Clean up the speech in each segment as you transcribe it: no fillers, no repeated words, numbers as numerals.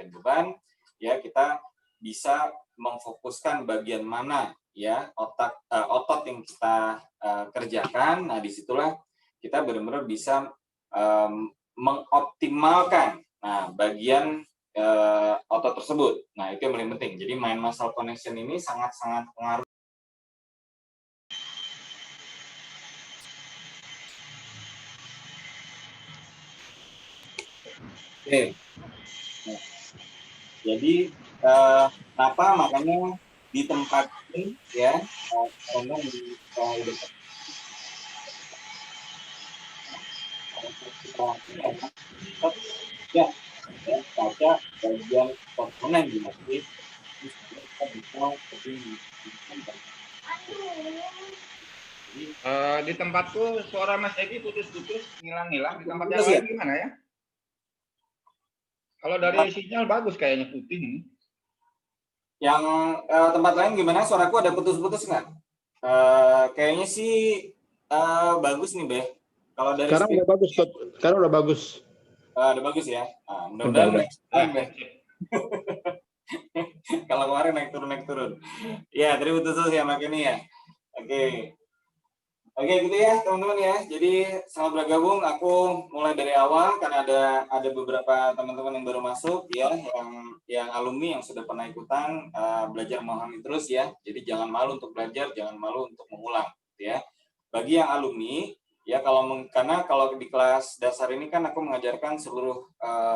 meringankan beban, ya kita bisa memfokuskan bagian mana ya otot yang kita kerjakan. Nah, disitulah kita benar-benar bisa mengoptimalkan bagian otot tersebut. Nah, itu yang paling penting. Jadi mind muscle connection ini sangat-sangat pengaruh. Oke. Nah, jadi kenapa makanya di tempat ini ya karena ya baca bagian komponen di masjid kita bisa di tempatku suara Mas Edi putus-putus, ngilang-ngilang. Di tempat yang lain gimana ya? Kalau dari sinyal bagus kayaknya putih nih. Yang tempat lain gimana? Suaraku ada putus-putus nggak? Kayaknya sih bagus nih, Beh. Kalau dari sekarang udah bagus, sekarang udah bagus. Udah bagus ya. Mudah-mudahan Beh. Kalau kemarin naik turun. Ya, tadi putus-putus ya makanya ya. Oke, gitu ya teman-teman ya. Jadi selamat bergabung. Aku mulai dari awal karena ada beberapa teman-teman yang baru masuk ya, yang alumni yang sudah pernah ikutan belajar memahami terus ya. Jadi jangan malu untuk belajar, jangan malu untuk mengulang ya. Bagi yang alumni ya, karena kalau di kelas dasar ini kan aku mengajarkan seluruh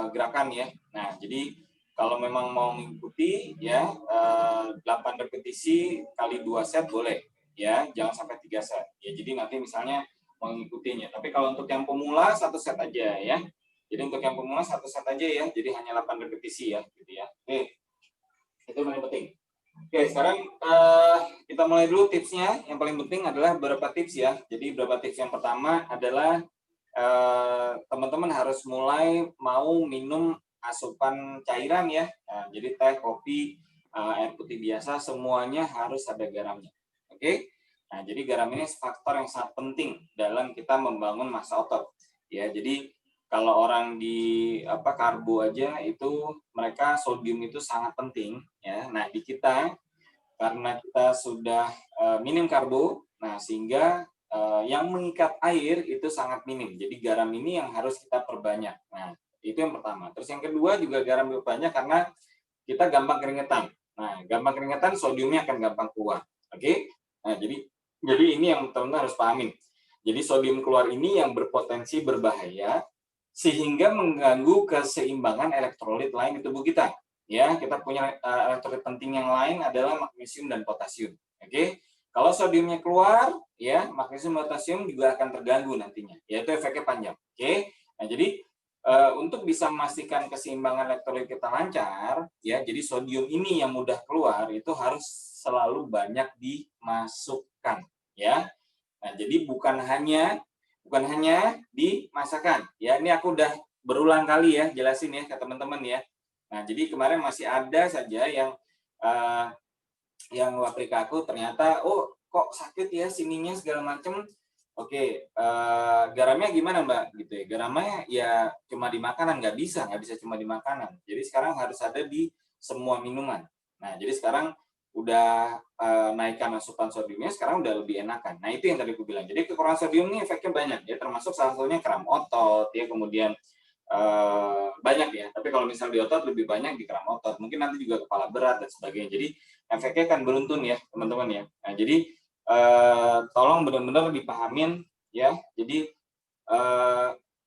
gerakan ya. Nah, jadi kalau memang mau mengikuti ya 8 repetisi kali 2 set boleh. Ya, jangan sampai 3 set. Ya, jadi nanti misalnya mengikutinya. Tapi kalau untuk yang pemula 1 set aja ya. Jadi untuk yang pemula 1 set aja ya. Jadi hanya 8 repetisi ya, gitu ya. Oke. Itu yang paling penting. Oke, sekarang kita mulai dulu tipsnya. Yang paling penting adalah beberapa tips ya. Jadi beberapa tips yang pertama adalah teman-teman harus mulai mau minum asupan cairan ya. Nah, jadi teh, kopi, air putih biasa semuanya harus ada garamnya. Oke, nah jadi garam ini faktor yang sangat penting dalam kita membangun massa otot. Ya, jadi kalau orang di karbo aja itu mereka sodium itu sangat penting. Ya, nah di kita karena kita sudah minim karbo, nah sehingga yang mengikat air itu sangat minim. Jadi garam ini yang harus kita perbanyak. Nah itu yang pertama. Terus yang kedua juga garam banyak karena kita gampang keringetan. Nah gampang keringetan sodiumnya akan gampang keluar. Oke. Nah, jadi ini yang teman-teman harus pahamin. Jadi sodium keluar ini yang berpotensi berbahaya sehingga mengganggu keseimbangan elektrolit lain di tubuh kita. Ya, kita punya elektrolit penting yang lain adalah magnesium dan potasium. Oke. Kalau sodiumnya keluar, ya, magnesium dan potasium juga akan terganggu nantinya. Yaitu efeknya panjang. Oke. Nah, jadi untuk bisa memastikan keseimbangan elektrolit kita lancar, ya, jadi sodium ini yang mudah keluar itu harus selalu banyak dimasukkan, ya. Nah, jadi bukan hanya dimasakkan, ya. Ini aku udah berulang kali ya jelasin ya ke teman-teman ya. Nah, jadi kemarin masih ada saja yang wapri ke aku ternyata, oh kok sakit ya sininya segala macam. Oke, garamnya gimana Mbak? Gitu ya. Garamnya ya cuma di makanan, nggak bisa cuma di makanan. Jadi sekarang harus ada di semua minuman. Nah, jadi sekarang udah naikkan asupan sodiumnya, sekarang udah lebih enakan. Nah, itu yang tadi aku bilang. Jadi kekurangan sodium ini efeknya banyak ya, termasuk salah satunya kram otot ya, kemudian banyak ya. Tapi kalau misal di otot lebih banyak di kram otot. Mungkin nanti juga kepala berat dan sebagainya. Jadi efeknya kan beruntun ya, teman-teman ya. Nah, jadi tolong benar-benar dipahamin ya. Jadi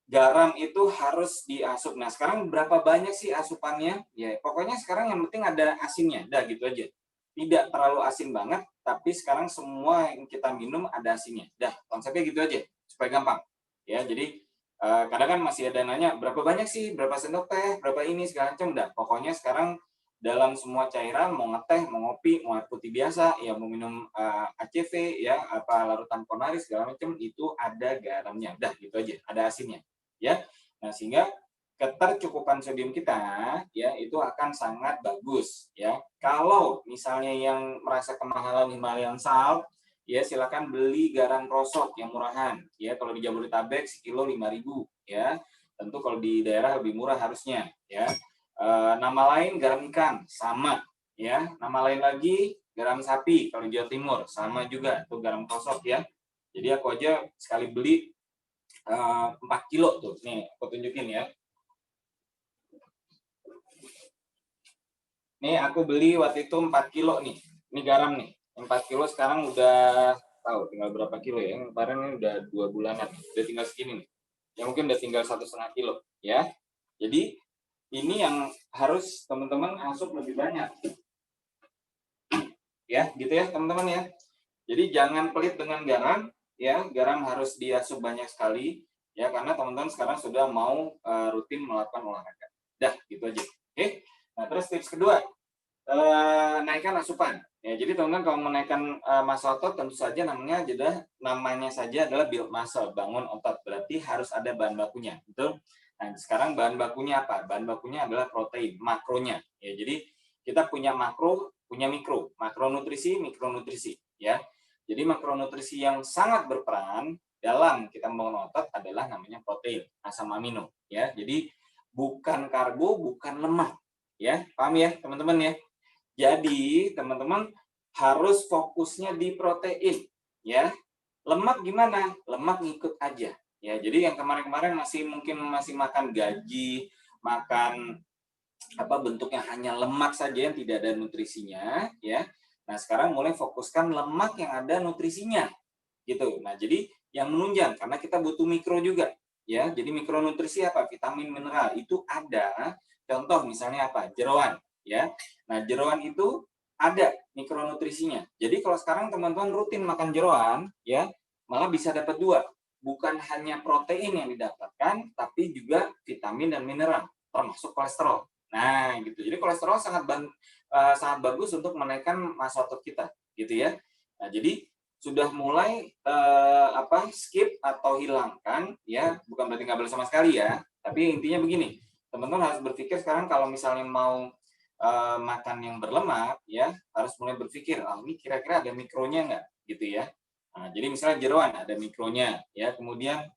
garam itu harus diasup. Nah, sekarang berapa banyak sih asupannya? Ya, pokoknya sekarang yang penting ada asinnya. Dah gitu aja. Tidak terlalu asin banget, tapi sekarang semua yang kita minum ada asinnya. Dah, konsepnya gitu aja supaya gampang. Ya, jadi kadang kan masih ada nanya berapa banyak sih, berapa sendok teh, berapa ini segala macam. Dah, pokoknya sekarang dalam semua cairan, mau ngeteh, mau ngopi, mau air putih biasa, ya mau minum ACV, ya larutan Ponaris segala macam, itu ada garamnya. Dah gitu aja, ada asinnya, ya. Nah, sehingga ketercukupan sodium kita ya itu akan sangat bagus ya. Kalau misalnya yang merasa kemahalan Himalayan salt, ya silakan beli garam krosok yang murahan ya. Kalau di Jabodetabek sekilo 5.000 ya. Tentu kalau di daerah lebih murah harusnya ya. Nama lain garam ikan, sama ya. Nama lain lagi garam sapi kalau di Jawa Timur, sama juga tuh garam kosok ya. Jadi aku aja sekali beli 4 kilo tuh. Nih, aku tunjukin ya. Nih aku beli waktu itu 4 kilo nih. Ini garam nih. 4 kilo sekarang udah tahu tinggal berapa kilo ya. Yang kemarin ini udah 2 bulanan. Udah tinggal segini nih. Ya mungkin udah tinggal 1,5 kilo ya. Jadi ini yang harus teman-teman asup lebih banyak. Ya, gitu ya teman-teman ya. Jadi jangan pelit dengan garam ya. Garam harus diasup banyak sekali ya karena teman-teman sekarang sudah mau rutin melakukan olahraga. Dah, gitu aja. Oke. Nah, terus tips kedua, naikkan asupan. Ya, jadi teman-teman kalau menaikkan massa otot tentu saja namanya saja adalah build muscle, bangun otot. Berarti harus ada bahan bakunya, betul? Nah, sekarang bahan bakunya apa? Bahan bakunya adalah protein, makronya. Ya, jadi kita punya makro, punya mikro. Makronutrisi, mikronutrisi, ya. Jadi makronutrisi yang sangat berperan dalam kita membangun otot adalah namanya protein, asam amino, ya. Jadi bukan karbo, bukan lemak. Ya, paham ya, teman-teman ya? Jadi, teman-teman harus fokusnya di protein, ya. Lemak gimana? Lemak ngikut aja. Ya, jadi yang kemarin-kemarin mungkin masih makan gaji, makan bentuknya hanya lemak saja yang tidak ada nutrisinya, ya. Nah, sekarang mulai fokuskan lemak yang ada nutrisinya, gitu. Nah, jadi yang menunjang karena kita butuh mikro juga, ya. Jadi mikronutrisi apa? Vitamin, mineral itu ada. Contoh misalnya apa? Jeroan, ya. Nah, jeroan itu ada mikronutrisinya. Jadi kalau sekarang teman-teman rutin makan jeroan, ya, malah bisa dapat 2. Bukan hanya protein yang didapatkan, tapi juga vitamin dan mineral, termasuk kolesterol. Nah, gitu. Jadi kolesterol sangat bagus untuk menaikkan massa otot kita, gitu ya. Nah, jadi sudah mulai skip atau hilangkan, ya, bukan berarti nggak boleh sama sekali ya, tapi intinya begini, teman-teman harus berpikir sekarang kalau misalnya mau makan yang berlemak, ya, harus mulai berpikir, ini kira-kira ada mikronya nggak, gitu ya. Nah, jadi misalnya jeroan ada mikronya, ya, kemudian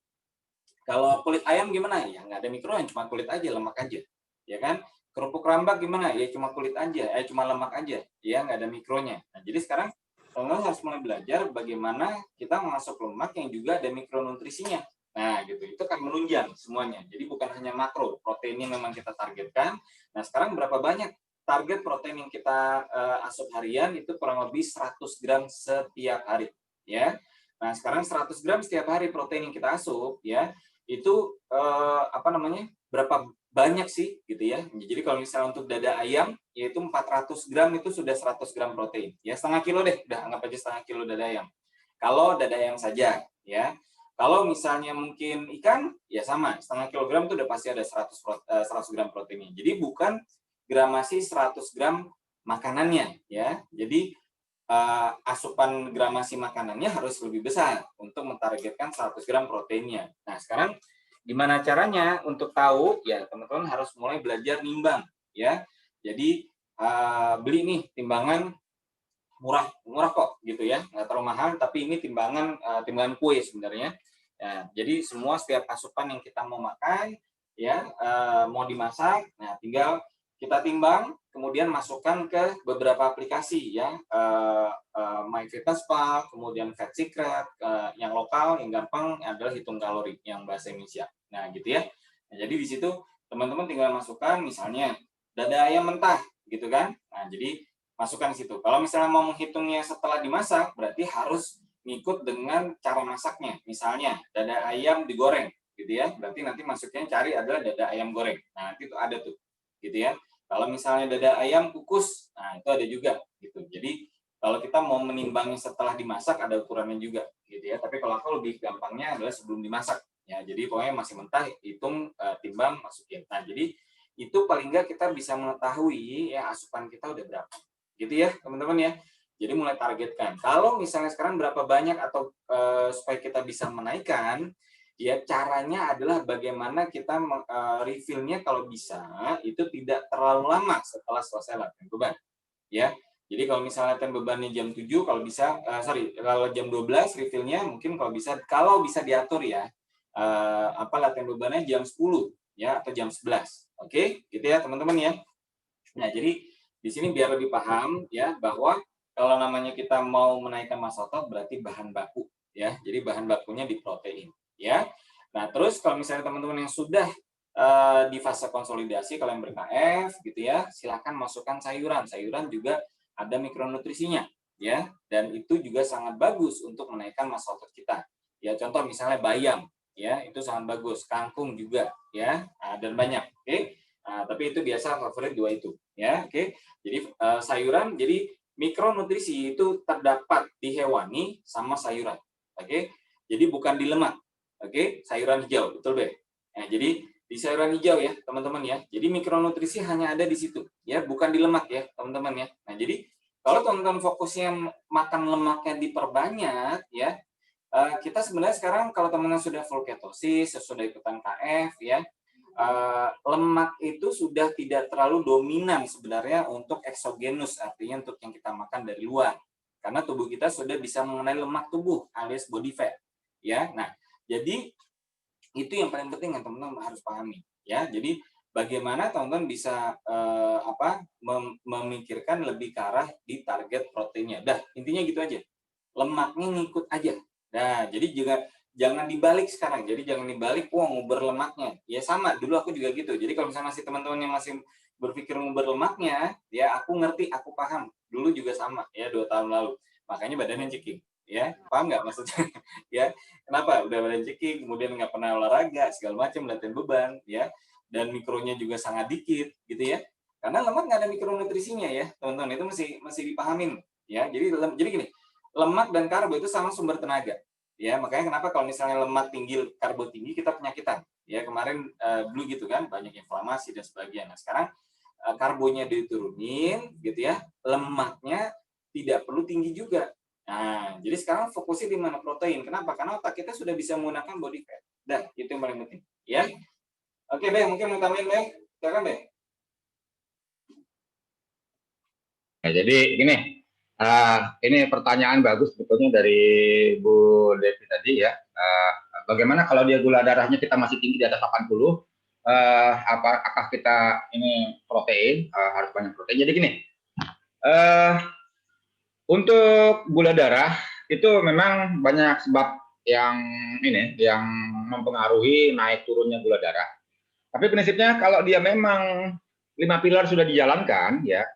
kalau kulit ayam gimana? Ya nggak ada mikronya, cuma kulit aja, lemak aja, ya kan? Kerupuk rambak gimana? Ya cuma kulit aja, cuma lemak aja, ya nggak ada mikronya. Nah, jadi sekarang teman-teman harus mulai belajar bagaimana kita masuk lemak yang juga ada mikronutrisinya. Nah, gitu. Itu kan menunjang semuanya. Jadi bukan hanya makro, proteinnya memang kita targetkan. Nah, sekarang berapa banyak target protein yang kita asup harian itu kurang lebih 100 gram setiap hari, ya. Nah, sekarang 100 gram setiap hari protein yang kita asup, ya, itu berapa banyak sih gitu ya. Jadi kalau misalnya untuk dada ayam yaitu 400 gram itu sudah 100 gram protein. Ya, setengah kilo deh, udah anggap aja setengah kilo dada ayam. Kalau dada ayam saja, ya. Kalau misalnya mungkin ikan, ya sama, setengah kilogram itu udah pasti ada 100 gram proteinnya. Jadi bukan gramasi 100 gram makanannya, ya. Jadi asupan gramasi makanannya harus lebih besar untuk mentargetkan 100 gram proteinnya. Nah, sekarang gimana caranya untuk tahu? Ya, teman-teman harus mulai belajar nimbang, ya. Jadi beli nih timbangan murah kok gitu ya, nggak terlalu mahal, tapi ini timbangan kue sebenarnya. Ya, jadi setiap asupan yang kita mau makan, ya, mau dimasak, nah tinggal kita timbang, kemudian masukkan ke beberapa aplikasi ya, MyFitnessPal, kemudian Fat Secret, yang lokal, yang gampang adalah hitung kalori yang bahasa Indonesia. Nah, gitu ya. Nah, jadi di situ teman-teman tinggal masukkan misalnya dada ayam mentah, gitu kan. Nah, jadi masukkan di situ. Kalau misalnya mau menghitungnya setelah dimasak, berarti harus ngikut dengan cara masaknya. Misalnya dada ayam digoreng, gitu ya. Berarti nanti masuknya cari adalah dada ayam goreng. Nah, nanti itu ada tuh, gitu ya. Kalau misalnya dada ayam kukus, nah itu ada juga gitu. Jadi kalau kita mau menimbangnya setelah dimasak ada ukurannya juga gitu ya. Tapi kalau aku lebih gampangnya adalah sebelum dimasak ya. Jadi pokoknya masih mentah, hitung, timbang, masukin. Nah, jadi itu paling nggak kita bisa mengetahui ya asupan kita udah berapa. Gitu ya, teman-teman ya. Jadi mulai targetkan. Kalau misalnya sekarang berapa banyak atau supaya kita bisa menaikkan, ya caranya adalah bagaimana kita refill-nya kalau bisa itu tidak terlalu lama setelah selesai latihan beban, ya. Jadi kalau misalnya latihan bebannya jam 7, kalau bisa kalau jam 12 refill-nya mungkin kalau bisa diatur ya, latihan bebannya jam 10 ya atau jam 11. Oke, gitu ya teman-teman ya. Nah, jadi di sini biar lebih paham ya bahwa kalau namanya kita mau menaikkan massa otot berarti bahan baku ya. Jadi bahan bakunya di protein ya. Nah, terus kalau misalnya teman-teman yang sudah di fase konsolidasi kalau yang ber-KF gitu ya, silakan masukkan sayuran. Sayuran juga ada mikronutrisinya ya, dan itu juga sangat bagus untuk menaikkan massa otot kita. Ya, contoh misalnya bayam ya, itu sangat bagus. Kangkung juga ya, dan banyak. Oke. Nah, tapi itu biasa favorit dua itu ya. Oke. Jadi sayuran, jadi mikronutrisi itu terdapat di hewani sama sayuran. Oke. Jadi bukan di lemak. Oke, sayuran hijau, betul deh. Nah, jadi di sayuran hijau ya, teman-teman ya. Jadi mikronutrisi hanya ada di situ, ya, bukan di lemak ya, teman-teman ya. Nah, jadi kalau teman-teman fokusnya makan lemaknya diperbanyak, ya, kita sebenarnya sekarang kalau teman-teman sudah full ketosis, sudah ikutan KF, ya, lemak itu sudah tidak terlalu dominan sebenarnya untuk eksogenus, artinya untuk yang kita makan dari luar. Karena tubuh kita sudah bisa mengenali lemak tubuh alias body fat, ya. Nah, jadi itu yang paling penting yang teman-teman harus pahami ya. Jadi bagaimana teman-teman bisa memikirkan lebih ke arah di target proteinnya. Dah, intinya gitu aja. Lemaknya ngikut aja. Nah, jadi juga jangan dibalik sekarang. Jadi jangan dibalik, wah nguber lemaknya. Ya sama, dulu aku juga gitu. Jadi kalau misalnya masih teman-teman yang masih berpikir nguber lemaknya, ya aku ngerti, aku paham. Dulu juga sama ya 2 tahun lalu. Makanya badannya ceking. Ya, paham nggak maksudnya? Ya, kenapa? Udah badan ceking, kemudian nggak pernah olahraga, segala macam, latihan beban, ya, dan mikronya juga sangat dikit, gitu ya. Karena lemak nggak ada mikronutrisinya ya, teman-teman. Itu masih dipahamin, ya. Jadi gini, lemak dan karbo itu sama sumber tenaga, ya. Makanya kenapa kalau misalnya lemak tinggi, karbo tinggi, kita penyakitan, ya. Kemarin dulu gitu kan, banyak inflamasi dan sebagainya. Nah, sekarang karbonya diturunin, gitu ya. Lemaknya tidak perlu tinggi juga. Nah, jadi sekarang fokusnya di mana? Protein. Kenapa? Karena otak kita sudah bisa menggunakan body fat. Dah, itu yang paling penting. Ya. Oke, Bang, mungkin mau tambahin, Bang. Silakan, Bang. Nah, jadi gini, ini pertanyaan bagus sebetulnya dari Bu Devi tadi ya. Bagaimana kalau dia gula darahnya kita masih tinggi di atas 80, apakah kita ini protein, harus banyak protein. Jadi gini, untuk gula darah itu memang banyak sebab yang mempengaruhi naik turunnya gula darah. Tapi prinsipnya kalau dia memang 5 pilar sudah dijalankan ya,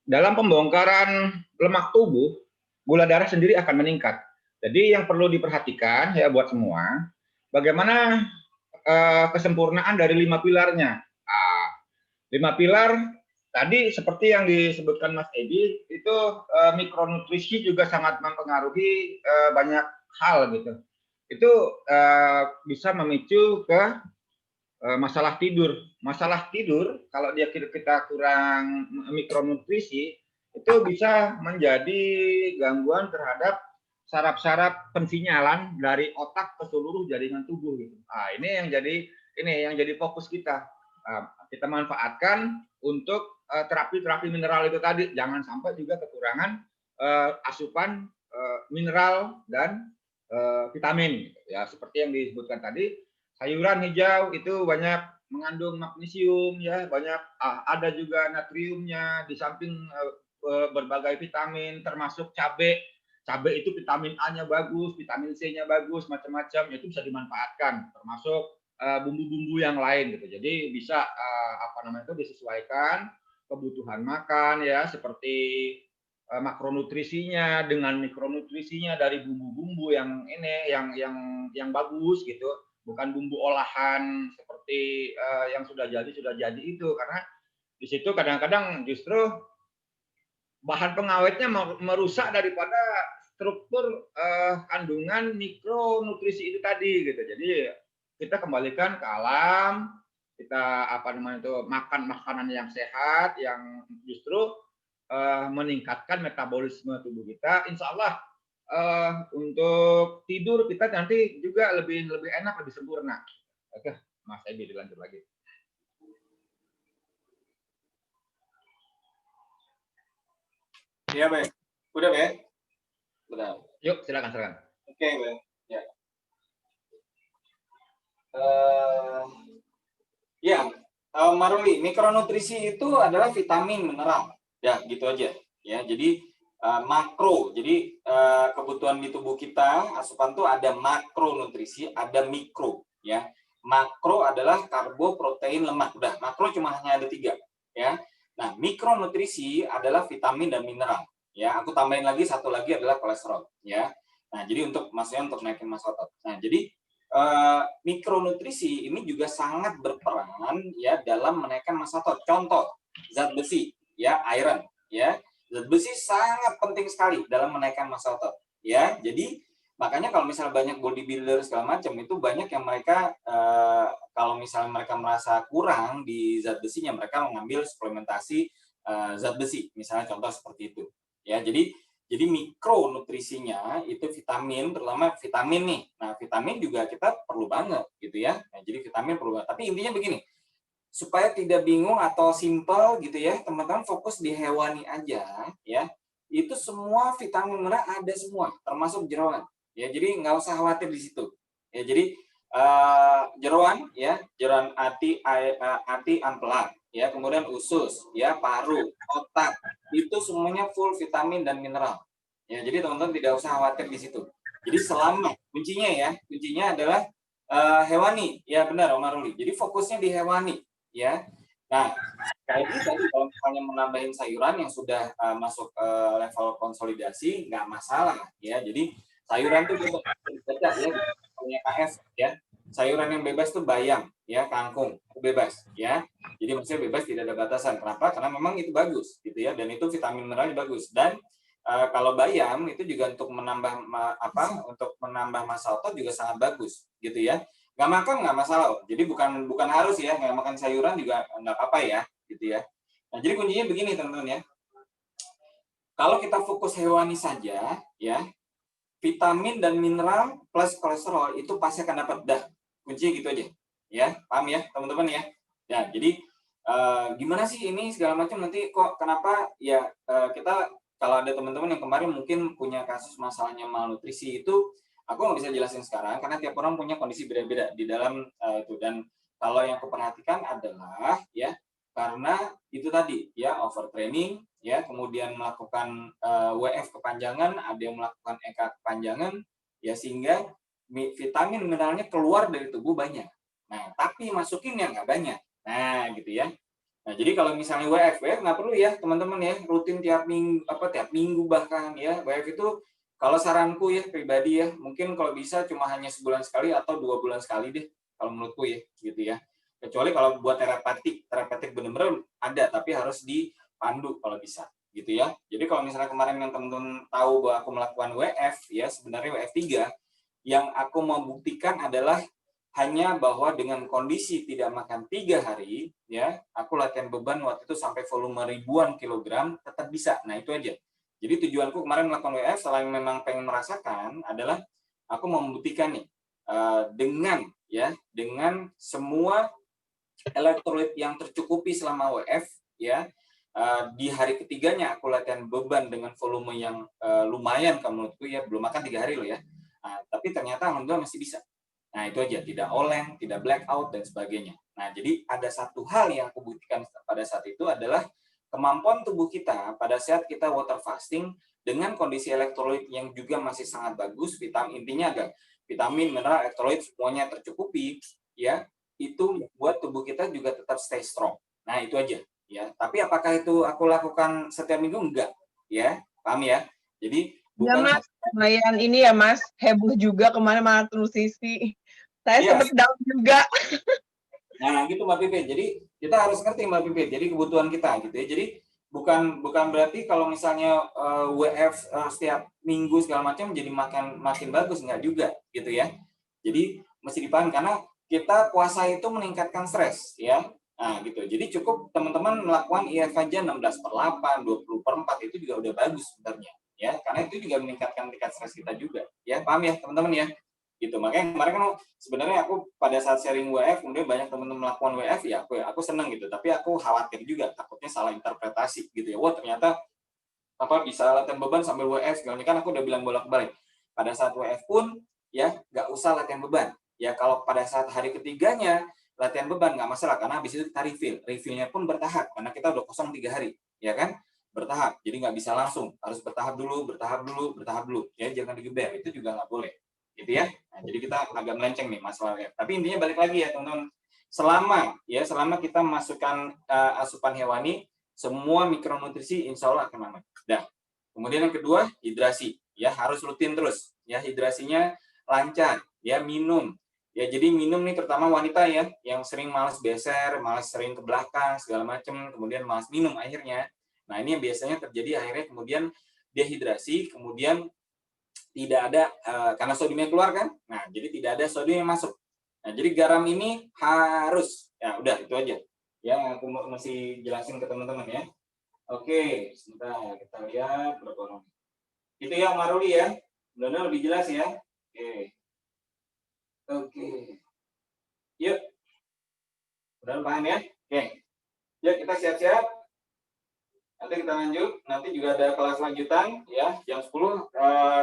dalam pembongkaran lemak tubuh, gula darah sendiri akan meningkat. Jadi yang perlu diperhatikan ya buat semua, bagaimana kesempurnaan dari 5 pilarnya. 5 pilar tadi seperti yang disebutkan Mas Edi, itu mikronutrisi juga sangat mempengaruhi banyak hal gitu. Itu bisa memicu ke masalah tidur. Masalah tidur kalau kita kurang mikronutrisi itu bisa menjadi gangguan terhadap saraf-saraf pensinyalan dari otak ke seluruh jaringan tubuh gitu. Ini yang jadi fokus kita. Kita manfaatkan untuk terapi-terapi mineral itu tadi. Jangan sampai juga kekurangan asupan mineral dan vitamin gitu. Ya seperti yang disebutkan tadi, sayuran hijau itu banyak mengandung magnesium ya, banyak ada juga natriumnya, di samping berbagai vitamin termasuk cabai. Cabai itu vitamin A-nya bagus, vitamin C-nya bagus, macam-macam, itu bisa dimanfaatkan termasuk bumbu-bumbu yang lain gitu. Jadi bisa disesuaikan kebutuhan makan ya, seperti makronutrisinya dengan mikronutrisinya dari bumbu-bumbu yang bagus gitu, bukan bumbu olahan seperti yang sudah jadi itu, karena di situ kadang-kadang justru bahan pengawetnya merusak daripada struktur kandungan mikronutrisi itu tadi gitu. Jadi kita kembalikan ke alam, kita makan makanan yang sehat yang justru meningkatkan metabolisme tubuh kita. Insya Allah untuk tidur kita nanti juga lebih enak, lebih sempurna. Oke, Mas Edi dilanjut lagi. Iya, Bang. Udah, Bang? Udah. Yuk, silakan. Oke, Bang. Ya. Ya, Maruli, mikronutrisi itu adalah vitamin, mineral. Ya, gitu aja. Ya, jadi makro. Jadi kebutuhan di tubuh kita, asupan tuh ada makronutrisi, ada mikro. Ya, makro adalah karbo, protein, lemak. Udah, makro cuma hanya ada 3. Ya, nah mikronutrisi adalah vitamin dan mineral. Ya, aku tambahin lagi satu lagi adalah kolesterol. Ya, nah jadi maksudnya untuk naikin massa otot. Nah, jadi mikronutrisi ini juga sangat berperan ya dalam menaikkan massa otot. Contoh, zat besi, ya, iron, ya. Zat besi sangat penting sekali dalam menaikkan massa otot, ya. Jadi makanya kalau misalnya banyak bodybuilder segala macam itu banyak yang mereka kalau misalnya mereka merasa kurang di zat besinya, mereka mengambil suplementasi zat besi, misalnya contoh seperti itu. Ya, jadi mikronutrisinya itu vitamin, terutama vitamin nih. Nah, vitamin juga kita perlu banget gitu ya. Nah, jadi vitamin perlu banget. Tapi intinya begini, supaya tidak bingung atau simple gitu ya, teman-teman fokus di hewani aja ya. Itu semua vitamin mineral ada semua, termasuk jeroan. Ya, jadi nggak usah khawatir di situ. Ya, jadi jeroan ya, jeroan hati ampela, ya, kemudian usus, ya, paru, otak, itu semuanya full vitamin dan mineral. Ya, jadi teman-teman tidak usah khawatir di situ. Jadi selama kuncinya adalah hewani, ya benar Om Maruli. Jadi fokusnya di hewani, ya. Nah, jadi tadi kalau misalnya menambahin sayuran yang sudah masuk level konsolidasi nggak masalah, ya. Jadi sayuran tuh bebas ya, punya KF, ya. Sayuran yang bebas tuh bayam, ya, kangkung, itu bebas, ya. Jadi maksudnya bebas tidak ada batasan. Kenapa? Karena memang itu bagus, gitu ya. Dan itu vitamin mineralnya bagus. Dan kalau bayam itu juga untuk untuk menambah massa otot juga sangat bagus, gitu ya. Nggak makan nggak masalah. Jadi bukan harus ya, nggak makan sayuran juga nggak apa-apa ya, gitu ya. Nah, jadi kuncinya begini teman-teman ya. Kalau kita fokus hewani saja, ya, vitamin dan mineral plus kolesterol itu pasti akan dapat. Dah, kuncinya gitu aja. Ya, paham ya teman-teman ya. Ya, jadi gimana sih ini segala macam nanti kok kenapa ya kita kalau ada teman-teman yang kemarin mungkin punya kasus masalahnya malnutrisi itu aku nggak bisa jelasin sekarang karena tiap orang punya kondisi beda-beda di dalam itu. Dan kalau yang aku perhatikan adalah ya karena itu tadi ya overtraining ya, kemudian melakukan WF kepanjangan, ada yang melakukan EK kepanjangan ya, sehingga vitamin mineralnya keluar dari tubuh banyak. Nah, tapi masukinnya nggak banyak. Nah, gitu ya. Nah, jadi kalau misalnya WF nggak perlu ya teman-teman ya, rutin tiap minggu bahkan ya. WF itu kalau saranku ya pribadi ya, mungkin kalau bisa cuma hanya sebulan sekali atau 2 bulan sekali deh, kalau menurutku ya, gitu ya. Kecuali kalau buat terapeutik benar-benar ada, tapi harus dipandu kalau bisa, gitu ya. Jadi kalau misalnya kemarin yang teman-teman tahu bahwa aku melakukan WF ya, sebenarnya WF 3, yang aku mau buktikan adalah hanya bahwa dengan kondisi tidak makan 3 hari, ya, aku latihan beban waktu itu sampai volume ribuan kilogram, tetap bisa. Nah, itu aja. Jadi tujuanku kemarin melakukan WF, selain memang pengen merasakan, adalah aku mau membuktikan nih, dengan semua elektrolit yang tercukupi selama WF, ya, di hari ketiganya aku latihan beban dengan volume yang lumayan, kalau menurutku ya, belum makan 3 hari loh ya. Nah, tapi ternyata alhamdulillah masih bisa. Nah, itu aja, tidak oleng, tidak blackout, dan sebagainya. Nah, jadi ada satu hal yang aku buktikan pada saat itu adalah kemampuan tubuh kita pada saat kita water fasting dengan kondisi elektrolit yang juga masih sangat bagus, vitamin intinya ada vitamin, mineral, elektrolit semuanya tercukupi, ya, itu membuat tubuh kita juga tetap stay strong. Nah, itu aja, ya. Tapi apakah itu aku lakukan setiap minggu? Enggak, ya. Paham ya? Jadi Ya bukan Mas, lumayan ini ya Mas, heboh juga kemarin malnutrisi. Saya Iya. sempat down juga. Nah, gitu Mbak Pipi. Jadi kita harus ngerti Mbak Pipi. Jadi kebutuhan kita gitu ya. Jadi bukan berarti kalau misalnya WF setiap minggu segala macam jadi makin bagus, enggak juga gitu ya. Jadi mesti dipahami karena kita puasa itu meningkatkan stres ya. Nah, gitu. Jadi cukup teman-teman melakukan IF aja 16/8, 20/4 itu juga udah bagus sebenarnya ya. Karena itu juga meningkatkan tingkat stres kita juga. Ya, paham ya teman-teman ya? Gitu. Makanya kemarin kan sebenarnya aku pada saat sharing WF kemudian banyak teman-teman melakukan WF ya aku seneng gitu, tapi aku khawatir juga takutnya salah interpretasi gitu ya. Wah, ternyata bisa latihan beban sambil WF segala kan aku udah bilang bolak-balik. Pada saat WF pun ya nggak usah latihan beban. Ya kalau pada saat hari ketiganya latihan beban nggak masalah, karena habis itu kita refill. Refillnya pun bertahap, karena kita udah kosong 3 hari, ya kan? Bertahap, jadi nggak bisa langsung, harus bertahap dulu, ya jangan digeber, itu juga nggak boleh, gitu ya. Nah, jadi kita agak melenceng nih masalahnya. Tapi intinya balik lagi ya teman-teman, selama kita masukkan asupan hewani, semua mikronutrisi insya Allah akan aman. Dah. Kemudian yang kedua, hidrasi, ya harus rutin terus, ya hidrasinya lancar, ya minum. Ya, jadi minum nih terutama wanita ya, yang sering malas beser, malas sering ke belakang, segala macam, kemudian malas minum akhirnya. Nah, ini yang biasanya terjadi akhirnya kemudian dehidrasi, kemudian tidak ada, karena sodiumnya keluar kan, nah jadi tidak ada sodium yang masuk. Nah, jadi garam ini harus, ya udah itu aja. Ya, aku masih jelasin ke teman-teman ya. Oke, sebentar kita lihat berapa orang. Itu ya Maruli ya, benar-benar lebih jelas ya. Oke. Yuk. Udah paham ya? Oke. Yuk kita siap-siap. Nanti kita lanjut. Nanti juga ada kelas lanjutan ya. Jam 10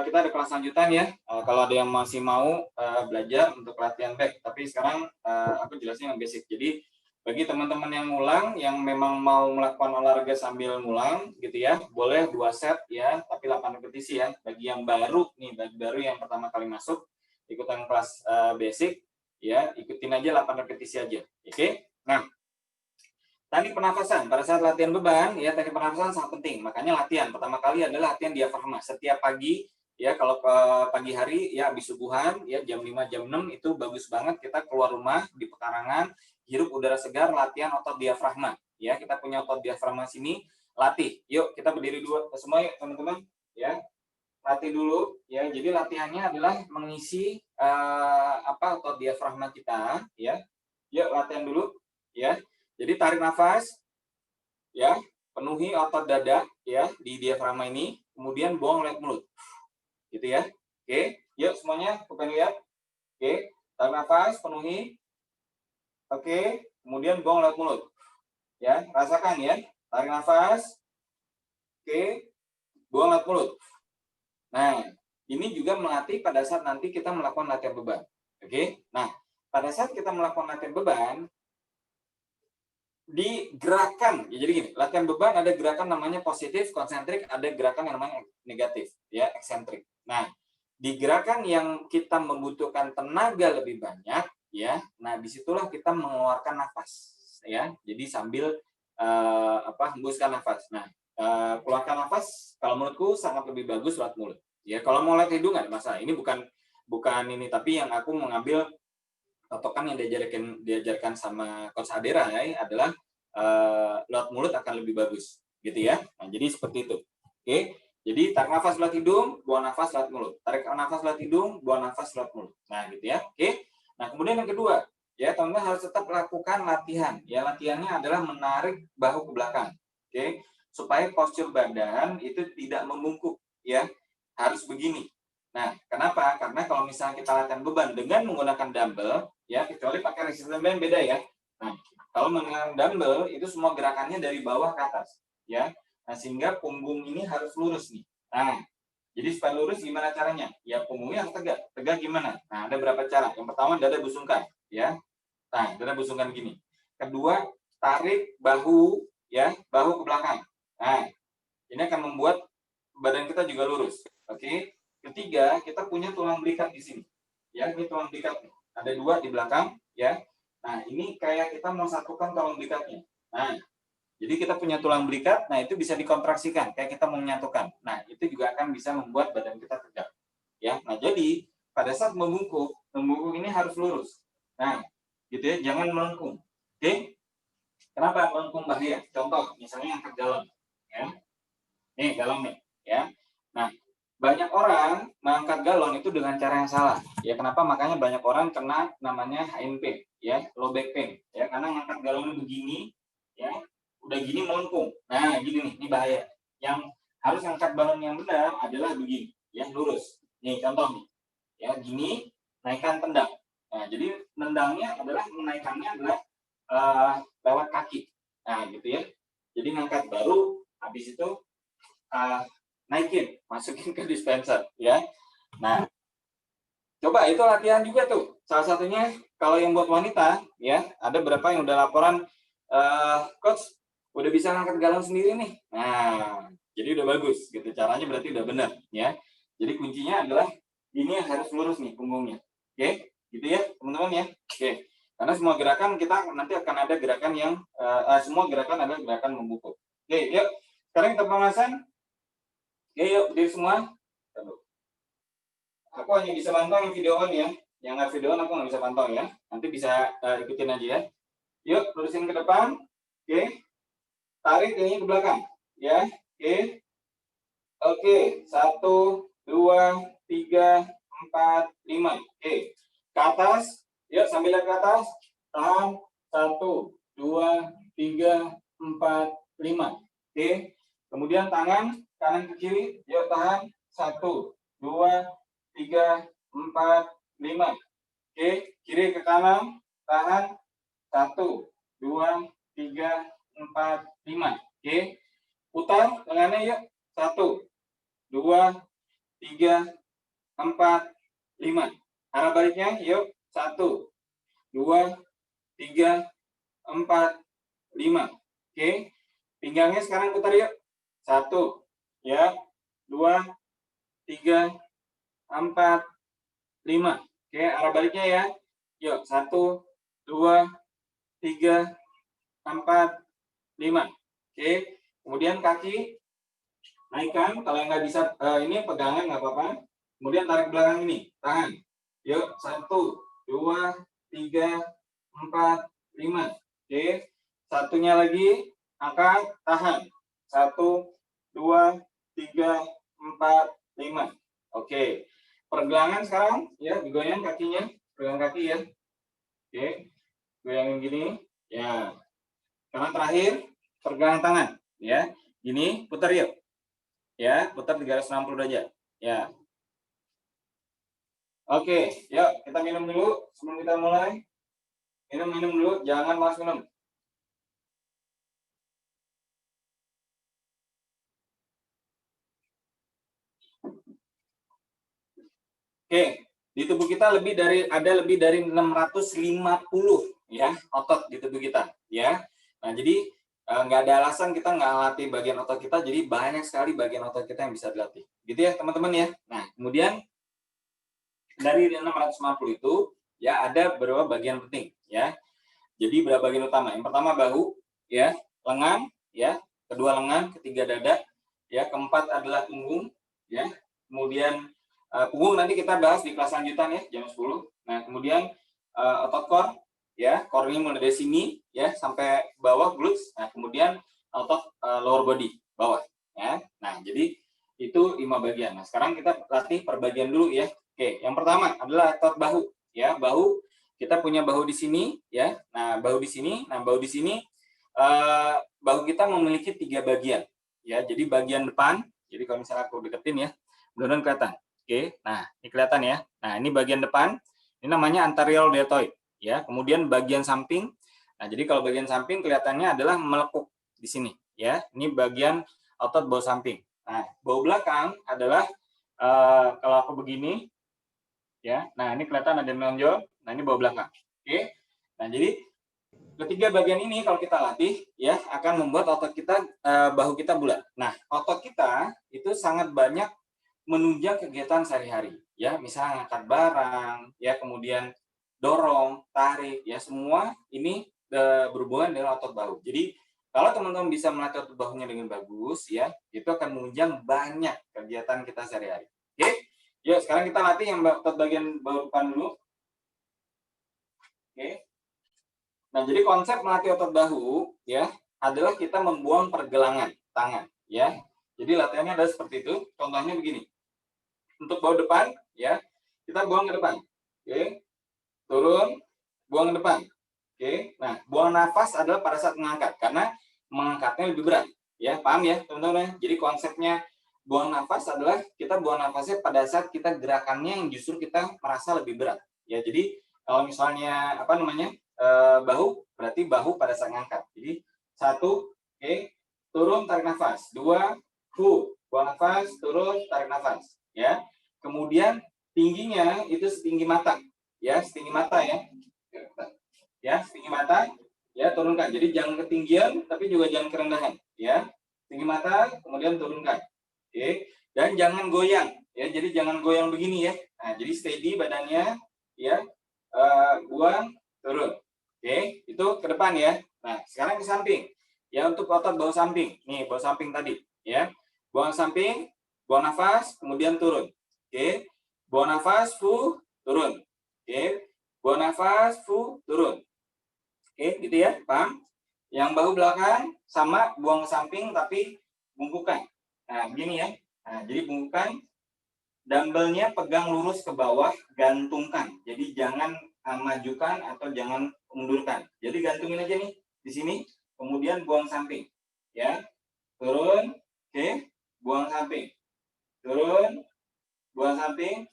kita ada kelas lanjutan ya. Kalau ada yang masih mau belajar untuk latihan back. Tapi sekarang aku jelasin yang basic. Jadi bagi teman-teman yang ngulang, yang memang mau melakukan olahraga sambil ngulang gitu ya, boleh 2 set ya, tapi 8 repetisi ya. Bagi yang baru nih, bagi baru yang pertama kali masuk ikutan kelas basic ya, ikutin aja 8 repetisi aja. Oke. Nah, teknik pernafasan pada saat latihan beban ya, teknik pernafasan sangat penting. Makanya latihan pertama kali adalah latihan diafragma setiap pagi ya. Kalau ke pagi hari ya habis subuhan ya, jam 5 jam 6 itu bagus banget kita keluar rumah di pekarangan, hirup udara segar, latihan otot diafragma ya. Kita punya otot diafragma sini, latih. Yuk kita berdiri dulu semua ya teman-teman ya. Latih dulu ya. Jadi latihannya adalah mengisi otot diafragma kita ya. Yuk latihan dulu ya. Jadi tarik nafas ya, penuhi otot dada ya di diafragma ini, kemudian buang lewat mulut. Gitu ya. Oke, yuk semuanya bukan lihat. Oke, tarik nafas, penuhi. Oke, kemudian buang lewat mulut. Ya, rasakan ya. Tarik nafas. Oke, buang lewat mulut. Nah, ini juga melatih pada saat nanti kita melakukan latihan beban. Oke. Nah, pada saat kita melakukan latihan beban, di gerakan, ya jadi gini, latihan beban ada gerakan namanya positif, konsentrik, ada gerakan yang namanya negatif, ya, eksentrik. Nah, di gerakan yang kita membutuhkan tenaga lebih banyak, ya, nah disitulah kita mengeluarkan nafas, ya. Jadi sambil hembuskan nafas. Nah, keluarkan nafas, kalau menurutku sangat lebih bagus lewat mulut. Ya, kalau mau lewat hidung nggak ada masalah. Ini bukan ini, tapi yang aku mengambil patokan yang diajarkan sama Coach Adera ya, adalah lewat mulut akan lebih bagus, gitu ya. Nah, jadi seperti itu. Oke. Jadi tarik nafas lewat hidung, buang nafas lewat mulut. Tarik nafas lewat hidung, buang nafas lewat mulut. Nah, gitu ya. Oke. Nah, kemudian yang kedua, ya teman-teman harus tetap lakukan latihan. Ya, latihannya adalah menarik bahu ke belakang. Oke. Supaya postur badan itu tidak membungkuk, ya. Harus begini. Nah, kenapa? Karena kalau misalnya kita latihan beban dengan menggunakan dumbbell, ya kecuali pakai resistance band beda ya. Nah, kalau menggunakan dumbbell itu semua gerakannya dari bawah ke atas, ya. Nah, sehingga punggung ini harus lurus nih. Nah, jadi supaya lurus gimana caranya? Ya punggungnya harus tegak. Tegak gimana? Nah, ada beberapa cara. Yang pertama dada busungkan, ya. Nah, dada busungkan gini. Kedua, tarik bahu, ya, bahu ke belakang. Nah, ini akan membuat badan kita juga lurus. Oke. Ketiga, kita punya tulang belikat di sini. Ya, ini tulang belikat. Ada 2 di belakang, ya. Nah, ini kayak kita mau satukan tulang belikatnya. Nah, jadi kita punya tulang belikat, nah itu bisa dikontraksikan, kayak kita mau menyatukan. Nah, itu juga akan bisa membuat badan kita tegak. Ya, nah jadi pada saat membungkuk ini harus lurus. Nah, gitu ya, jangan melengkung. Oke? Kenapa melengkung bahaya? Contoh, misalnya angkat galon, ya. Nih, galon nih, ya. Nah, banyak orang mengangkat galon itu dengan cara yang salah. Ya, kenapa? Makanya banyak orang kena namanya HNP, ya, low back pain. Ya, karena mengangkat galon begini, ya, udah gini melengkung. Nah, gini nih, ini bahaya. Yang harus angkat balon yang benar adalah begini, ya, lurus. Nih, contoh nih. Ya, gini, naikkan tendang. Nah, jadi nendangnya adalah menaikannya adalah lewat kaki. Nah, gitu ya. Jadi ngangkat baru habis itu naikin, masukin ke dispenser, ya. Nah, Coba itu latihan juga tuh. Salah satunya kalau yang buat wanita, ya ada berapa yang udah laporan, coach udah bisa ngangkat galon sendiri nih. Nah, jadi udah bagus gitu. Caranya berarti udah benar, ya. Jadi kuncinya adalah ini yang harus lurus nih punggungnya. Oke, gitu ya teman-teman ya. Oke, karena semua gerakan kita nanti akan ada gerakan yang semua gerakan adalah gerakan membungkuk. Oke, yuk. Sekarang kita pemanasan. Oke, yuk berdiri semua. Aku hanya bisa pantau yang video on ya. Yang nggak video on aku nggak bisa pantau ya. Nanti bisa ikutin aja ya. Yuk, lurusin ke depan. Oke. Tarik ini ke belakang. Ya. Oke. Oke. 1, 2, 3, 4, 5. Oke. Ke atas. Yuk, sambil lihat ke atas. Tahan. 1, 2, 3, 4, 5. Oke. Kemudian tangan kanan ke kiri. Yuk, tahan. 1, 2, 3, 4, 5. Oke, kiri ke kanan, tahan. 1, 2, 3, 4, 5. Oke, putar tangannya yuk. 1, 2, 3, 4, 5. Arah baliknya yuk. 1, 2, 3, 4, 5. Oke, pinggangnya sekarang putar yuk. 1, ya, 2, 3, 4, 5. Oke, arah baliknya ya. Yuk, 1, 2, 3, 4, 5. Oke, kemudian kaki naikkan. Kalau yang nggak bisa ini pegangan nggak apa-apa. Kemudian tarik belakang ini, tahan. Yuk, 1, 2, 3, 4, 5. Oke, satunya lagi, angkat, tahan. 1, 2, 3, 4, 5. Oke. Pergelangan sekarang ya, digoyang kakinya, pegang kaki ya. Oke. Goyangin gini ya. Sekarang terakhir pergelangan tangan ya. Gini, putar yuk. Ya, putar 360 derajat. Ya. Oke, yuk kita minum dulu sebelum kita mulai. Minum dulu, jangan malas minum. Oke, di tubuh kita ada lebih dari 650 ya otot di tubuh kita ya. Nah, jadi nggak ada alasan kita nggak latih bagian otot kita, jadi banyak sekali bagian otot kita yang bisa dilatih. Gitu ya, teman-teman ya. Nah, kemudian dari 650 itu ya ada beberapa bagian penting ya. Jadi berapa bagian utama? Yang pertama bahu ya, lengan ya, kedua lengan, ketiga dada ya, keempat adalah punggung ya. Kemudian punggung nanti kita bahas di kelas lanjutan ya, jam 10. Nah, kemudian otot core ya, core ini mulai dari sini ya sampai bawah glutes. Nah, kemudian otot lower body bawah ya. Nah, jadi itu 5 bagian. Nah, sekarang kita latih per bagian dulu ya. Oke, yang pertama adalah otot bahu ya. Bahu kita punya bahu di sini ya. Nah, bahu di sini. Nah, bahu di sini bahu kita memiliki 3 bagian ya. Jadi bagian depan. Jadi kalau misalnya aku deketin ya, mudah-mudahan kelihatan. Oke, nah ini kelihatan ya. Nah, ini bagian depan, ini namanya anterior deltoid ya. Kemudian bagian samping. Nah, jadi kalau bagian samping kelihatannya adalah melekuk di sini ya. Ini bagian otot bahu samping. Nah, bahu belakang adalah kalau aku begini ya. Nah, ini kelihatan ada menonjol. Nah, ini bahu belakang. Oke. Nah, jadi ketiga bagian ini kalau kita latih ya akan membuat otot kita bahu kita bulat. Nah, otot kita itu sangat banyak menunjang kegiatan sehari-hari ya, misalnya angkat barang ya, kemudian dorong, tarik ya, semua ini berhubungan dengan otot bahu. Jadi kalau teman-teman bisa melatih otot bahunya dengan bagus ya, itu akan menunjang banyak kegiatan kita sehari-hari. Oke, yuk sekarang kita latih yang otot bagian bahu depan dulu. Oke. Nah, jadi konsep melatih otot bahu ya adalah kita membuang pergelangan tangan ya. Jadi latihannya adalah seperti itu. Contohnya begini. Untuk bahu depan ya, kita buang ke depan. Oke. Turun, buang ke depan. Oke. Nah, buang nafas adalah pada saat mengangkat karena mengangkatnya lebih berat. Ya, paham ya, teman-teman? Jadi konsepnya buang nafas adalah kita buang nafasnya pada saat kita gerakannya yang justru kita merasa lebih berat. Ya, jadi kalau misalnya bahu, berarti bahu pada saat mengangkat. Jadi 1, oke, turun tarik nafas. 2, buang nafas, turun tarik nafas. Ya, kemudian tingginya itu setinggi mata, ya, setinggi mata ya. Ya, setinggi mata, ya, turunkan. Jadi jangan ketinggian, tapi juga jangan kerendahan, ya. Tinggi mata, kemudian turunkan. Oke, dan jangan goyang, ya. Jadi jangan goyang begini ya. Nah, jadi steady badannya, ya. Buang, turun. Oke, itu ke depan ya. Nah, sekarang ke samping. Ya, untuk otot bawah samping. Nih, bawah samping tadi, ya. Buang samping, buang nafas, kemudian turun. Oke. Buang nafas, turun. Oke. Buang nafas, turun. Oke, gitu ya, paham? Yang bahu belakang sama, buang ke samping tapi bungkukan. Nah, begini ya. Nah, jadi bungkukan, dumbbellnya pegang lurus ke bawah, gantungkan. Jadi jangan majukan atau jangan mundurkan. Jadi gantungin aja nih di sini, kemudian buang samping. Ya, turun, oke, buang samping. Turun, buang samping,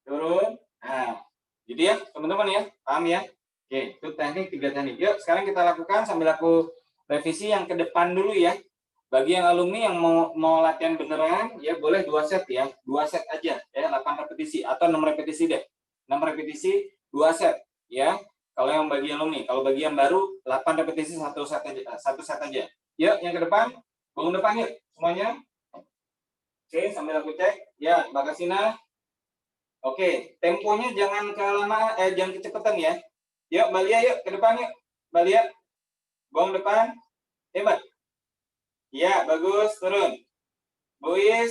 turun. Nah, gitu ya, teman-teman ya, paham ya? Oke, itu teknik 3 teknik. Yuk, sekarang kita lakukan sambil aku revisi yang ke depan dulu ya. Bagi yang alumni yang mau latihan beneran, ya boleh 2 set ya. 2 set aja ya, 8 repetisi atau 6 repetisi deh. 6 repetisi, 2 set ya. Kalau yang bagi alumni, kalau bagi yang baru 8 repetisi 1 set aja, 1 set aja. Yuk, yang ke depan, bangun depan yuk semuanya. Oke, sambil aku cek. Ya, Mbak Kasina. Oke, temponya jangan kelamaan, jangan kecepatan ya. Yuk, Mbak Lia, yuk ke depan yuk. Mbak Lia, gong depan. Hebat. Ya, bagus. Turun. Bois,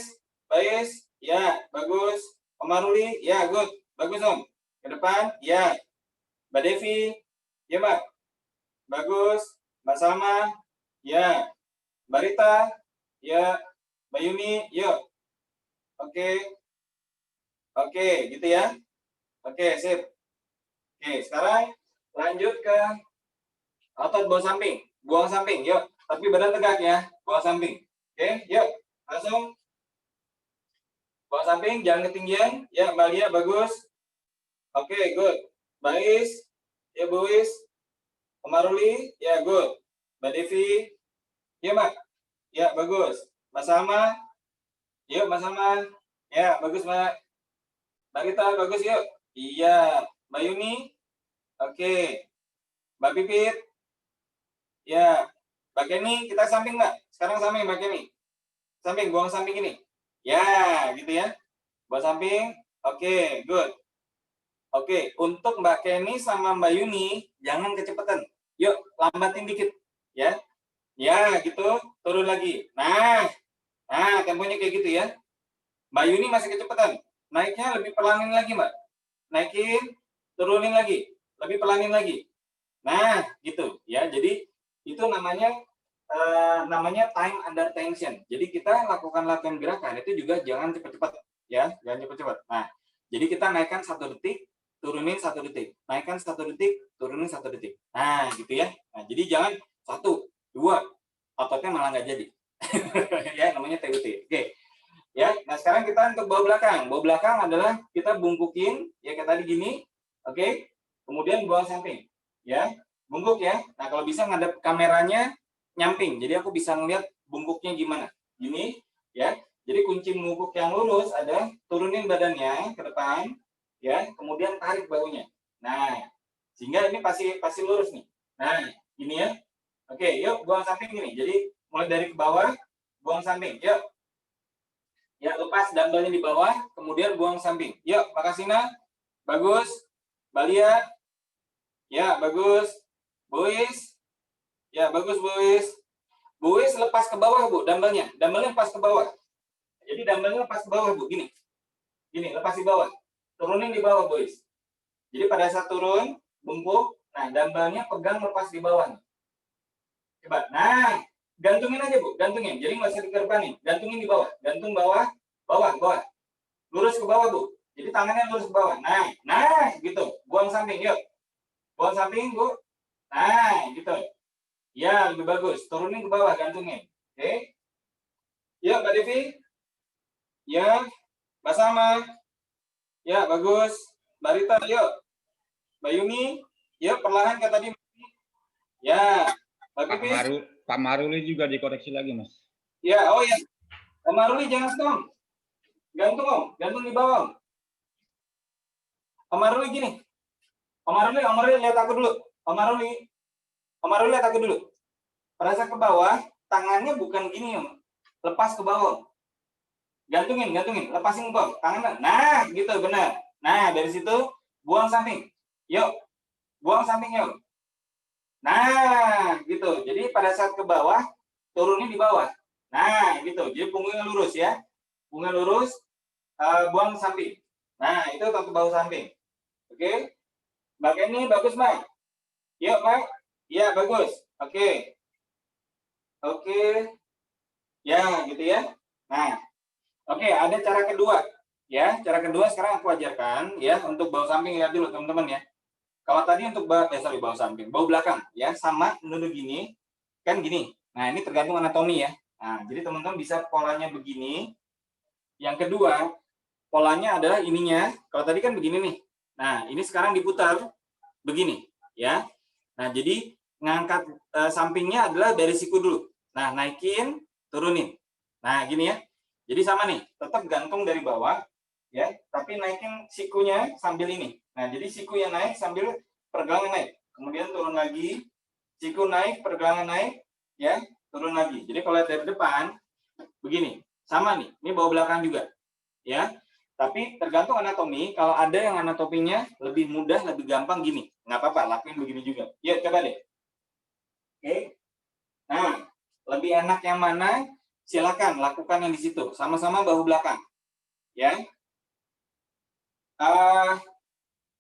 ya, bagus. Omaruli, ya, good. Bagus Om. Ke depan, ya. Mbak Devi, ya Mbak. Bagus. Mbak Salma, ya. Mbak Rita, ya. Mbak Yuni, yuk. Oke. Oke, gitu ya. Oke, sip. Oke, sekarang lanjut ke otot bawah samping. Buang samping, yuk. Tapi badan tegak ya, bawah samping. Oke, yuk. Langsung. Bawah samping, jangan ketinggian. Ya, Mbak Lia, bagus. Oke, good. Mbak Is, ya Bu Is. Omaruli, ya good. Mbak Devi, ya Mbak. Ya, bagus. Mbak Salma, yuk Mbak Salma. Ya, bagus Mbak. Mbak Rita, bagus yuk. Iya. Mbak Yuni, oke. Mbak Pipit, ya. Mbak Kenny, kita samping Mbak. Sekarang samping Mbak Kenny. Samping, buang samping ini. Ya, gitu ya. Buang samping, oke, good. Oke, untuk Mbak Kenny sama Mbak Yuni, jangan kecepatan. Yuk, lambatin dikit. Ya, ya gitu, turun lagi. Nah, temponya kayak gitu ya. Mbak Yuni masih kecepatan. Naiknya lebih pelanin lagi, Mbak. Naikin, turunin lagi. Lebih pelanin lagi. Nah, gitu ya. Jadi itu namanya time under tension. Jadi kita lakukan latihan gerakan itu juga jangan cepat-cepat ya, jangan cepat-cepat. Nah, jadi kita naikkan 1 detik, turunin 1 detik. Naikkan 1 detik, turunin 1 detik. Nah, gitu ya. Nah, jadi jangan 1, 2, ototnya malah nggak jadi. Ya, namanya TUT. Oke. Ya, nah sekarang kita untuk bawah belakang. Bawah belakang adalah kita bungkukin ya kayak tadi gini. Oke. Kemudian buang samping. Ya, bungkuk ya. Nah, kalau bisa ngadep kameranya nyamping. Jadi aku bisa ngeliat bungkuknya gimana. Gini, ya. Jadi kunci bungkuk yang lurus ada turunin badannya ke depan, ya. Kemudian tarik bahunya. Nah, sehingga ini pasti lurus nih. Nah, ini ya. Oke, yuk buang samping gini. Jadi mulai dari ke bawah, buang samping. Yuk. Ya, lepas dumbbellnya di bawah, kemudian buang samping. Yuk, makasih Nah. Bagus. Balia. Ya, bagus. Bois. Ya, bagus Bois. Bois lepas ke bawah, Bu, dumbbellnya. Dumbbellnya lepas ke bawah. Jadi dumbbellnya lepas ke bawah, Bu, gini. Gini, lepas di bawah. Turunin di bawah, Bois. Jadi pada saat turun, bungkuk, nah dumbbellnya pegang lepas di bawah. Coba. Nah, gantungin aja Bu, gantungin. Jadi nggak usah dikerepanin, gantungin di bawah, gantung bawah, bawah, lurus ke bawah Bu. Jadi tangannya lurus ke bawah. Nah, gitu. Buang samping, yuk. Buang samping Bu. Nah, gitu. Ya, lebih bagus. Turunin ke bawah, gantungin. Oke. Yuk, Mbak Devi. Ya, Mbak Sama. Ya, bagus. Mbak Rita, yuk. Mbak Yuni, yuk perlahan kayak tadi. Ya, Mbak Pipis. Pak Maruli juga dikoreksi lagi, Mas. Ya, oh ya. Pak Maruli jangan stop. Gantung Om, gantung di bawah. Om Maruli gini. Om Maruli lihat aku dulu. Om Maruli lihat aku dulu. Pada saat ke bawah, tangannya bukan gini, Om. Lepas ke bawah. Gantungin, lepasin ke bawah. Tangan, nah, gitu, benar. Nah, dari situ, buang samping. Yuk, buang samping, yuk. Nah, gitu. Jadi pada saat ke bawah, turunin di bawah. Nah, gitu. Jadi punggungnya lurus ya. Punggungnya lurus, buang samping. Nah, itu ke bawah samping. Oke. Mbak Kenny, bagus, Mbak. Yuk, Mbak. Ya, bagus. Oke. Oke. Ya, gitu ya. Nah, oke, ada cara kedua. Ya, cara kedua sekarang aku ajarkan ya untuk bahu samping. Lihat dulu, teman-teman ya. Kalau tadi untuk bahu samping, bahu belakang ya sama nunduk gini, kan gini. Nah, ini tergantung anatomi ya. Nah, jadi teman-teman bisa polanya begini. Yang kedua, polanya adalah ininya. Kalau tadi kan begini nih. Nah, ini sekarang diputar begini ya. Nah, jadi ngangkat sampingnya adalah dari siku dulu. Nah, naikin, turunin. Nah, gini ya. Jadi sama nih, tetap gantung dari bawah ya, tapi naikin sikunya sambil ini. Nah, jadi siku yang naik sambil pergelangan naik. Kemudian turun lagi, siku naik, pergelangan naik, ya, turun lagi. Jadi kalau dari depan begini, sama nih. Ini bahu belakang juga, ya. Tapi tergantung anatomi. Kalau ada yang anatominya lebih mudah, lebih gampang gini, nggak apa-apa, lakuin begini juga. Yuk, coba deh. Oke. Nah, lebih enak yang mana? Silakan lakukan yang di situ. Sama-sama bahu belakang, ya.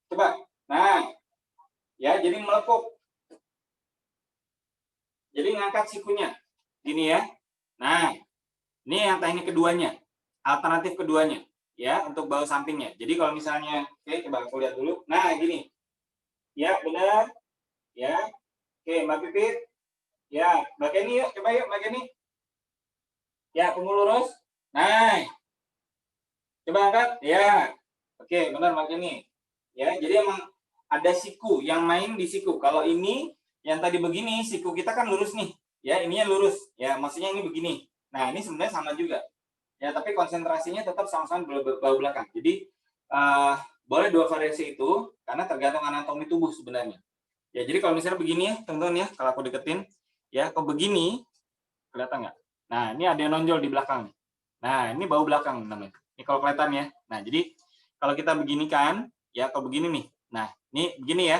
Coba. Nah, ya, jadi melekuk. Jadi ngangkat sikunya. Gini ya. Nah, ini yang teknik keduanya. Alternatif keduanya. Ya, untuk bahu sampingnya. Jadi kalau misalnya, oke, coba aku lihat dulu. Nah, gini. Ya, benar. Ya. Oke, Mbak Pipit. Ya, Mbak Kenny yuk. Coba yuk, Mbak Kenny. Ya, punggung lurus. Nah. Coba angkat. Ya. Oke, benar Mbak Kenny. Ya, jadi emang ada siku yang main di siku. Kalau ini yang tadi begini, siku kita kan lurus nih. Ya, ininya lurus. Ya, maksudnya ini begini. Nah, ini sebenarnya sama juga. Ya, tapi konsentrasinya tetap sama-sama bahu belakang. Jadi boleh dua variasi itu karena tergantung anatomi tubuh sebenarnya. Ya, jadi kalau misalnya begini ya, teman-teman ya, kalau aku deketin, ya, kalau begini, kelihatan nggak? Nah, ini ada yang nonjol di belakang. Nah, ini bahu belakang namanya. Ini kalau kelihatan ya. Nah, jadi kalau kita beginikan, ya, kalau begini nih. Nah, ini begini ya.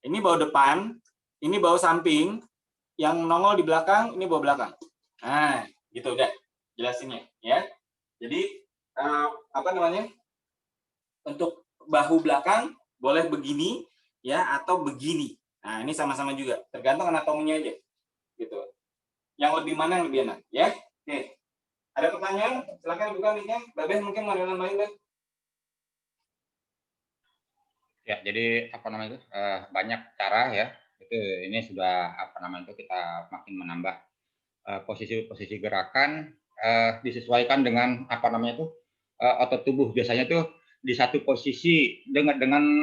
Ini bahu depan, ini bahu samping, yang nongol di belakang, ini bahu belakang. Nah, gitu udah jelasinnya ya. Jadi apa namanya? Untuk bahu belakang boleh begini ya atau begini. Nah, ini sama-sama juga, tergantung anatominya aja. Gitu. Yang lebih mana yang lebih enak ya? Oke. Ada pertanyaan? Silakan buka mic-nya. Mbak Beh mungkin mau lain Beh. Ya, jadi apa namanya itu banyak cara ya. Itu ini sudah apa namanya itu kita makin menambah posisi-posisi gerakan disesuaikan dengan apa namanya itu otot tubuh. Biasanya itu di satu posisi dengan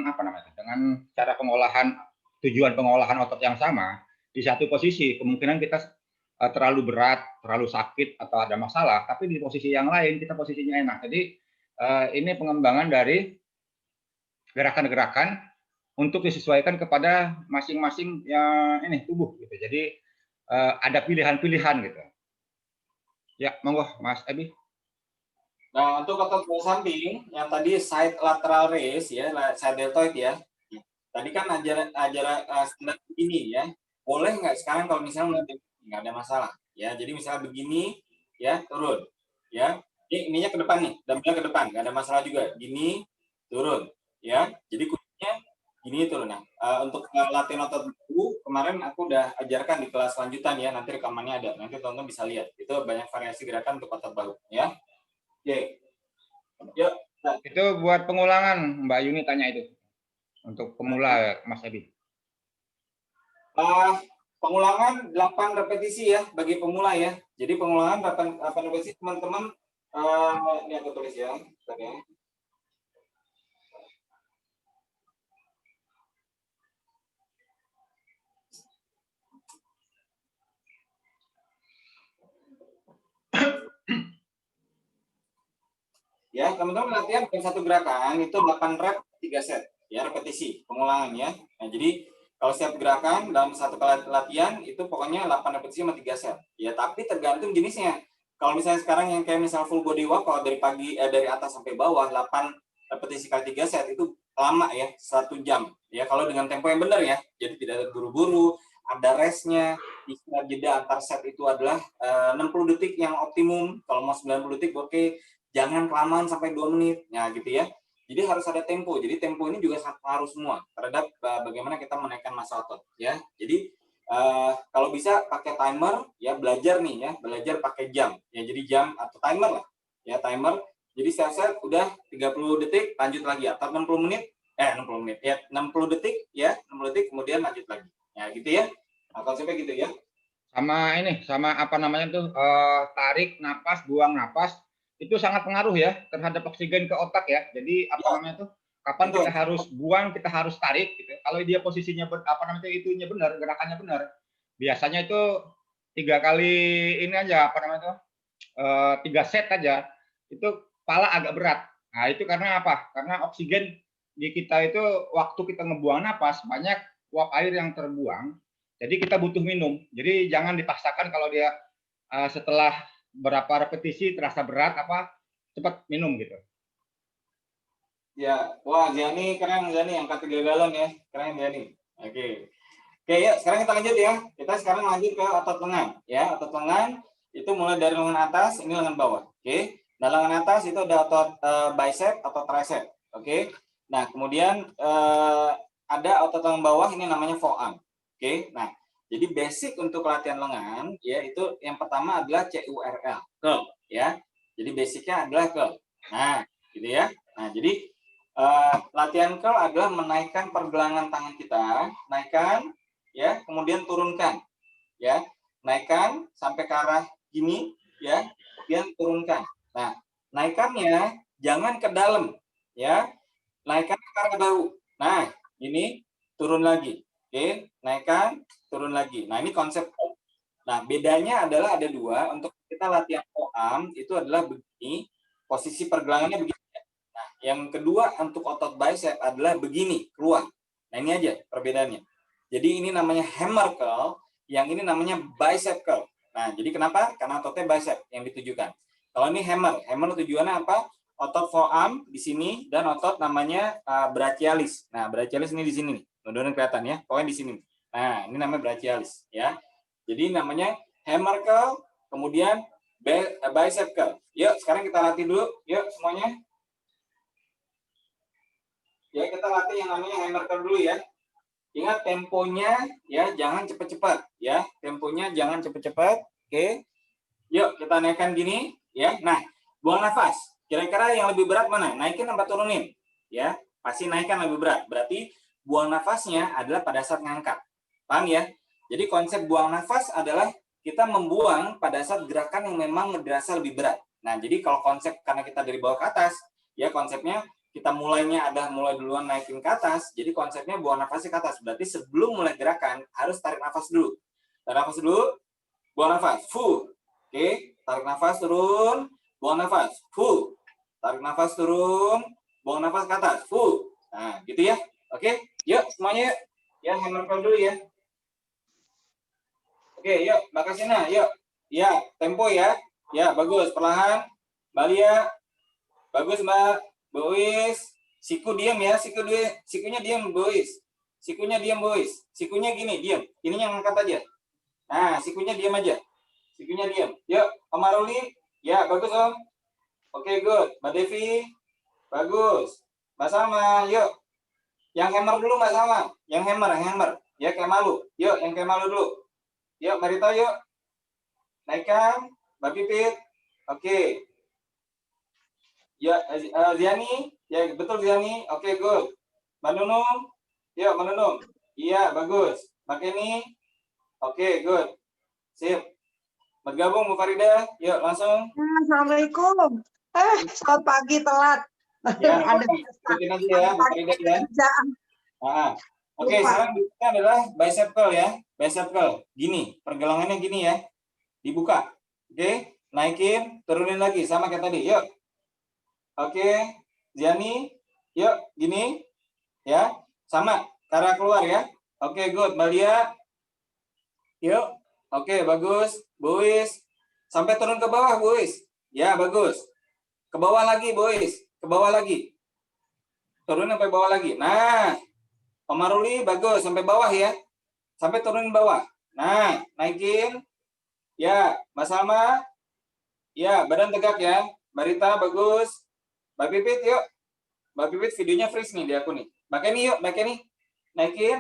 apa namanya itu, dengan cara pengolahan tujuan pengolahan otot yang sama di satu posisi kemungkinan kita terlalu berat, terlalu sakit atau ada masalah, tapi di posisi yang lain kita posisinya enak. Jadi ini pengembangan dari gerakan-gerakan untuk disesuaikan kepada masing-masing yang ini tubuh gitu. Jadi ada pilihan-pilihan gitu. Ya, monggo Mas Ebi. Nah, untuk otot bahu samping yang tadi side lateral raise ya, side deltoid ya. Tadi kan ajaran standar begini ya. Boleh nggak sekarang kalau misalnya nggak ada masalah ya. Jadi misalnya begini ya, turun ya. Ininya ke depan nih, dumbbell ke depan, nggak ada masalah juga. Gini turun ya. Jadi kuncinya gini turun. Nah, untuk latihan otot bahu kemarin aku udah ajarkan di kelas lanjutan ya. Nanti rekamannya ada. Nanti teman-teman bisa lihat. Itu banyak variasi gerakan untuk otot bahu ya. Oke. Yuk. Nah. Itu buat pengulangan Mbak Yuni tanya itu. Untuk pemula Mas Ebi. Pengulangan 8 repetisi ya bagi pemula ya. Jadi pengulangan 8 repetisi teman-teman. Ini aku tulis ya. Oke. Ya, teman-teman latihan dengan satu gerakan itu 8 rep 3 set ya, repetisi, pengulangan ya. Nah, jadi kalau setiap gerakan dalam satu kali latihan itu pokoknya 8 repetisi sama 3 set. Ya, tapi tergantung jenisnya. Kalau misalnya sekarang yang kayak misal full body workout dari dari atas sampai bawah 8 repetisi kali 3 set itu lama ya, 1 jam. Ya, kalau dengan tempo yang benar ya. Jadi tidak buru-buru, ada restnya, istirahat jeda antar set itu adalah 60 detik yang optimum. Kalau mau 90 detik oke, jangan kelamaan sampai 2 menit. Nah, gitu ya. Jadi harus ada tempo. Jadi tempo ini juga sangat pengaruh semua terhadap bagaimana kita menaikkan massa otot ya. Jadi kalau bisa pakai timer ya, belajar nih ya, belajar pakai jam. Ya, jadi jam atau timer lah. Ya, timer. Jadi set udah 30 detik lanjut lagi atau 60 menit 60 menit ya, 60 detik ya, 60 detik kemudian lanjut lagi. Ya, gitu ya. Nah, konsepnya gitu ya. Sama ini, sama apa namanya tuh, tarik napas, buang napas, itu sangat pengaruh ya terhadap oksigen ke otak ya. Jadi apa Ya, namanya tuh, kapan betul. kita harus buang, kita harus tarik gitu. Kalau dia posisinya apa namanya itunya benar, gerakannya benar. Biasanya itu 3 kali ini aja apa namanya tuh, 3 set aja. Itu kepala agak berat. Nah, itu karena apa? Karena oksigen di kita itu waktu kita ngebuang napas banyak uap air yang terbuang. Jadi kita butuh minum. Jadi jangan dipaksakan kalau dia setelah berapa repetisi terasa berat cepat minum gitu. Ya, wah Ziani keren, Ziani angkat 3 galon ya. Keren Ziani. Oke. Oke, ya, sekarang kita lanjut ya. Kita sekarang lanjut ke otot lengan ya. Otot lengan itu mulai dari lengan atas, ini lengan bawah. Oke. Nah, lengan atas itu ada otot bicep atau tricep. Oke. Nah, kemudian ada otot lengan bawah ini namanya forearm. Oke. Nah, jadi basic untuk latihan lengan ya itu yang pertama adalah CURL, curl ya. Jadi basicnya adalah curl. Nah, gitu ya. Nah, jadi latihan curl adalah menaikkan pergelangan tangan kita, naikkan ya, kemudian turunkan ya. Naikkan sampai ke arah gini ya, kemudian turunkan. Nah, naikannya jangan ke dalam ya. Naikkan ke arah bahu. Nah, ini turun lagi. Oke, naikkan, turun lagi. Nah, ini konsep. Nah, bedanya adalah ada 2. Untuk kita latihan forearm itu adalah begini, posisi pergelangannya begini. Nah, yang kedua untuk otot bicep adalah begini, keluar. Nah, ini aja perbedaannya. Jadi ini namanya hammer curl, yang ini namanya bicep curl. Nah, jadi kenapa? Karena ototnya bicep yang ditujukan. Kalau ini hammer tujuannya apa? Otot forearm di sini dan otot namanya brachialis. Nah, brachialis ini di sini nih. Mudah-mudahan kelihatan ya. Pokoknya di sini. Nah, ini namanya brachialis ya. Jadi namanya hammer curl, kemudian bicep curl. Yuk, sekarang kita latih dulu. Yuk semuanya. Ya, kita latih yang namanya hammer curl dulu ya. Ingat temponya ya, jangan cepat-cepat ya. Temponya jangan cepat-cepat. Oke. Yuk, kita naikkan gini ya. Nah, buang nafas. Kira-kira yang lebih berat mana? Naikin apa turunin? Ya, pasti naikkan lebih berat. Berarti buang nafasnya adalah pada saat ngangkat. Paham ya? Jadi konsep buang nafas adalah kita membuang pada saat gerakan yang memang dirasa lebih berat. Nah, jadi kalau konsep karena kita dari bawah ke atas, ya konsepnya kita mulainya ada mulai duluan naikin ke atas, jadi konsepnya buang nafasnya ke atas. Berarti sebelum mulai gerakan harus tarik nafas dulu. Tarik nafas dulu, buang nafas, full. Oke, tarik nafas turun, buang nafas, full. Tarik nafas turun, buang nafas ke atas, full. Nah, gitu ya. Oke, yuk semuanya yuk. Ya, hammer curl dulu ya. Oke, yuk, Mbak Kasina, yuk. Ya, tempo ya. Ya, bagus, perlahan. Mbak Lia, bagus Mbak. Bois, siku diam ya, sikunya diam Bois. Sikunya diam Bois. Sikunya gini, diam. Ininya ngangkat aja. Nah, sikunya diam aja. Sikunya diam. Yuk, Om Maruli. Ya, bagus Om. Oke, good. Mbak Devi. Bagus. Mbak Salma, yuk. Yang hammer dulu Mbak Salma. Yang hammer. Ya, kayak malu. Yuk, yang kayak malu dulu. Yuk, Marita yuk. Naikkan. Mbak Pipit. Oke. Ya, Ziani, ya betul Ziani. Oke, good. Mbak Nunung, yuk Mbak Nunung. Iya, bagus. Mbak Kenny, oke, good. Sip. Bergabung Bu Farida, yuk langsung. Assalamualaikum. Selamat pagi telat. Ya, Ada ikutin aja ya Bu Farida ya. kerjaan. Oke, sekarang berikutnya adalah bicep curl ya. Bicep curl. Gini, pergelangannya gini ya. Dibuka. Oke, naikin, turunin lagi sama kayak tadi. Yuk. Oke, Ziani, yuk, gini. Ya, sama. Ke arah keluar ya. Oke, good. Balia. Yuk. Oke, bagus. Bois. Sampai turun ke bawah, Bois. Ya, bagus. Ke bawah lagi, Bois. Ke bawah lagi. Turun sampai bawah lagi. Nah, Om Maruli, bagus. Sampai bawah ya. Sampai turun bawah. Nah, naikin. Ya, Mbak Salma. Ya, badan tegak ya. Mbak Rita, bagus. Mbak Pipit, yuk. Mbak Pipit, videonya freeze nih di aku nih. Mbak Kenny, yuk. Mbak Kenny. Naikin.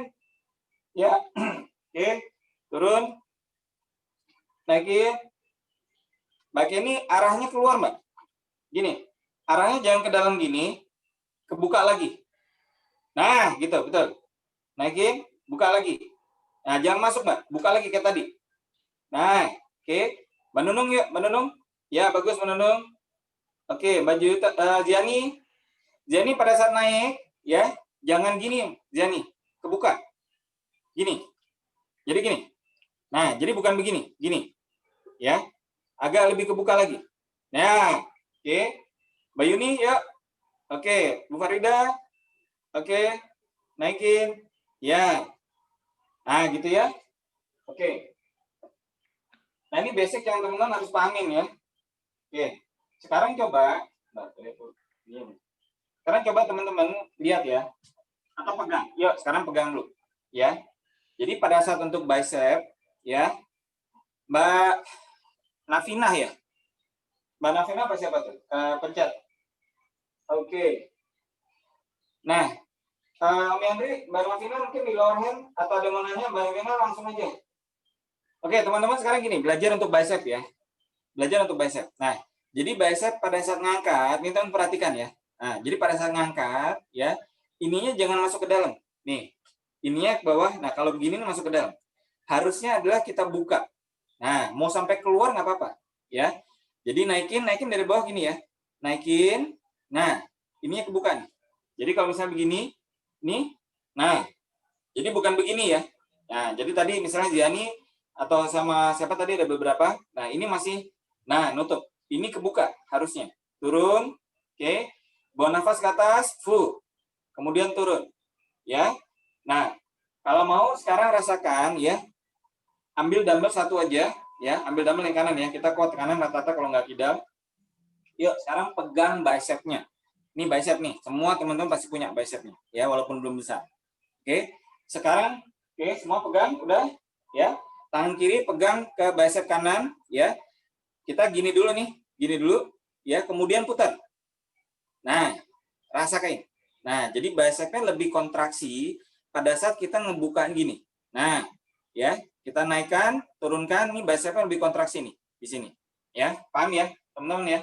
Ya. Oke. Turun. Naikin. Mbak Kenny, arahnya keluar, Mbak. Gini. Arahnya jangan ke dalam gini. Kebuka lagi. Nah, gitu. Betul. Naikin. Buka lagi. Nah, jangan masuk, Mbak. Buka lagi kayak tadi. Nah, oke. Mbak Nunung, yuk. Mbak Nunung. Ya, bagus, Mbak Nunung. Oke, Mbak Ziani. Ziani pada saat naik, ya, jangan gini, Ziani. Kebuka. Gini. Jadi gini. Nah, jadi bukan begini. Gini. Ya. Agak lebih kebuka lagi. Nah, oke. Mbak Yuni, yuk. Oke. Bu Farida. Oke. Naikin. Ya. Nah, gitu ya. Oke. Nah, ini basic yang teman-teman harus pahamin ya. Oke. Sekarang coba. Sekarang coba teman-teman lihat ya. Atau pegang. Yuk, sekarang pegang dulu. Ya. Jadi pada saat untuk bicep, ya. Mbak Nafinah ya. Mbak Nafinah apa siapa tuh? Pencet. Oke. Nah, Om Yandri, Mbak Nafinah mungkin di lower hand atau ada mau nanya, Mbak Nafinah langsung aja. Oke, teman-teman sekarang gini, belajar untuk bicep ya. Belajar untuk bicep. Nah, jadi bicep pada saat ngangkat, ini teman perhatikan ya. Nah, jadi pada saat ngangkat, ya, ininya jangan masuk ke dalam. Nih, ininya ke bawah. Nah, kalau begini masuk ke dalam. Harusnya adalah kita buka. Nah, mau sampai keluar nggak apa-apa, ya. Jadi naikin dari bawah gini ya. Naikin. Nah, ininya kebuka nih. Jadi kalau misalnya begini, nih, nah, jadi bukan begini ya. Nah, jadi tadi misalnya Ziani atau sama siapa tadi ada beberapa. Nah, ini masih, nah, nutup. Ini kebuka harusnya. Turun, oke. Bawa nafas ke atas, full. Kemudian turun, ya. Nah, kalau mau sekarang rasakan ya. Ambil dumbbell satu aja, ya. Ambil dumbbell yang kanan ya. Kita kuat kanan rata-rata kalau nggak kidal. Yuk, sekarang pegang bicepnya. Ini bicep nih. Semua teman-teman pasti punya bicepnya, ya, walaupun belum besar. Oke. Sekarang, oke, semua pegang, udah, ya. Tangan kiri pegang ke bicep kanan, ya. Kita gini dulu nih, gini dulu, ya. Kemudian putar. Nah, rasakan. Nah, jadi bicepnya lebih kontraksi pada saat kita ngebuka gini. Nah, ya, kita naikkan, turunkan, ini bicepnya lebih kontraksi nih di sini. Ya, paham ya, teman-teman ya.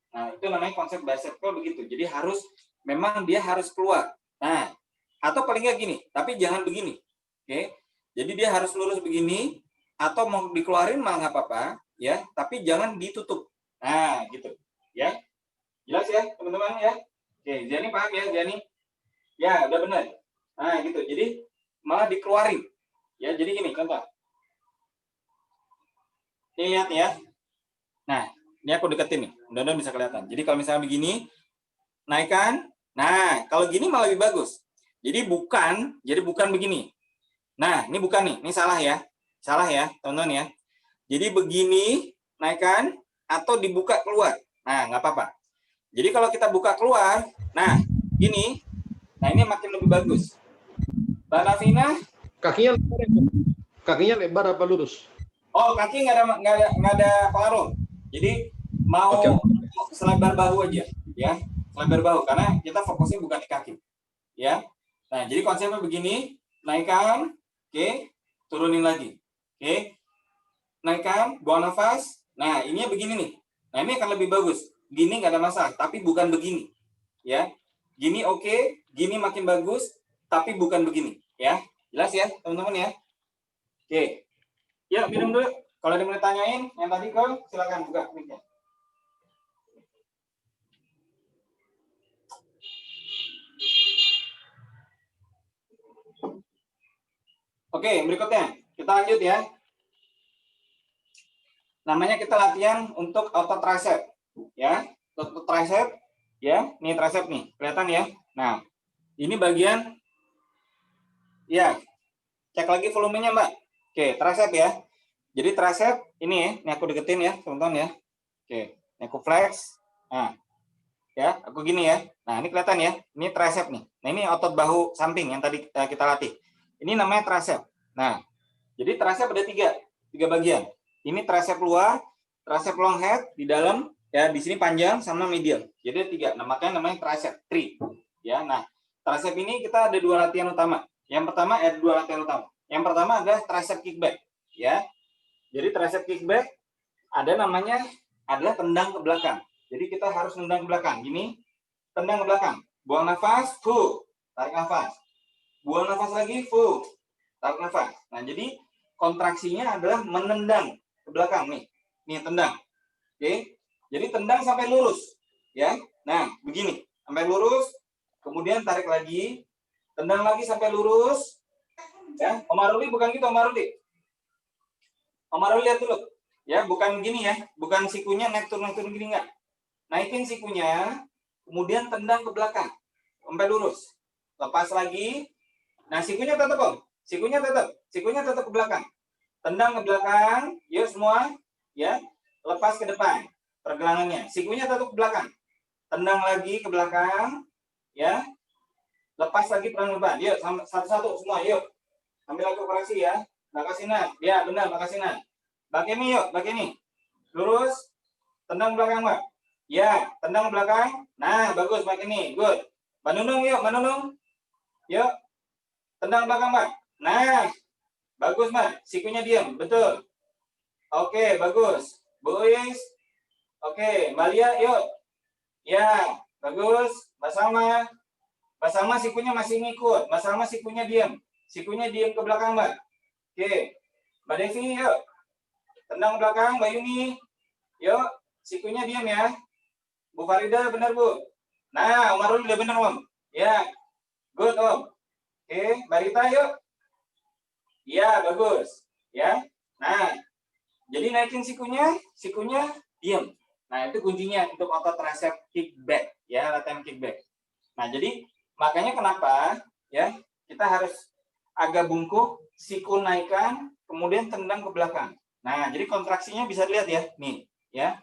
Nah, itu namanya konsep bicep curl begitu. Jadi harus, memang dia harus keluar. Nah, atau paling nggak gini, tapi jangan begini. Oke. Jadi dia harus lurus begini, atau mau dikeluarin malah nggak apa-apa, ya, tapi jangan ditutup. Nah, gitu. Ya. Jelas ya, teman-teman ya? Oke, Ziani paham ya, Ziani? Ya, udah benar. Nah, gitu. Jadi malah dikeluarin. Ya, jadi gini, contoh. Ini lihat ya. Nah, ini aku deketin nih. Mudah-mudahan bisa kelihatan. Jadi kalau misalnya begini, naikkan. Nah, kalau gini malah lebih bagus. Jadi bukan begini. Nah, ini bukan nih. Ini salah ya. Salah ya, teman-teman ya. Jadi begini, naikkan, atau dibuka keluar. Nah, nggak apa-apa. Jadi kalau kita buka keluar, nah, gini. Nah, ini makin lebih bagus. Mbak Nafina, Kakinya lebar apa lurus? oh, kaki nggak ada pengaruh. Jadi mau selebar bahu aja, ya, selebar bahu karena kita fokusnya bukan di kaki, ya. Nah, jadi konsepnya begini, naikkan, oke, turunin lagi, oke, naikkan, bawa nafas. Nah, ini begini nih. Nah, ini akan lebih bagus. Gini nggak ada masalah, tapi bukan begini, ya. Gini oke, gini makin bagus, tapi bukan begini, ya. Jelas ya, teman-teman ya. Oke. Ya, minum dulu. Kalau ada yang mau ditanyain, yang tadi kau silakan buka mic-nya. Oke, berikutnya kita lanjut ya. Namanya kita latihan untuk otot tricep, ya. Otot tricep, ya. Nih tricep nih, kelihatan ya. Nah, ini bagian Ya, cek lagi volumenya, Mbak. Oke, tricep ya. Jadi tricep ini ya, ini aku deketin ya, teman-teman ya. Oke, ini aku flex. Nah, ya, aku gini ya. Nah, ini kelihatan ya. Ini tricep nih. Nah, ini otot bahu samping yang tadi kita latih. Ini namanya tricep. Nah, jadi tricep ada tiga bagian. Ini tricep luar, tricep long head di dalam, ya di sini panjang sama medial. Jadi ada tiga. Nah, makanya namanya tricep tri. Ya, nah tricep ini kita ada dua latihan utama. Yang pertama ada dua latihan utama. Yang pertama adalah tricep kickback. Ya, jadi tricep kickback ada namanya adalah tendang ke belakang. Jadi kita harus tendang ke belakang. Gini, tendang ke belakang. Buang nafas, full. Tarik nafas. Buang nafas lagi, full. Tarik nafas. Nah, jadi kontraksinya adalah menendang ke belakang nih. Nih, tendang. Oke. Jadi tendang sampai lurus. Ya. Nah, begini. Sampai lurus. Kemudian tarik lagi. Tendang lagi sampai lurus. Ya. Om Aruli bukan gitu, Om Aruli. Om Aruli lihat dulu. Ya, bukan gini ya. Bukan sikunya naik turun gini enggak. Naikin sikunya, kemudian tendang ke belakang. Sampai lurus. Lepas lagi. Nah, sikunya tetap, Om. Sikunya tetap ke belakang. Tendang ke belakang, yuk semua, ya. Lepas ke depan. Pergelangannya. Sikunya tetap ke belakang. Tendang lagi ke belakang, ya. Lepas lagi pelan depan. Yuk, satu-satu semua, yuk. Ambil lagi operasi ya. Makasih, Nah. Ya, benar, makasih, Nah. Bagi ini yuk, bagi ini. Lurus. Tendang belakang, Mbak. Ya, tendang belakang. Nah, bagus, bagi ini. Good. Mbak Nunung, yuk, Mbak Nunung. Yuk. Tendang belakang, Mbak. Nah, bagus, Mbak. Sikunya diam. Betul. Oke, bagus. Bu Uis. Oke, Mbak Lia, yuk. Ya, bagus. Mbak Salma. Mbak Salma sikunya masih ngikut. Mbak Salma sikunya diam. Sikunya diam ke belakang, Mbak. Oke. Mbak Devi, yuk. Tendang belakang, Mbak Yuni. Yuk. Sikunya diam ya. Bu Farida, benar, Bu. Nah, Om Arul udah benar, Om. Ya. Good, Om. Oke, Mbak Rita, yuk. Iya, bagus. Ya. Nah, jadi naikin sikunya diam. Nah, itu kuncinya untuk otot tricep kickback, ya, latihan kickback. Nah, jadi makanya kenapa ya kita harus agak bungkuk, siku naikkan, kemudian tendang ke belakang. Nah, jadi kontraksinya bisa dilihat ya, nih, ya.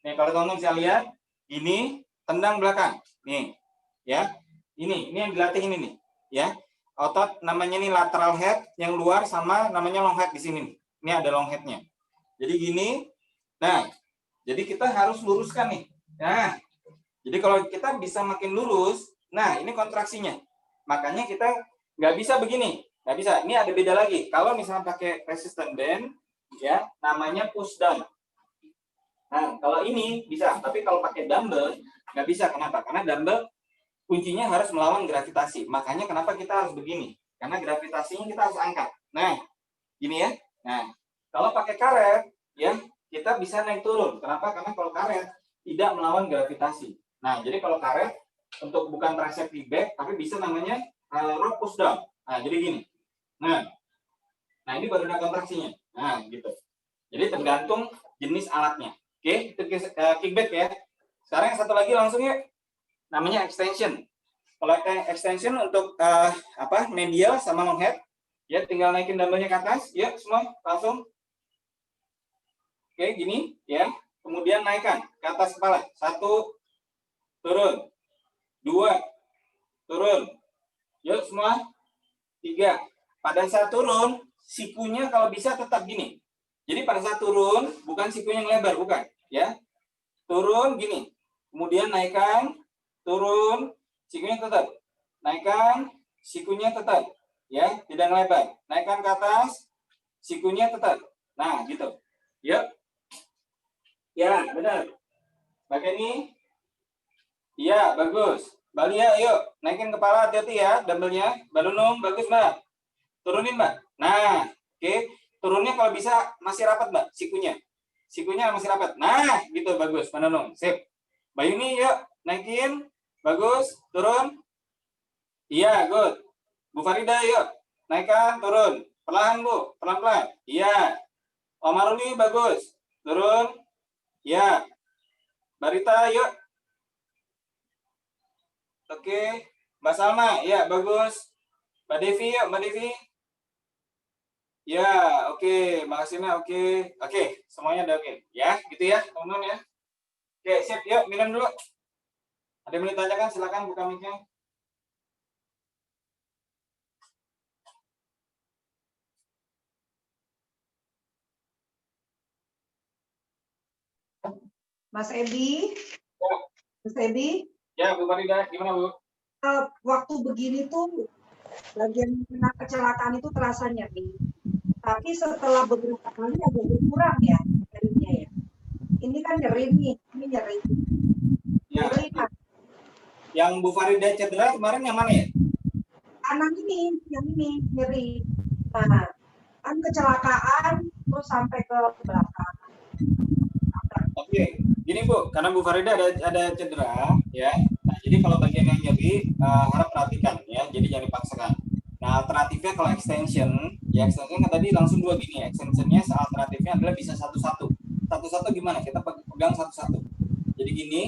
Nih, kalau teman-teman bisa lihat, ini tendang belakang, nih, ya. Ini yang dilatih ini nih, ya. Otot namanya nih lateral head yang luar sama namanya long head di sini nih. Ini ada long headnya. Jadi gini. Nah, jadi kita harus luruskan nih. Nah, jadi kalau kita bisa makin lurus, nah ini kontraksinya. Makanya kita nggak bisa begini, nggak bisa. Ini ada beda lagi. Kalau misalnya pakai resistance band, ya namanya push down. Nah, kalau ini bisa, tapi kalau pakai dumbbell nggak bisa. Kenapa? Karena dumbbell kuncinya harus melawan gravitasi. Makanya kenapa kita harus begini? Karena gravitasinya kita harus angkat. Nah, gini ya. Nah, kalau pakai karet, ya kita bisa naik turun. Kenapa? Karena kalau karet tidak melawan gravitasi. Nah, jadi kalau karet untuk bukan tricep kickback, tapi bisa namanya rope push down. Nah, jadi gini. Nah ini baru ada kontraksinya. Nah, gitu. Jadi tergantung jenis alatnya. Oke, itu kickback ya. Sekarang yang satu lagi langsung ya. Namanya extension. Kalau extension untuk medial sama long head, ya tinggal naikin dumbbellnya ke atas, ya semua langsung. Oke, gini ya. Kemudian naikkan ke atas kepala. 1, turun. 2, turun. Yuk semua. 3. Pada saat turun, sikunya kalau bisa tetap gini. Jadi pada saat turun, bukan sikunya yang lebar, bukan, ya. Turun gini. Kemudian naikkan, turun, sikunya tetap. Naikkan, sikunya tetap, ya, tidak lebar. Naikkan ke atas, sikunya tetap. Nah, gitu. Yuk. Ya, benar. Pakai ini. Iya, bagus. Balia, yuk. Naikin kepala, hati-hati ya, dumbbellnya. Mbak Nunung, bagus, Mbak. Turunin, Mbak. Nah, oke. Turunnya kalau bisa masih rapat, Mbak, sikunya. Sikunya masih rapat. Nah, gitu, bagus, Mbak Nunung. Sip. Mbak Yuni, yuk. Naikin. Bagus. Turun. Iya, good. Bu Farida, yuk. Naikkan, turun. Perlahan, Bu. Pelan-pelan. Iya. Om Aruli, bagus. Turun. Iya. Mbak Rita, yuk. Oke. Mbak Salma, ya, bagus. Mbak Devi yuk, Mbak Devi. Ya, oke, makasih Mbak, oke. Oke, semuanya udah oke. Ya, gitu ya, teman-teman ya. Oke, sip, yuk minum dulu. Ada yang mau ditanyakan, silakan buka mic-nya. Mas Edi, Ya, Mas Edi, ya Bu Farida, gimana Bu? waktu begini tuh bagian kena kecelakaan itu terasa nyeri. Tapi setelah beberapa kali agak berkurang ya nyerinya ya. Ini kan nyeri nih, ini nyeri. Ya, Nyeri Mas. yang Bu Farida cedera kemarin yang mana ya? Kanan ini, yang ini nyeri. Nah, kan kecelakaan terus sampai ke belakang. Oke, gini Bu, karena Bu Farida ada cedera, ya. Nah, jadi kalau bagian yang nyeri harap perhatikan ya, jadi jangan dipaksakan. Nah, alternatifnya kalau extension, ya extension kan tadi langsung dua gini. Extensionnya alternatifnya adalah bisa satu-satu. Satu-satu gimana? Kita pegang satu-satu. Jadi gini,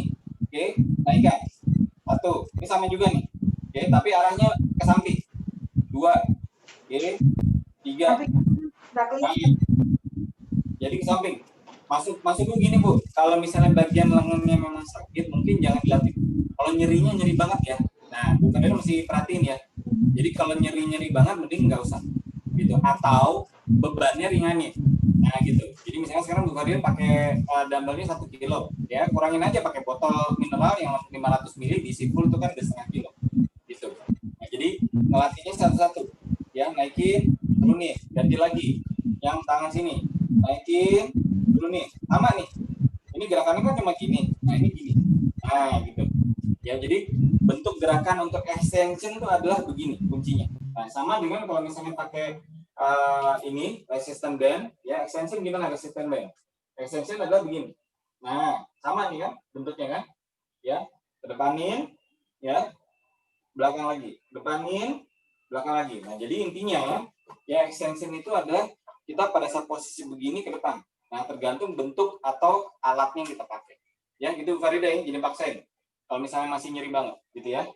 oke, naikkan. Satu, ini sama juga nih. Oke, tapi arahnya ke samping. Dua, oke, tiga, Tapi nggak kelihatan. jadi ke samping. Masuk gini Bu, kalau misalnya bagian lengannya memang sakit, mungkin jangan dilatih. Kalau nyerinya nyeri banget ya, nah bukan itu mesti perhatiin ya. Jadi kalau nyeri banget, mending nggak usah, gitu. Atau bebannya ringanin, nah gitu. Jadi misalnya sekarang Bu Fadil pakai dumbbellnya 1 kilo, ya kurangin aja pakai botol mineral yang 500 ml diisi full itu kan udah setengah kilo, gitu. Nah, jadi ngelatihnya satu-satu, ya naikin, turunin, ganti lagi. Yang tangan sini, naikin, dulu nih, sama nih. Ini gerakannya kan cuma gini, nah ini gini, nah gitu. Ya jadi bentuk gerakan untuk extension itu adalah begini kuncinya. Nah sama dengan kalau misalnya pakai ini resistance band, ya extension gimana resistance band? Extension adalah begini. Nah sama nih kan bentuknya kan, ya kedepanin, ya belakang lagi, depanin, belakang lagi. Nah jadi intinya ya extension itu adalah kita pada saat posisi begini ke depan. Nah, tergantung bentuk atau alatnya yang kita pakai. Ya, gitu Farida ya, jadi paksain. Kalau misalnya masih nyeri banget, gitu ya.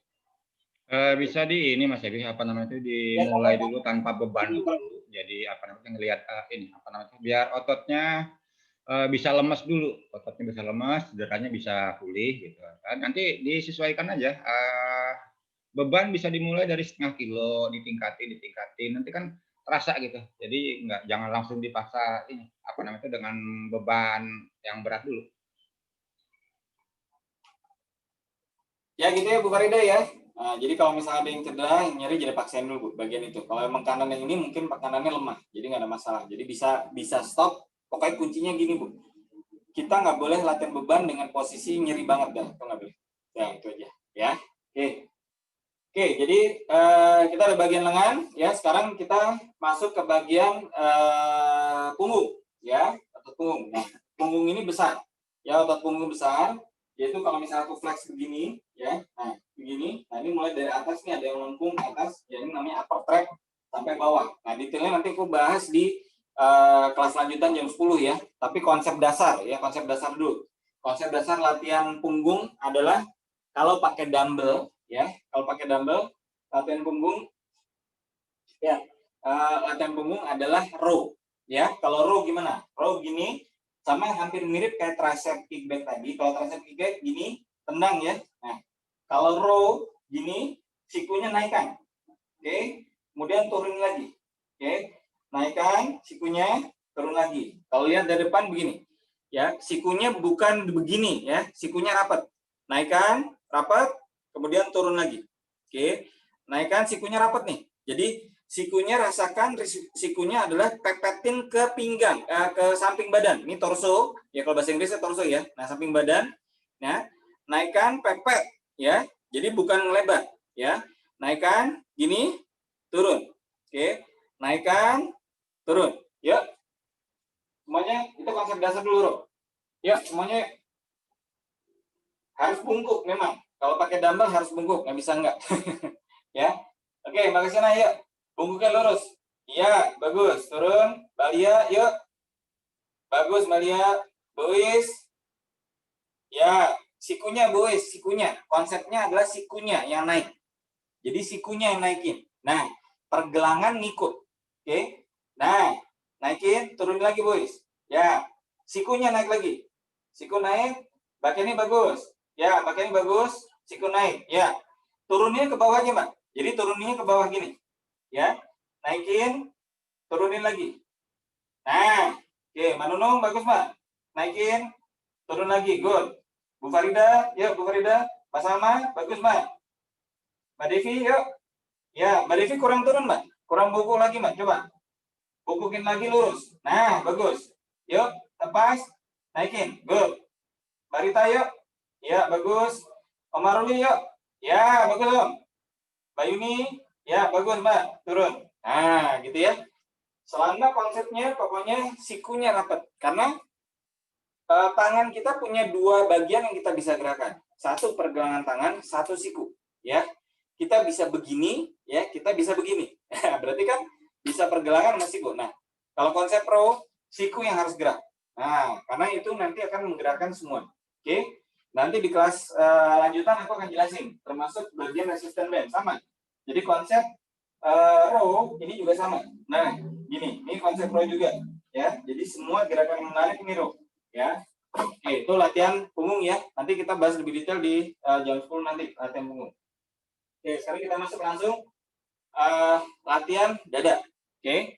Bisa di ini Mas Ebi, apa namanya itu dimulai dulu tanpa beban dulu. Jadi apa namanya ngelihat ini apa namanya biar ototnya bisa lemas dulu, ototnya bisa lemas, cederanya bisa pulih gitu kan. Nanti disesuaikan aja. Beban bisa dimulai dari setengah kilo, ditingkatin, nanti kan terasa gitu. Jadi jangan langsung dipaksa ini apa namanya itu dengan beban yang berat dulu. Ya gitu ya Bu Farida ya. Nah, jadi kalau misalnya ada yang cedera, yang nyeri jadi paksain dulu Bu, bagian itu. Kalau emang kanan yang ini mungkin kanannya lemah, jadi nggak ada masalah. Jadi bisa stop. Pokoknya kuncinya gini Bu, kita nggak boleh latihan beban dengan posisi nyeri banget dah, itu nggak boleh. Ya itu aja. Ya, Oke, jadi kita ada bagian lengan, ya. Sekarang kita masuk ke bagian punggung, ya, otot punggung. Nah, punggung ini besar, ya, otot punggung besar. Yaitu kalau misalnya aku flex begini, ya, nah begini. Nah ini mulai dari atas nih ada yang lengkung ke atas, ya ini namanya upper track sampai bawah. Nah detailnya nanti aku bahas di kelas lanjutan jam 10 ya. Tapi konsep dasar, ya, konsep dasar dulu. Konsep dasar latihan punggung adalah kalau pakai dumbbell. Ya, kalau pakai dumbbell, latihan punggung, ya, latihan punggung adalah row, ya. Kalau row gimana? Row gini, sama hampir mirip kayak tricep kickback tadi. Kalau tricep kickback gini, tendang ya. Nah, kalau row gini, sikunya naikkan, oke. Kemudian turun lagi, oke. Naikkan, sikunya turun lagi. Kalau lihat dari depan begini, ya, sikunya bukan begini, ya, sikunya rapat. Naikkan, rapat. Kemudian turun lagi. Oke. Naikkan sikunya rapat nih. Jadi sikunya rasakan, sikunya adalah pepetin ke pinggang, ke samping badan. Ini torso, ya kalau bahasa Inggrisnya torso ya. Nah, samping badan. Nah, naikkan pepet ya. Jadi bukan melebar ya. Naikkan gini, turun. Oke. Naikkan, turun. Yuk. Semuanya itu konsep dasar dulu, Bro. Yuk, semuanya harus bungkuk memang. Kalau pakai dumbbell harus bungkuk, nggak bisa enggak. Ya. Oke, makasih nah, yuk. Bungkuknya lurus. Iya, bagus. Turun. Balia, yuk. Bagus, Balia. Bois. Ya, sikunya bois, sikunya. Konsepnya adalah sikunya yang naik. Jadi sikunya yang naikin. Nah, pergelangan ngikut. Oke. Nah, naikin, turunin lagi, boys. Ya, sikunya naik lagi. Siku naik, bagian ini bagus. Ya, bagian ini bagus, siku naik. Ya, turunin ke bawah aja, Mbak. Jadi turuninnya ke bawah gini. Ya, naikin, turunin lagi. Nah, oke, Mbak Nunung bagus, Mbak. Naikin, turun lagi, good. Bu Farida, yuk Bu Farida. Mbak Salma, bagus, Mbak. Mbak Devi, yuk. Ya, Mbak Devi kurang turun, Mbak. Kurang buku lagi, Mbak. Coba. Bukukin lagi lurus. Nah, bagus. Yuk, lepas. Naikin, good. Mbak Rita, yuk. Ya, bagus. Om Maruli, yuk. Ya, bagus, Om. Mbak Yuni, ya, bagus, Mbak. Turun. Nah, gitu ya. Selama konsepnya pokoknya sikunya rapat. Karena tangan kita punya dua bagian yang kita bisa gerakan. Satu pergelangan tangan, satu siku. Ya, kita bisa begini, ya, kita bisa begini. Berarti kan bisa pergelangan sama siku. Nah, kalau konsep pro, siku yang harus gerak. Nah, karena itu nanti akan menggerakkan semua. Oke, nanti di kelas lanjutan aku akan jelasin, termasuk bagian resisten band sama. Jadi konsep row ini juga sama. Nah, gini, ini konsep row juga, ya. Jadi semua gerakan yang menarik ini row, ya. Oke, itu latihan punggung ya. Nanti kita bahas lebih detail di jam 10 nanti latihan punggung. Oke, sekarang kita masuk langsung latihan dada. Oke.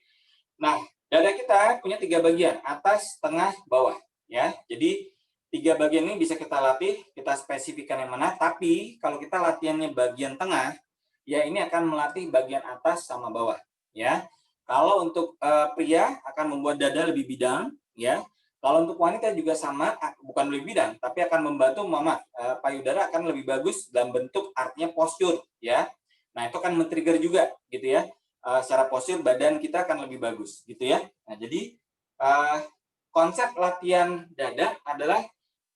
Nah, dada kita punya 3 bagian, atas, tengah, bawah, ya. Jadi 3 bagian ini bisa kita latih, kita spesifikkan yang mana. Tapi kalau kita latihannya bagian tengah, ya ini akan melatih bagian atas sama bawah, ya. Kalau untuk pria akan membuat dada lebih bidang, ya. Kalau untuk wanita juga sama, bukan lebih bidang, tapi akan membantu payudara akan lebih bagus dalam bentuk artinya postur, ya. Nah, itu akan men-trigger juga, gitu ya. Secara postur badan kita akan lebih bagus, gitu ya. Nah, jadi konsep latihan dada adalah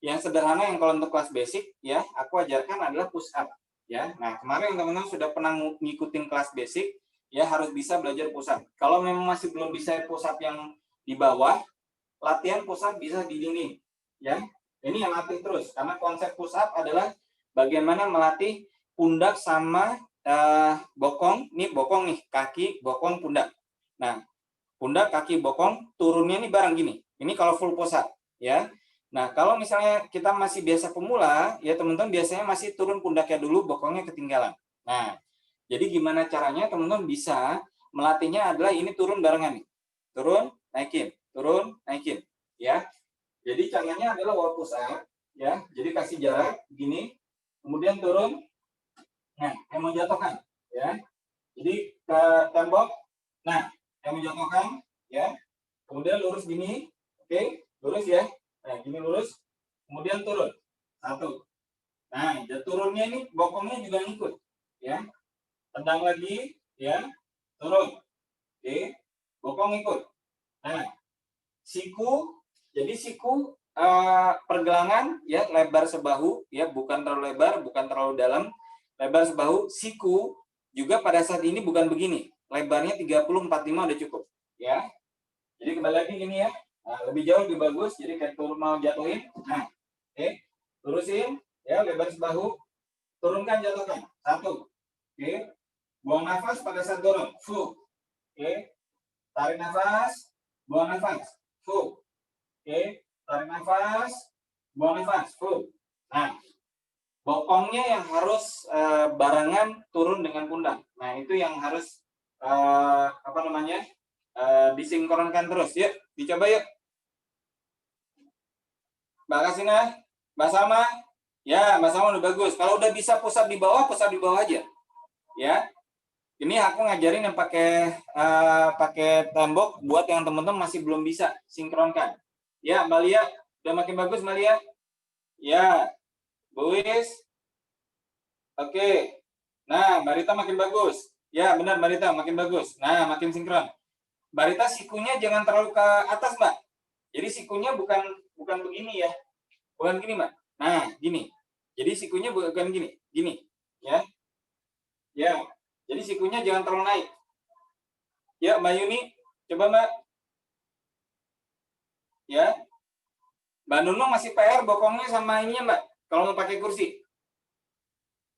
yang sederhana yang kalau untuk kelas basic, ya, aku ajarkan adalah push up. Ya, nah kemarin teman-teman sudah pernah ngikutin kelas basic, ya harus bisa belajar push up. Kalau memang masih belum bisa push up yang di bawah, latihan push up bisa di sini, ya. Ini yang latih terus, karena konsep push up adalah bagaimana melatih pundak sama bokong. Ini bokong nih, kaki, bokong, pundak. Nah, pundak, kaki, bokong, turunnya nih bareng gini. Ini kalau full push up, ya. Nah, kalau misalnya kita masih biasa pemula, ya teman-teman biasanya masih turun pundaknya dulu, bokongnya ketinggalan. Nah, jadi gimana caranya teman-teman bisa melatihnya adalah ini turun barengan nih. Turun, naikin, ya. Jadi caranya adalah wall push up, ya. Jadi kasih jarak begini, kemudian turun. Nah, yang menjatuhkan, ya. Jadi ke tembok. Nah, yang menjatuhkan, ya. Kemudian lurus gini. Oke, lurus ya. Nah, gini lurus, kemudian turun. 1. Nah, turunnya ini bokongnya juga ngikut, ya. Tendang lagi, ya. Turun. Oke, bokong ikut. Nah, siku, jadi siku pergelangan, ya, lebar sebahu, ya, bukan terlalu lebar, bukan terlalu dalam, lebar sebahu. Siku juga pada saat ini bukan begini, lebarnya 30-45 udah cukup, ya. Jadi kembali lagi gini ya. Nah, lebih jauh lebih bagus, jadi kayak turun mau jatuhin. Nah, oke, lurusin, ya, lebar sebahu, turunkan, jatuhkan. 1, oke, buang nafas pada saat dorong, full, oke, tarik nafas, buang nafas, full, oke, tarik nafas, buang nafas, full. Nah, bokongnya yang harus barengan turun dengan pundak. Nah, itu yang harus disinkronkan terus. Yuk, dicoba yuk. Mbak Kasina, Mbak Salma. Ya, Mbak Salma udah bagus. Kalau udah bisa pusat di bawah aja. Ya. Ini aku ngajarin yang pakai tembok buat yang teman-teman masih belum bisa sinkronkan. Ya, Mbak Lia, udah makin bagus Mbak Lia. Ya. Bu Wis. Oke. Nah, Mbak Rita makin bagus. Ya, benar Mbak Rita makin bagus. Nah, makin sinkron. Mbak Rita sikunya jangan terlalu ke atas, Mbak. Jadi sikunya bukan begini ya. Bukan gini, Mbak. Nah, gini. Jadi sikunya bukan gini. Gini, ya. Ya. Jadi sikunya jangan terlalu naik. Ya, Mbak Yuni, coba Mbak. Ya. Mbak Nunung masih PR bokongnya sama ininya, Mbak. Kalau mau pakai kursi.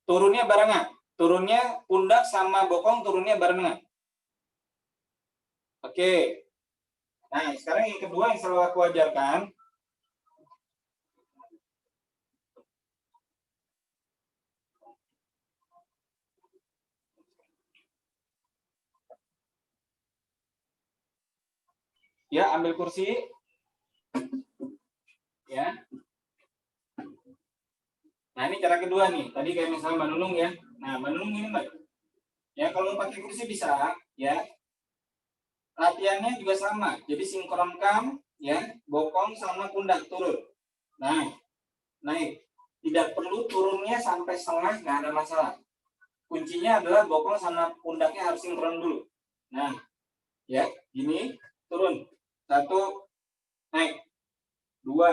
Turunnya barengan. Turunnya pundak sama bokong turunnya barengan. Oke. Nah, sekarang yang kedua yang selalu aku ajarkan. Ya, ambil kursi. Ya. Nah, ini cara kedua nih. Tadi kayak misalnya Mbak Nunung ya. Nah, Mbak Nunung ini Mbak. Ya, kalau pakai kursi bisa, ya. Latihannya juga sama. Jadi sinkronkan, ya, bokong sama pundak turun. Nah, naik. Tidak perlu turunnya sampai setengah, nggak ada masalah. Kuncinya adalah bokong sama pundaknya harus sinkron dulu. Nah, ya, gini, turun. 1, naik. 2,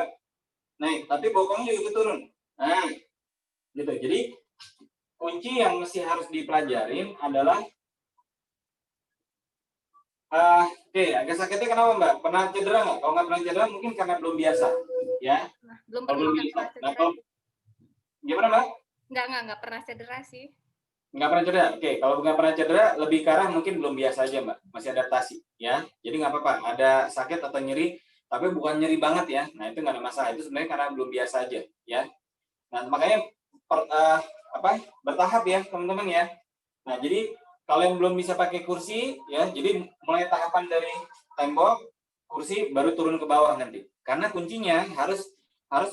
naik. Tapi bokongnya juga turun. Nah, gitu. Jadi kunci yang mesti harus dipelajarin adalah oke, agak sakitnya kenapa Mbak? Pernah cedera nggak? Kalau nggak pernah cedera mungkin karena belum biasa, ya. Belum Kalau pernah, belum nggak biasa. pernah Nah, cedera. gimana Mbak? Nggak pernah cedera sih. Nggak pernah cedera. Oke, kalau nggak pernah cedera lebih ke arah mungkin belum biasa aja Mbak, masih adaptasi, ya. Jadi nggak apa-apa, ada sakit atau nyeri, tapi bukan nyeri banget ya. Nah itu nggak ada masalah. Itu sebenarnya karena belum biasa aja, ya. Nah makanya bertahap ya teman-teman ya. Nah jadi kalau yang belum bisa pakai kursi ya, jadi mulai tahapan dari tembok, kursi, baru turun ke bawah nanti. Karena kuncinya harus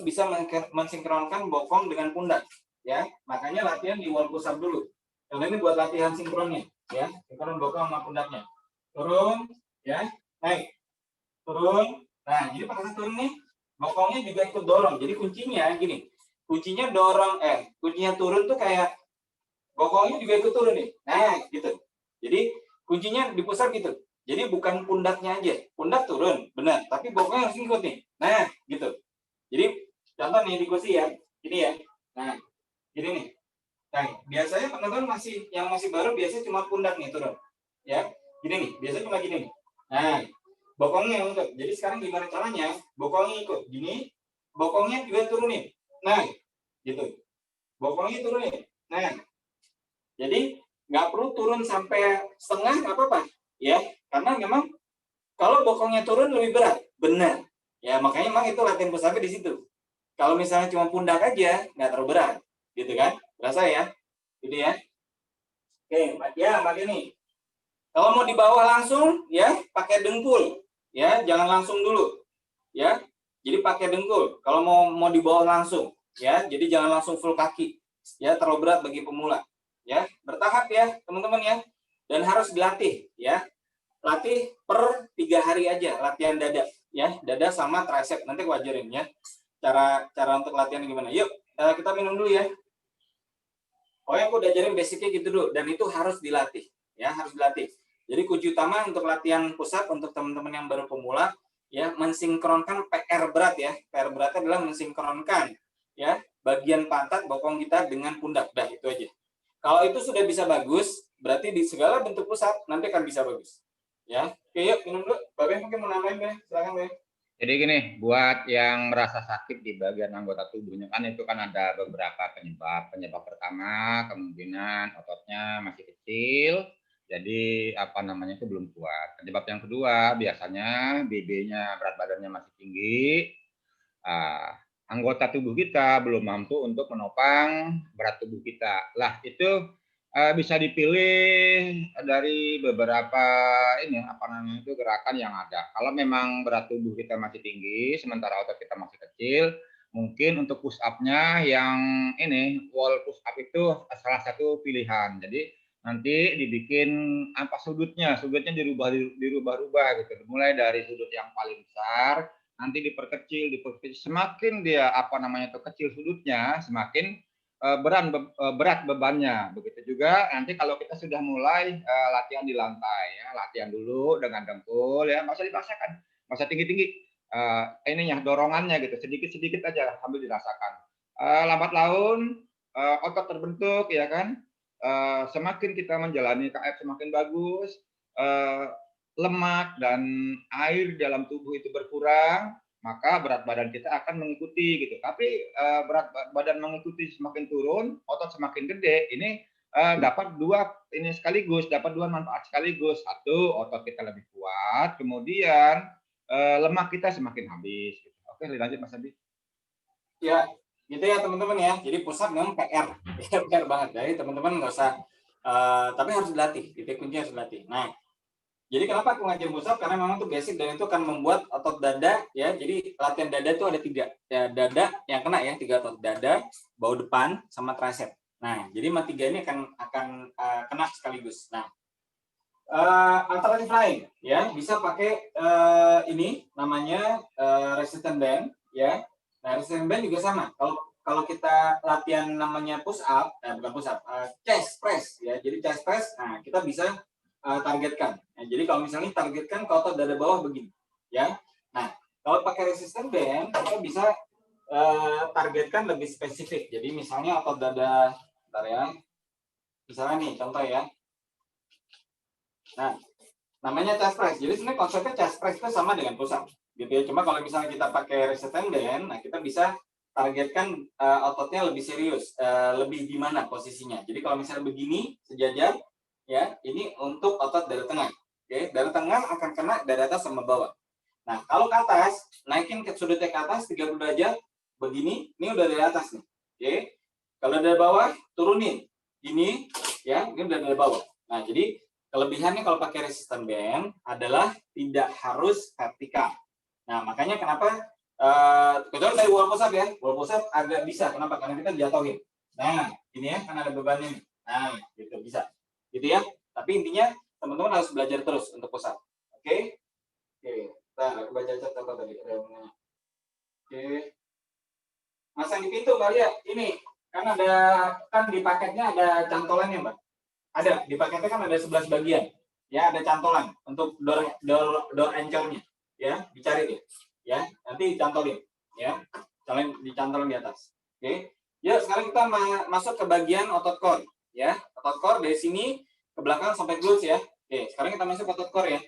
bisa mensinkronkan bokong dengan pundak, ya. Makanya latihan di wall push up dulu. Karena ini buat latihan sinkronnya, ya. Sinkron bokong sama pundaknya. Turun, ya, naik, turun. Nah, jadi pada saat turun nih, bokongnya juga ikut dorong. Jadi kuncinya gini, kuncinya dorong, kuncinya turun tuh kayak bokongnya juga ikut turun nih. Nah, gitu. Jadi kuncinya di pusat gitu. Jadi bukan pundaknya aja. Pundak turun, benar. Tapi bokongnya harus ikut nih. Nah, gitu. Jadi contoh nih di kursi ya. Ini ya. Nah, gini nih. Nah, biasanya teman-teman yang masih baru biasanya cuma pundak nih turun. Ya. Gini nih, biasanya cuma gini nih. Nah, bokongnya ikut. Jadi sekarang gimana caranya? Bokongnya ikut. Gini, bokongnya juga turunin. Nah, gitu. Bokongnya turunin. Nah, jadi nggak perlu turun sampai setengah, nggak apa-apa, ya. Karena memang kalau bokongnya turun lebih berat, benar. Ya makanya memang itu latihan pusatnya di situ. Kalau misalnya cuma pundak aja, nggak terlalu berat, gitu kan? Berasa ya, gitu ya. Oke, ya pakai nih. Kalau mau di bawah langsung, ya pakai dengkul, ya jangan langsung dulu, ya. Jadi pakai dengkul. Kalau mau di bawah langsung, ya. Jadi jangan langsung full kaki, ya terlalu berat bagi pemula. Ya, bertahap ya teman-teman ya, dan harus dilatih ya. Latih per 3 hari aja latihan dada ya, dada sama tricep. Nanti aku ajarin ya cara untuk latihan gimana. Yuk kita minum dulu ya. Pokoknya aku udah ajarin basicnya gitu dulu, dan itu harus dilatih ya, harus dilatih. Jadi kunci utama untuk latihan pusat untuk teman-teman yang baru pemula ya, mensinkronkan PR berat ya. PR beratnya adalah mensinkronkan ya bagian pantat bokong kita dengan pundak. Dah itu aja. Kalau itu sudah bisa bagus, berarti di segala bentuk pusat nanti akan bisa bagus. Ya, oke yuk minum dulu. Babe mungkin mau nambahin Be, silakan Be. Jadi gini, buat yang merasa sakit di bagian anggota tubuhnya kan itu kan ada beberapa penyebab. Penyebab pertama kemungkinan ototnya masih kecil, jadi apa namanya itu belum kuat. Penyebab yang kedua biasanya BB-nya berat badannya masih tinggi. Anggota tubuh kita belum mampu untuk menopang berat tubuh kita. Lah itu bisa dipilih dari beberapa ini apa namanya itu gerakan yang ada. Kalau memang berat tubuh kita masih tinggi, sementara otot kita masih kecil, mungkin untuk push up-nya yang ini wall push up itu salah satu pilihan. Jadi nanti dibikin apa sudutnya dirubah-rubah gitu. Mulai dari sudut yang paling besar nanti diperkecil. Semakin dia apa namanya itu kecil sudutnya, semakin berat bebannya. Begitu juga nanti kalau kita sudah mulai latihan di lantai ya, latihan dulu dengan dengkul ya, nggak usah dipaksakan, nggak usah tinggi-tinggi, ininya dorongannya gitu, sedikit-sedikit aja sambil dirasakan. Lambat laun otot terbentuk ya kan, semakin kita menjalani KF semakin bagus, lemak dan air dalam tubuh itu berkurang, maka berat badan kita akan mengikuti gitu. Tapi berat badan mengikuti semakin turun, otot semakin gede, ini dapat dua ini sekaligus, dapat dua manfaat sekaligus. Satu, otot kita lebih kuat, kemudian lemak kita semakin habis. Oke, lanjut Mas Abi. Ya, gitu ya teman-teman ya. Jadi push-up memang PR, PR banget. Jadi teman-teman nggak usah, tapi harus dilatih. Titik kunci harus dilatih. Nah, jadi kenapa aku ngajarin push-up? Karena memang itu basic dan itu akan membuat otot dada ya. Jadi latihan dada itu ada 3. Ya, dada yang kena ya, 3 otot dada, bahu depan, sama tricep. Nah, jadi 3 ini akan kena sekaligus. Nah, alternatif lain ya, bisa pakai ini namanya resistance band ya. Nah, resistance band juga sama. Kalau kita latihan namanya push up, bukan push up, chest press ya. Jadi chest press, nah kita bisa targetkan. Nah, jadi kalau misalnya targetkan ke otot dada bawah begini, ya. Nah, kalau pakai resistance band, kita bisa targetkan lebih spesifik. Jadi misalnya otot dada, bentar ya. Misalnya nih, contoh ya. Nah, namanya chest press. Jadi sebenarnya konsepnya chest press itu sama dengan push up, gitu ya. Cuma kalau misalnya kita pakai resistance band, nah kita bisa targetkan ototnya lebih serius, lebih di mana posisinya. Jadi kalau misalnya begini sejajar, ya ini untuk otot dada tengah. Oke, dada tengah akan kena dada atas sama bawah. Nah, kalau ke atas, naikin ke sudutnya ke atas 30 derajat begini, ini udah dari atas nih. Oke. Kalau dari bawah, turunin. Ini ya, ini udah dari bawah. Nah, jadi kelebihannya kalau pakai resistance band adalah tidak harus vertikal. Nah, makanya kenapa kecuali dari wall push up ya. Wall push up agak bisa. Kenapa? Karena kita jatuhin. Nah, ini ya, kan ada bebannya nih. Nah, gitu bisa. Gitu ya. Tapi intinya teman-teman harus belajar terus untuk push up. Oke? Oke. Nah, aku baca chat apa tadi? Oke. Masang di pintu Mbak Lia. Ini kan ada, kan di paketnya ada cantolannya Mbak. Ada di paketnya kan ada 11 bagian. Ya, ada cantolan untuk door anchor-nya. Ya, dicari deh. Ya, nanti dicantolin. Ya, dicantolin di atas. Oke. Ya, sekarang kita masuk ke bagian otot core. Ya, otot core dari sini ke belakang sampai glutes ya. Oke, sekarang kita masuk ke otot core ya.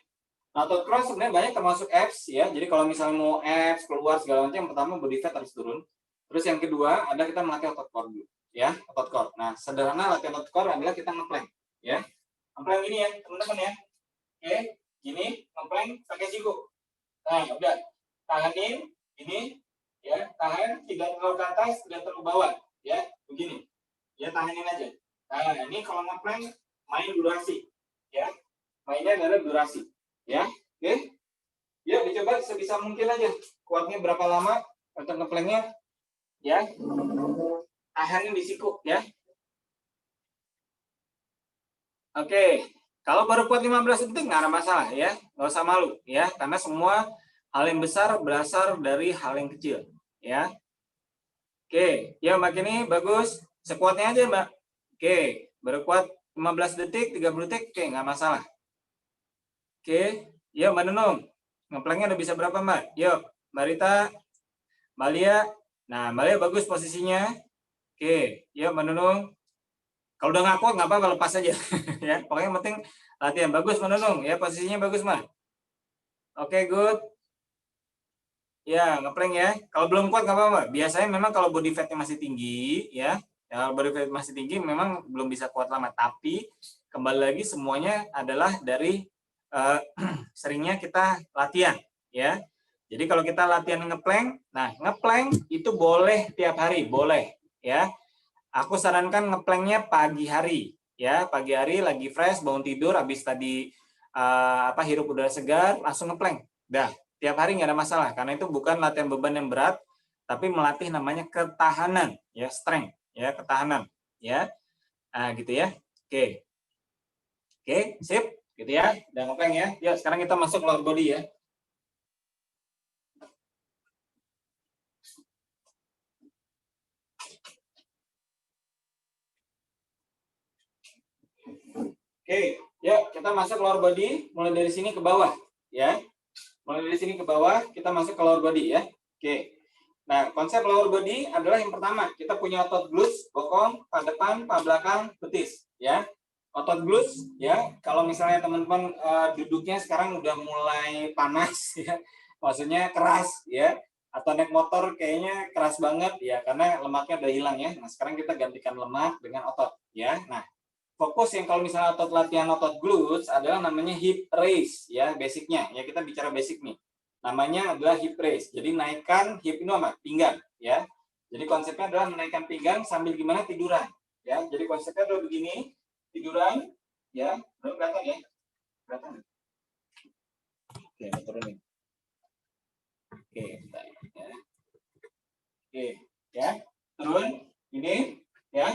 Nah, otot core sebenarnya banyak termasuk abs ya. Jadi kalau misalnya mau abs keluar segala macam, yang pertama body fat harus turun. Terus yang kedua ada kita melatih otot core dulu, ya, otot core. Nah, sederhana latihan otot core adalah kita ngeplank, ya. Ngeplank ini ya, teman-teman ya. Oke, gini, ngeplank pakai siku. Nah, udah. Tahanin ini, ya, tahan tidak terlalu ke atas, tidak terlalu bawah, ya, begini. Ya, tahanin aja. Nah, ini kalau ngeplank main durasi, ya. Mainnya adalah durasi, ya. Oke. Ya, dicoba sebisa mungkin aja. Kuatnya berapa lama untuk ngeplanknya, ya. Tahanin di siku, ya. Oke. Kalau baru kuat 15 detik nggak ada masalah, ya. Nggak usah malu, ya. Karena semua hal yang besar berasal dari hal yang kecil, ya. Oke, ya Mbak ini bagus. Sekuatnya aja, Mbak. Oke, baru kuat 15 detik, 30 detik, oke, nggak masalah. Oke, yuk Mbak Nunung. Ngeplanknya udah bisa berapa Mbak? Yuk, Mbak Rita, Mbak Lia. Nah, Mbak Lia bagus posisinya. Oke, yuk Mbak Nunung. Kalau udah nggak kuat nggak apa-apa, lepas aja. Ya, pokoknya yang penting latihan. Bagus Mbak Nunung, ya posisinya bagus Mbak. Oke, good. Ya, ngeplank ya. Kalau belum kuat nggak apa-apa. Biasanya memang kalau body fat-nya masih tinggi, ya, kalau body fat masih tinggi memang belum bisa kuat lama. Tapi kembali lagi semuanya adalah dari seringnya kita latihan, ya. Jadi kalau kita latihan ngeplank, nah ngeplank itu boleh tiap hari, boleh, ya. Aku sarankan ngeplanknya pagi hari, ya. Pagi hari lagi fresh, bangun tidur, habis tadi hirup udara segar, langsung ngeplank. Dah. Tiap hari nggak ada masalah, karena itu bukan latihan beban yang berat, tapi melatih namanya ketahanan, ya, strength, ya, ketahanan, ya, gitu ya. Oke, sip, gitu ya, udah ngeplank ya. Ya, sekarang kita masuk lower body ya. Oke, ya, kita masuk lower body, mulai dari sini ke bawah, ya. Mulai dari sini ke bawah, kita masuk ke lower body ya. Oke. Nah, konsep lower body adalah yang pertama, kita punya otot glutes, bokong, paha depan, paha belakang, betis, ya. Otot glutes, ya. Kalau misalnya teman-teman duduknya sekarang udah mulai panas, ya. Maksudnya keras, ya. Atau naik motor kayaknya keras banget, ya. Karena lemaknya udah hilang, ya. Nah, sekarang kita gantikan lemak dengan otot, ya. Nah, fokus yang kalau misalnya otot latihan otot glutes adalah namanya hip raise ya, basicnya ya, kita bicara basic nih. Namanya adalah hip raise. Jadi naikkan hip ini apa? Pinggang ya. Jadi konsepnya adalah menaikkan pinggang sambil gimana? Tiduran ya. Jadi konsepnya adalah begini, tiduran ya. Kelihatan ya? Kelihatan. Oke, turunin. Oke, bentar, ya. Oke, ya. Turun ini ya.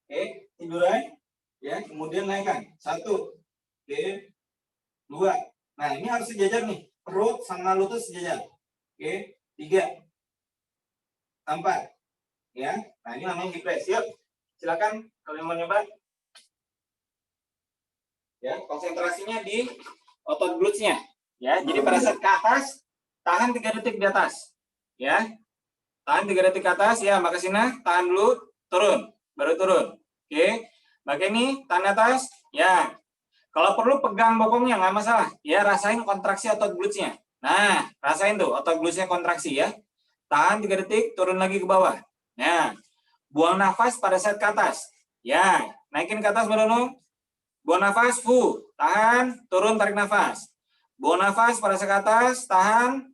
Oke, tiduran ya, kemudian naikkan. 1. Oke. 2. Nah, ini harus sejajar nih. Perut sama lutut sejajar. Oke, 3. 4. Ya. Nah, ini namanya hip raise. Yuk. Silakan kalau yang mau nyoba. Ya, konsentrasinya di otot glutes-nya. Ya, jadi pada saat ke atas, tahan 3 detik di atas. Ya. Tahan 3 detik ke atas ya, Mbak Kasina. Tahan dulu, turun. Baru turun. Oke. Bagian ini tahan atas. Ya. Kalau perlu pegang bokongnya nggak masalah. Ya, rasain kontraksi otot glutes-nya. Nah, rasain tuh otot glutes-nya kontraksi ya. Tahan 3 detik, turun lagi ke bawah. Nah, buang nafas pada saat ke atas. Ya, naikin ke atas baru. Buang nafas, tahan, turun, tarik nafas. Buang nafas pada saat ke atas, tahan,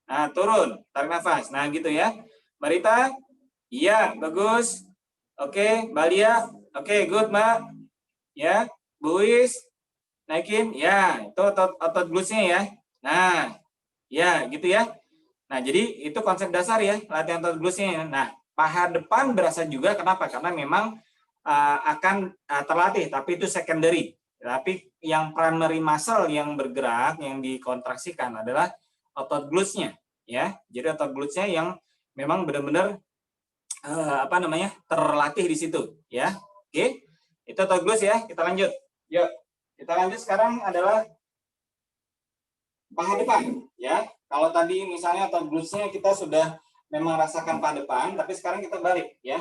nah, turun, tarik nafas. Nah, gitu ya. Marita, iya, bagus. Oke, Balia, oke, good, Mbak. Ya, Buis, naikin, ya, itu otot glutes-nya ya. Nah, ya, gitu ya. Nah, jadi itu konsep dasar ya, latihan otot glutes-nya. Nah, paha depan berasa juga, kenapa? Karena memang akan terlatih, tapi itu secondary. Tapi yang primary muscle yang bergerak, yang dikontraksikan adalah otot glutes-nya, ya. Jadi otot glutes-nya yang memang benar-benar terlatih di situ, ya. Oke, itu otot glutes ya. Kita lanjut. Yuk, kita lanjut sekarang adalah paha depan, ya. Kalau tadi misalnya otot glutes-nya kita sudah memang rasakan paha depan, tapi sekarang kita balik, ya.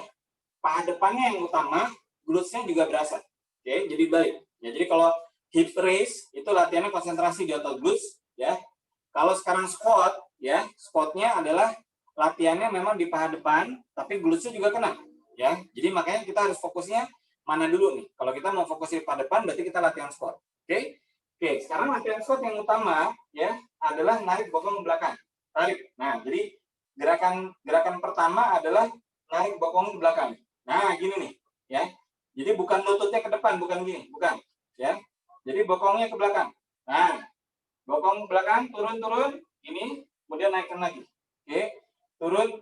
Paha depannya yang utama, glutes-nya juga berasa. Oke, jadi balik. Ya, jadi kalau hip raise itu latihannya konsentrasi di otot glutes, ya. Kalau sekarang squat, ya, squat-nya adalah latihannya memang di paha depan, tapi glutes-nya juga kena, ya. Jadi makanya kita harus fokusnya mana dulu nih. Kalau kita mau fokus di paha depan, berarti kita latihan squat. Oke? Oke, sekarang latihan squat yang utama, ya, adalah narik bokong ke belakang. Tarik. Nah, jadi gerakan pertama adalah narik bokong ke belakang. Nah, gini nih, ya. Jadi bukan lututnya ke depan, bukan gini, bukan, ya. Jadi bokongnya ke belakang. Nah, bokong ke belakang, turun, ini, kemudian naikkan lagi. Oke, turun,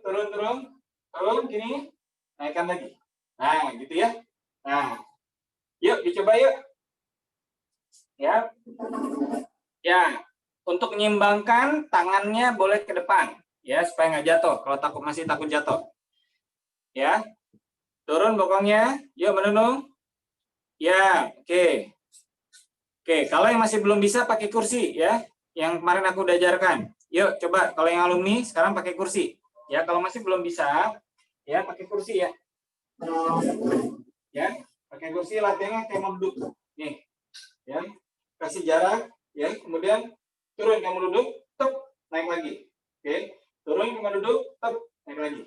gini, naikkan lagi. Nah, gitu ya. Nah, yuk dicoba yuk. Ya. Ya, untuk menyimbangkan tangannya boleh ke depan, ya, supaya nggak jatuh. Kalau masih takut jatuh. Ya. Turun bokongnya, yuk menenung. Ya, oke. Oke, kalau yang masih belum bisa pakai kursi ya, yang kemarin aku udah ajarkan. Yuk coba kalau yang alumni sekarang pakai kursi. Ya, kalau masih belum bisa, ya pakai kursi ya. Ya, pakai kursi latihannya kayak mau duduk. Nih. Ya. Kasih jarak ya, kemudian turun kamu duduk, naik lagi. Oke. Turun kamu duduk, naik lagi.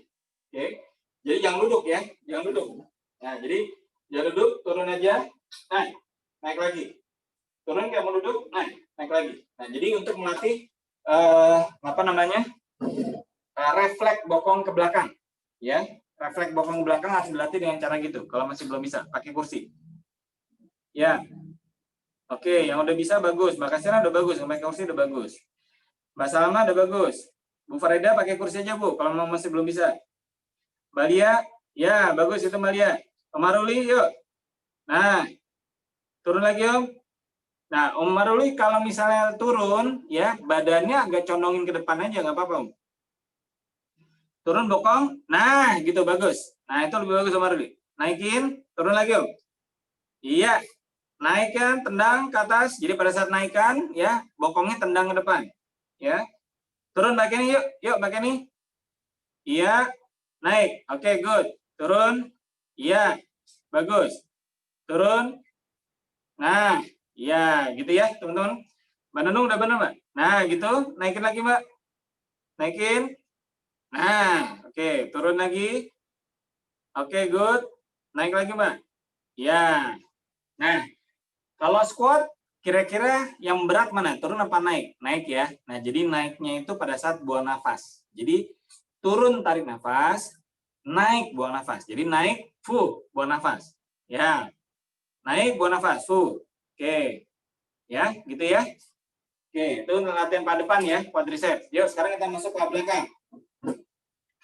Oke. Jadi jangan duduk ya, jangan duduk. Nah, jadi jangan duduk, turun aja, naik lagi. Turun kamu duduk, naik lagi. Nah, jadi untuk melatih refleks bokong ke belakang, ya. Refleks bokong ke belakang harus dilatih dengan cara gitu. Kalau masih belum bisa, pakai kursi. Ya. Oke, yang udah bisa bagus. Mbak Kasira udah bagus, pakai kursi udah bagus. Mbak Salma udah bagus. Bu Farida pakai kursi aja, Bu, kalau masih belum bisa. Mbak Lia, ya bagus itu Mbak Lia. Om Maruli, yuk. Nah, turun lagi Om. Nah, Om Maruli kalau misalnya turun, ya badannya agak condongin ke depan aja, nggak apa-apa Om. Turun bokong, nah gitu bagus. Nah itu lebih bagus Om Maruli. Naikin, turun lagi Om. Iya, naikkan, tendang ke atas. Jadi pada saat naikkan, ya bokongnya tendang ke depan. Ya, turun bagian ini yuk bagian ini. Iya, naik, oke, good. Turun, iya, bagus. Turun, nah, iya, gitu ya, teman-teman. Mbak Nunung udah benar, Mbak? Nah, gitu, naikin lagi, Mbak. Naikin. Nah, oke, turun lagi. Oke, good. Naik lagi, Mbak. Ya. Nah, kalau squat kira-kira yang berat mana? Turun apa naik? Naik ya. Nah, jadi naiknya itu pada saat buang nafas. Jadi turun tarik nafas, naik buang nafas. Jadi naik buang nafas. Ya. Naik buang nafas Oke. Ya, gitu ya. Oke, itu latihan paha depan ya, quadriceps. Yuk, sekarang kita masuk paha belakang.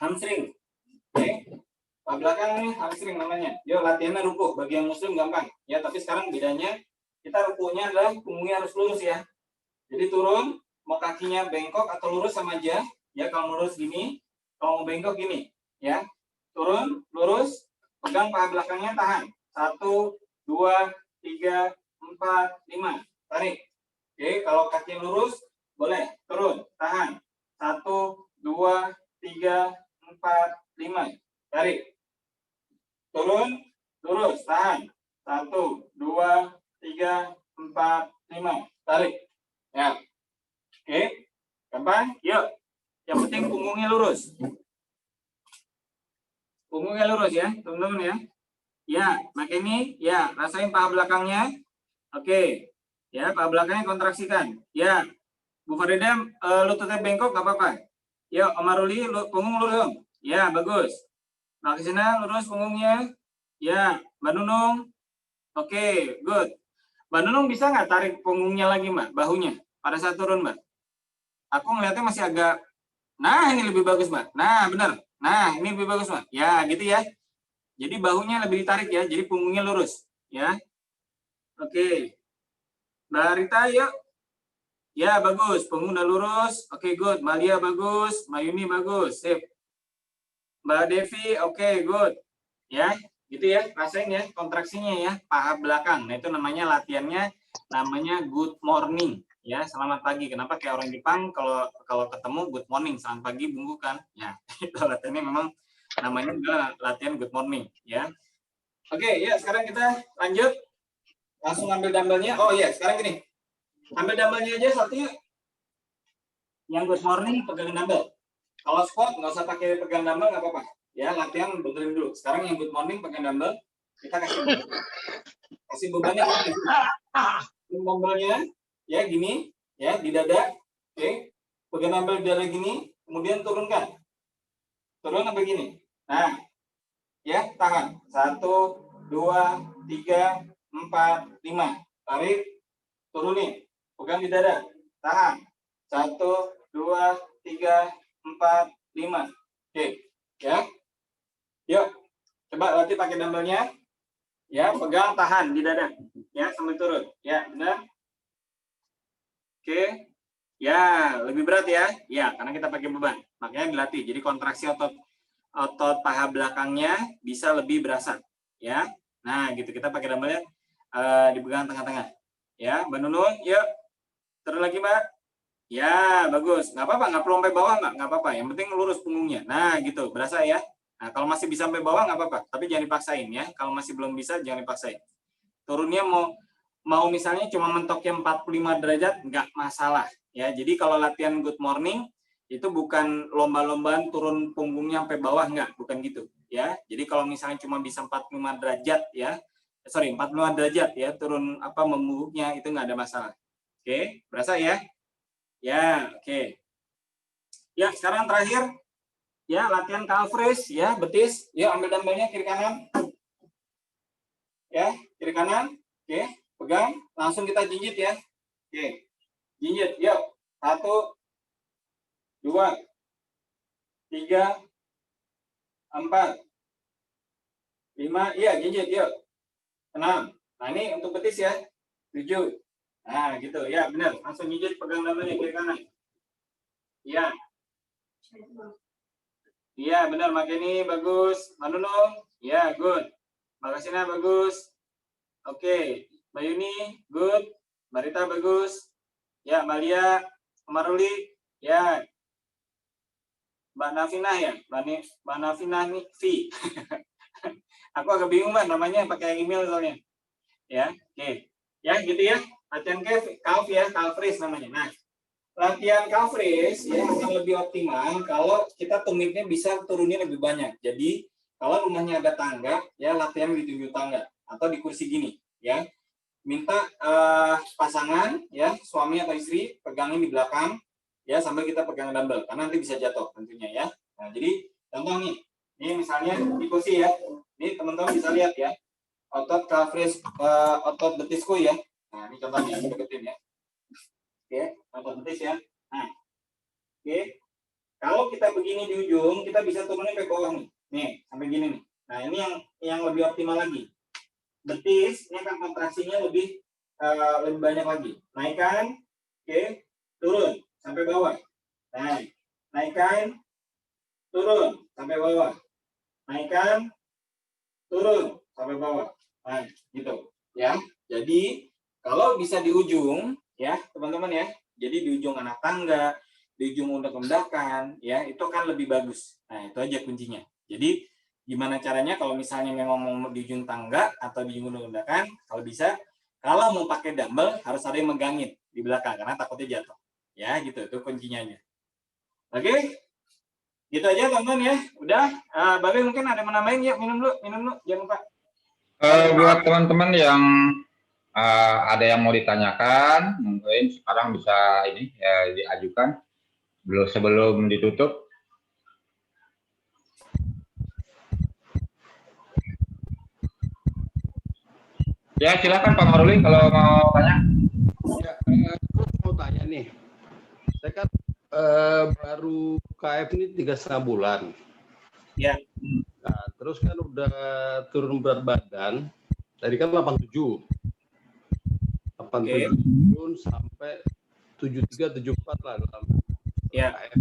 Hamstring. Oke. Paha belakang nih hamstring namanya. Yuk, latihannya ruku. Bagi yang muslim gampang. Ya, tapi sekarang bedanya kita rukunya adalah punggungnya harus lurus ya. Jadi turun, mau kakinya bengkok atau lurus sama aja. Ya, kalau lurus gini, kalau mau bengkok gini. Ya, turun, lurus, pegang paha belakangnya, tahan. 1, 2, 3, 4, 5. Tarik. Oke, kalau kaki lurus, boleh. Turun, tahan. 1, 2, 3, 4, 5. Tarik. Turun, lurus, tahan. 1, 2, 3, 4, 5. Tarik. Ya. Oke. Gampang? Yuk. Yang penting punggungnya lurus. Punggungnya lurus ya, teman-teman ya. Ya, pakai ini. Ya, rasain paha belakangnya. Oke. Ya, paha belakangnya kontraksikan. Ya. Bu Farida, lututnya bengkok nggak apa-apa. Yuk, Om Maruli, punggung lurus dong. Ya, bagus. Nah, ke sini lurus punggungnya. Ya, Mbak Nunung. Oke, good. Mbak Nunung bisa nggak tarik punggungnya lagi, Mbak? Bahunya pada saat turun, Mbak. Aku ngeliatnya masih agak. Nah, ini lebih bagus, Mbak. Nah, benar. Nah, ini lebih bagus, Mbak. Ya, gitu ya. Jadi bahunya lebih ditarik ya. Jadi punggungnya lurus. Ya. Oke. Mbak Rita, yuk. Ya, bagus. Punggung udah lurus. Oke, good. Mbak Lia bagus. Mbak Yuni bagus. Sip. Mbak Devi, oke, good. Ya, gitu ya. Rasain ya kontraksinya ya. Paha belakang. Nah, itu namanya latihannya namanya good morning. Ya, selamat pagi. Kenapa kayak orang Jepang kalau ketemu good morning, selamat pagi, bungkukan. Ya, itu latihannya memang namanya juga latihan good morning. Ya. Oke, ya sekarang kita lanjut. Langsung ambil dumbbellnya. Oh iya, sekarang gini. Ambil dumbbellnya aja satu yuk. Yang good morning pegang dumbbell. Kalau squat nggak usah pakai pegang dumbbell nggak apa-apa. Ya, latihan benerin dulu. Sekarang yang good morning pegang dumbbell. Kita kasih bebannya. Dumbbellnya ya gini, ya di dada. Oke. Pegang dumbbell di dada gini, kemudian turunkan. Turun sampai gini. Nah, ya tahan. 1, 2, 3, 4, 5. Tarik, turunin. Pegang di dada. Tahan. 1, 2, 3, 4, 5. Oke, ya. Yuk, coba latih pakai dumbbellnya. Ya, pegang, tahan di dada. Ya, sambil turun. Ya, benar. Oke. Ya, lebih berat ya. Ya, karena kita pakai beban. Makanya dilatih. Jadi kontraksi otot paha belakangnya bisa lebih berasa. Ya. Nah, gitu. Kita pakai dumbbellnya dipegang tengah-tengah. Ya, Mbak Nunung, yuk. Terus lagi, Mbak. Ya, bagus. Nggak apa-apa, nggak perlu sampai bawah, nggak apa-apa. Yang penting lurus punggungnya. Nah, gitu. Berasa ya. Nah, kalau masih bisa sampai bawah, nggak apa-apa. Tapi jangan dipaksain ya. Kalau masih belum bisa, jangan dipaksain. Turunnya mau misalnya cuma mentoknya 45 derajat, nggak masalah. Ya, jadi kalau latihan good morning, itu bukan lomba-lombaan turun punggungnya sampai bawah, nggak. Bukan gitu. Ya, jadi kalau misalnya cuma bisa 45 derajat, ya. 45 derajat ya, turun membungkuknya, itu nggak ada masalah. Oke, berasa ya? Ya, oke. Ya, sekarang terakhir ya latihan calf raise ya, betis. Ya, ambil dumbbellnya kiri kanan. Ya, kiri kanan. Oke, pegang, langsung kita jinjit ya. Oke. Jinjit, yuk. 1 2 3 4 5, iya jinjit, yuk. 6. Nah, ini untuk betis ya. 7. Nah, gitu. Ya, benar. Langsung jinjit, pegang dumbbellnya kiri kanan. Iya. Iya, benar. Makin ini bagus. Mbak Nunung. Ya, good. Mbak Kasina bagus. Oke. Mbak Yuni, good. Mbak Rita bagus. Ya, Mbak Lia, Mbak Maruli. Ya. Mbak Nafinah ya. Mbak Nafinah nih, V. Aku agak bingung, Mbak, namanya pakai email soalnya. Ya, oke. Ya, gitu ya. Latihan calf ya, calf raise namanya. Nah, latihan calf raise ya akan lebih optimal kalau kita tumitnya bisa turunnya lebih banyak. Jadi kalau rumahnya ada tangga, ya latihan di tunjuk tangga. atau di kursi gini, ya. Minta pasangan, ya, suami atau istri pegangin di belakang, ya, sambil kita pegang dumbbell, karena nanti bisa jatuh tentunya, ya. Nah, jadi contoh nih, ini misalnya di kursi ya, ini teman-teman bisa lihat ya, otot calfrace, otot betisku ya. Nah, ini contohnya, aku deketin ya. Oke, otot betis ya. Nah, oke. Kalau kita begini di ujung, kita bisa turunin ke bawah nih. Nih, sampai gini nih. Nah, ini yang lebih optimal lagi. Betis, ini akan kontraksinya lebih banyak lagi. Naikkan, oke, turun sampai bawah. Naik, naikkan, turun sampai bawah. Naikkan, turun sampai bawah. Nah, gitu, ya. Jadi kalau bisa di ujung, ya, teman-teman ya. Jadi di ujung anak tangga, di ujung undak-undakan, ya, itu kan lebih bagus. Nah, itu aja kuncinya. Jadi gimana caranya kalau misalnya memang mau di ujung tangga atau di ujung undak-undakan, kalau bisa, kalau mau pakai dumbbell harus ada yang megangin di belakang karena takutnya jatuh. Ya, gitu, itu kuncinya aja. Oke? Gitu aja teman-teman ya. Udah, Babe mungkin ada yang menambahin ya, minum dulu, jangan lupa. Buat teman-teman yang ada yang mau ditanyakan, mungkin sekarang bisa ini ya, diajukan sebelum ditutup. Ya, silakan Pak Maruli kalau mau tanya. Ya, aku mau tanya nih. Saya kan baru KF ini 3,5 bulan. Ya. Nah, terus kan udah turun berat badan. Tadi kan 87. 87 turun sampai 73, 74 lah dalam Ya. KF.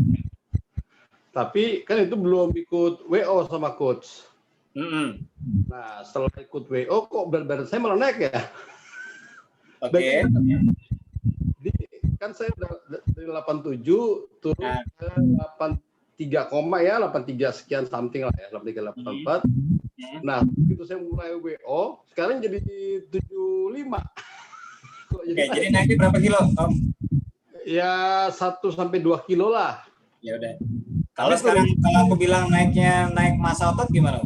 Tapi kan itu belum ikut WO sama coach. Nah, setelah ikut WO kok berat badan saya malah naik ya? Oke. Kan saya udah dari 87 turun ke 83, ya 83 sekian something lah ya, 83, 84. Nah, begitu saya mulai WO, sekarang jadi 75. Oke, jadi naiknya berapa kilo, Om? Ya 1 sampai 2 kilo lah. Ya udah. Kalau sekarang kalau aku bilang naiknya naik massa otot gimana?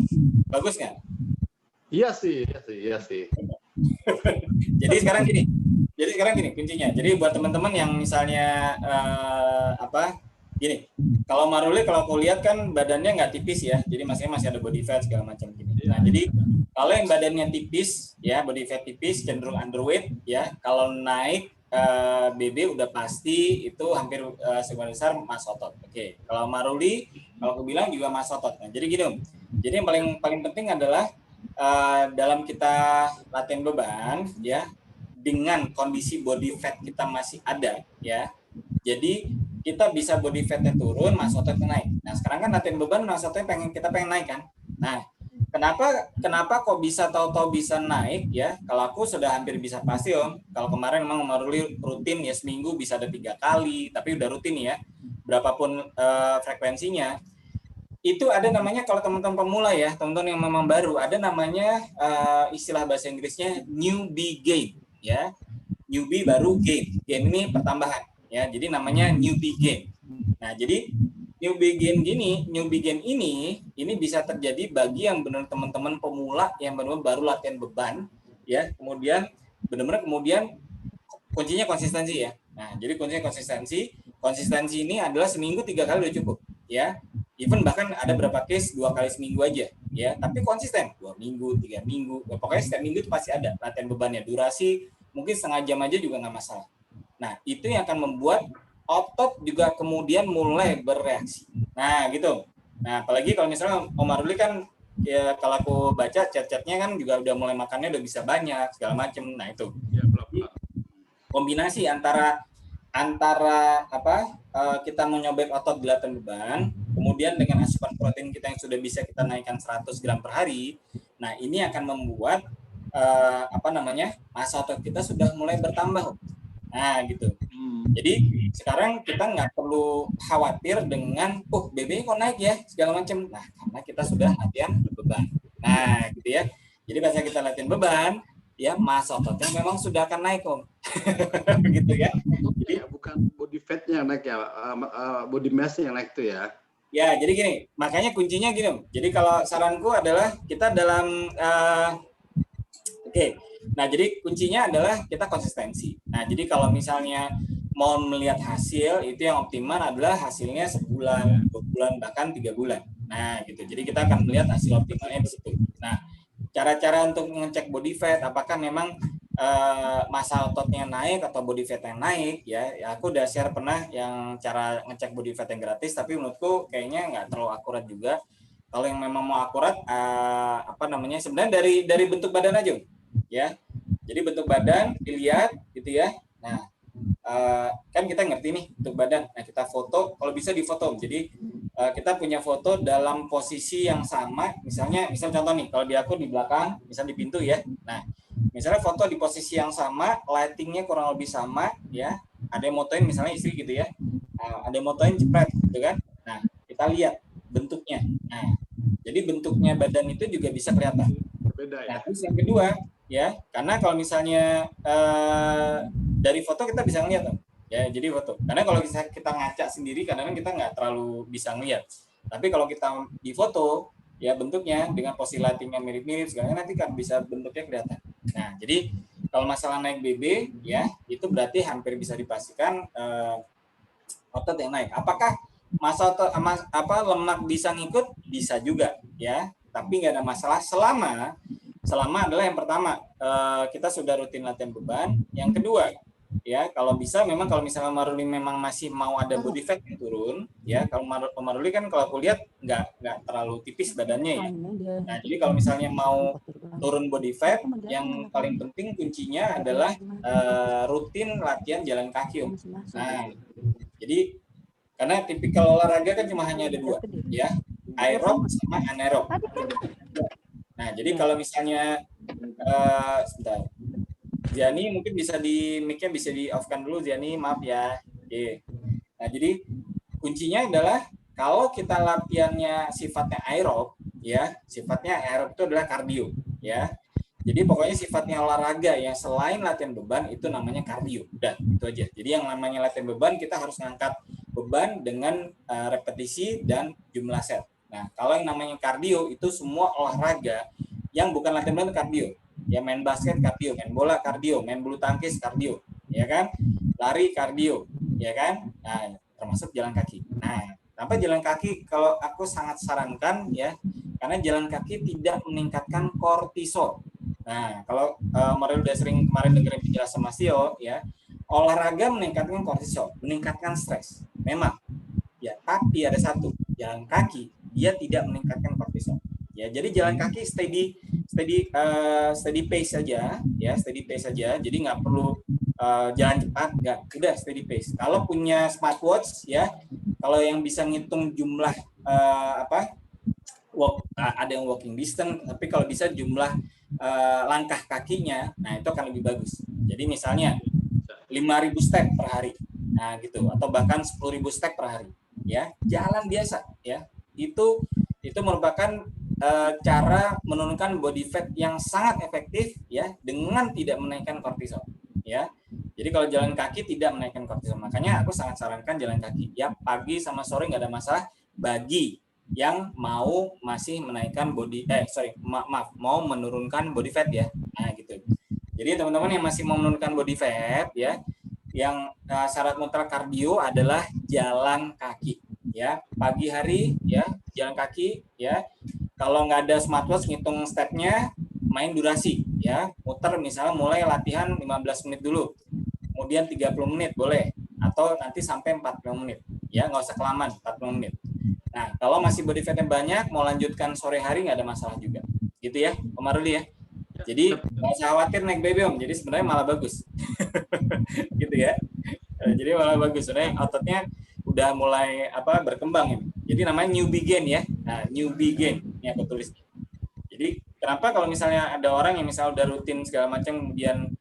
Bagus nggak? Iya sih. Jadi sekarang gini kuncinya. Jadi buat teman-teman yang misalnya gini, kalau Maruli kalau aku lihat kan badannya nggak tipis ya, jadi masih ada body fat segala macam gini. Nah, jadi kalau yang badannya tipis ya, body fat tipis, cenderung underweight ya, kalau naik BB udah pasti itu hampir sebagian besar massa otot. Oke, kalau Maruli, kalau aku bilang juga massa otot. Nah, jadi gini Om. Jadi yang paling penting adalah dalam kita latihan beban ya, dengan kondisi body fat kita masih ada ya. Jadi kita bisa body fatnya turun, massa ototnya naik. Nah, sekarang kan latihan beban massa ototnya kita pengen naik kan. Nah, kenapa kok bisa tahu-tahu bisa naik ya? Kalau aku sudah hampir bisa pasti Om. Kalau kemarin memang Maruli rutin ya, seminggu bisa ada 3 kali, tapi udah rutin ya. Berapapun frekuensinya. Itu ada namanya, kalau teman-teman pemula ya, teman-teman yang memang baru, ada namanya istilah bahasa Inggrisnya newbie gain ya. Newbie baru gain. Gain ini pertambahan ya. Jadi namanya newbie gain. Nah, jadi newbie gain ini bisa terjadi bagi yang benar teman-teman pemula yang benar baru latihan beban ya. Kemudian benar-benar kuncinya konsistensi ya. Nah, jadi kuncinya konsistensi ini adalah seminggu 3 kali udah cukup ya. Even bahkan ada berapa case 2 kali seminggu aja ya, tapi konsisten 2 minggu, 3 minggu, ya, pokoknya setiap minggu itu pasti ada latihan bebannya. Durasi mungkin setengah jam aja juga nggak masalah. Nah, itu yang akan membuat otot juga kemudian mulai bereaksi. Nah, gitu. Nah, apalagi kalau misalnya Om Maruli kan ya, kalau aku baca chat-chatnya kan juga udah mulai makannya udah bisa banyak segala macam. Nah, itu kombinasi antara kita menyobek otot di latihan beban, kemudian dengan asupan protein kita yang sudah bisa kita naikkan 100 gram per hari. Nah, ini akan membuat massa otot kita sudah mulai bertambah. Nah, gitu. Jadi sekarang kita nggak perlu khawatir dengan BB kok naik ya segala macam. Nah, karena kita sudah latihan beban. Nah, gitu ya. Jadi pas kita latihan beban, ya massa ototnya memang sudah akan naik Om. Gitu ya. Jadi bukan body fatnya yang naik ya, body mass-nya yang naik tuh ya. Ya, jadi gini, makanya kuncinya gini Om. Jadi kalau saranku adalah kita dalam Oke, nah jadi kuncinya adalah kita konsistensi. Nah jadi kalau misalnya mau melihat hasil, itu yang optimal adalah hasilnya sebulan, 2 bulan, bahkan 3 bulan. Nah gitu, jadi kita akan melihat hasil optimalnya di situ. Nah cara-cara untuk mengecek body fat, apakah memang massa ototnya naik atau body fatnya naik, ya aku udah share pernah yang cara ngecek body fat yang gratis, tapi menurutku kayaknya nggak terlalu akurat juga. Kalau yang memang mau akurat, sebenarnya dari bentuk badan aja, ya. Jadi bentuk badan dilihat gitu ya. Nah, kan kita ngerti nih bentuk badan. Nah, kita foto, kalau bisa difoto. Jadi kita punya foto dalam posisi yang sama. Misal contoh nih, kalau di aku di belakang, misal di pintu ya. Nah, misalnya foto di posisi yang sama, lightingnya kurang lebih sama, ya. Ada yang motoin misalnya istri gitu ya. Nah, ada yang motoin jepret gitu kan. Nah, kita lihat bentuknya. Nah, jadi bentuknya badan itu juga bisa kelihatan. Beda ya. Nah, terus yang kedua, ya, karena kalau misalnya dari foto kita bisa ngeliat, ya, jadi foto. Karena kalau kita ngaca sendiri, kadang-kadang kita nggak terlalu bisa ngeliat. Tapi kalau kita di foto, ya bentuknya dengan posisi lightingnya mirip-mirip, sekarang nanti kan bisa bentuknya kelihatan. Nah, jadi kalau masalah naik BB, ya, itu berarti hampir bisa dipastikan otot yang naik. Apakah lemak bisa ngikut? Bisa juga, ya, tapi nggak ada masalah selama adalah yang pertama kita sudah rutin latihan beban. Yang kedua, ya, kalau misalnya Maruli memang masih mau ada body fat yang turun, ya, kalau Maruli kan kalau aku lihat nggak terlalu tipis badannya ya. Nah, jadi kalau misalnya mau turun body fat, yang paling penting kuncinya adalah rutin latihan jalan kaki, Om. Nah, jadi karena tipikal olahraga kan cuma hanya ada 2, ya, aerob sama anaerob. Nah, jadi kalau misalnya sebentar, Ziani mungkin bisa mic-nya bisa di off-kan dulu, Ziani, maaf ya. Oke. Nah, jadi kuncinya adalah kalau kita latihannya sifatnya aerob, ya, sifatnya aerob itu adalah kardio, ya. Jadi pokoknya sifatnya olahraga yang selain latihan beban itu namanya kardio. Udah, itu aja. Jadi yang namanya latihan beban kita harus ngangkat beban dengan repetisi dan jumlah set. Nah, kalau yang namanya kardio itu semua olahraga yang bukan latihan beban kardio. Ya, main basket kardio, main bola kardio, main bulu tangkis kardio, ya kan? Lari kardio, ya kan? Nah, termasuk jalan kaki. Nah, kenapa jalan kaki kalau aku sangat sarankan, ya, karena jalan kaki tidak meningkatkan kortisol. Nah, kalau Maril udah sering kemarin dengerin penjelasan Mas Tio, ya, olahraga meningkatkan kortisol, meningkatkan stres. Memang, ya, tapi ada satu, jalan kaki dia tidak meningkatkan kortisol. Ya, jadi jalan kaki steady pace saja, ya, steady pace saja. Jadi nggak perlu jalan cepat, nggak, udah steady pace. Kalau punya smartwatch, ya, kalau yang bisa ngitung jumlah ada yang walking distance, tapi kalau bisa jumlah langkah kakinya, nah itu akan lebih bagus. Jadi misalnya 5.000 step per hari, nah gitu, atau bahkan 10.000 step per hari, ya, jalan biasa, ya, itu merupakan cara menurunkan body fat yang sangat efektif, ya, dengan tidak menaikkan kortisol, ya. Jadi kalau jalan kaki tidak menaikkan kortisol, makanya aku sangat sarankan jalan kaki, ya, pagi sama sore nggak ada masalah bagi yang mau masih menaikkan mau menurunkan body fat, ya. Nah, gitu. Jadi teman-teman yang masih mau menurunkan body fat, ya, yang syarat mutlak kardio adalah jalan kaki, ya, pagi hari, ya, jalan kaki, ya. Kalau nggak ada smartwatch ngitung stepnya, main durasi, ya, muter misalnya mulai latihan 15 menit dulu, kemudian 30 menit boleh, atau nanti sampai 40 menit, ya, nggak usah kelamaan, 40 menit. Nah, kalau masih body fatnya banyak, mau lanjutkan sore hari nggak ada masalah juga. Gitu ya, Om Maruli, ya. Jadi, nggak usah khawatir naik BB, Om. Jadi sebenarnya malah bagus. Gitu ya. Jadi malah bagus. Sebenarnya ototnya udah mulai berkembang ini. Jadi namanya newbie gain, ya. Nah, newbie gain. Ini aku tulis. Jadi, kenapa kalau misalnya ada orang yang misalnya udah rutin segala macam, kemudian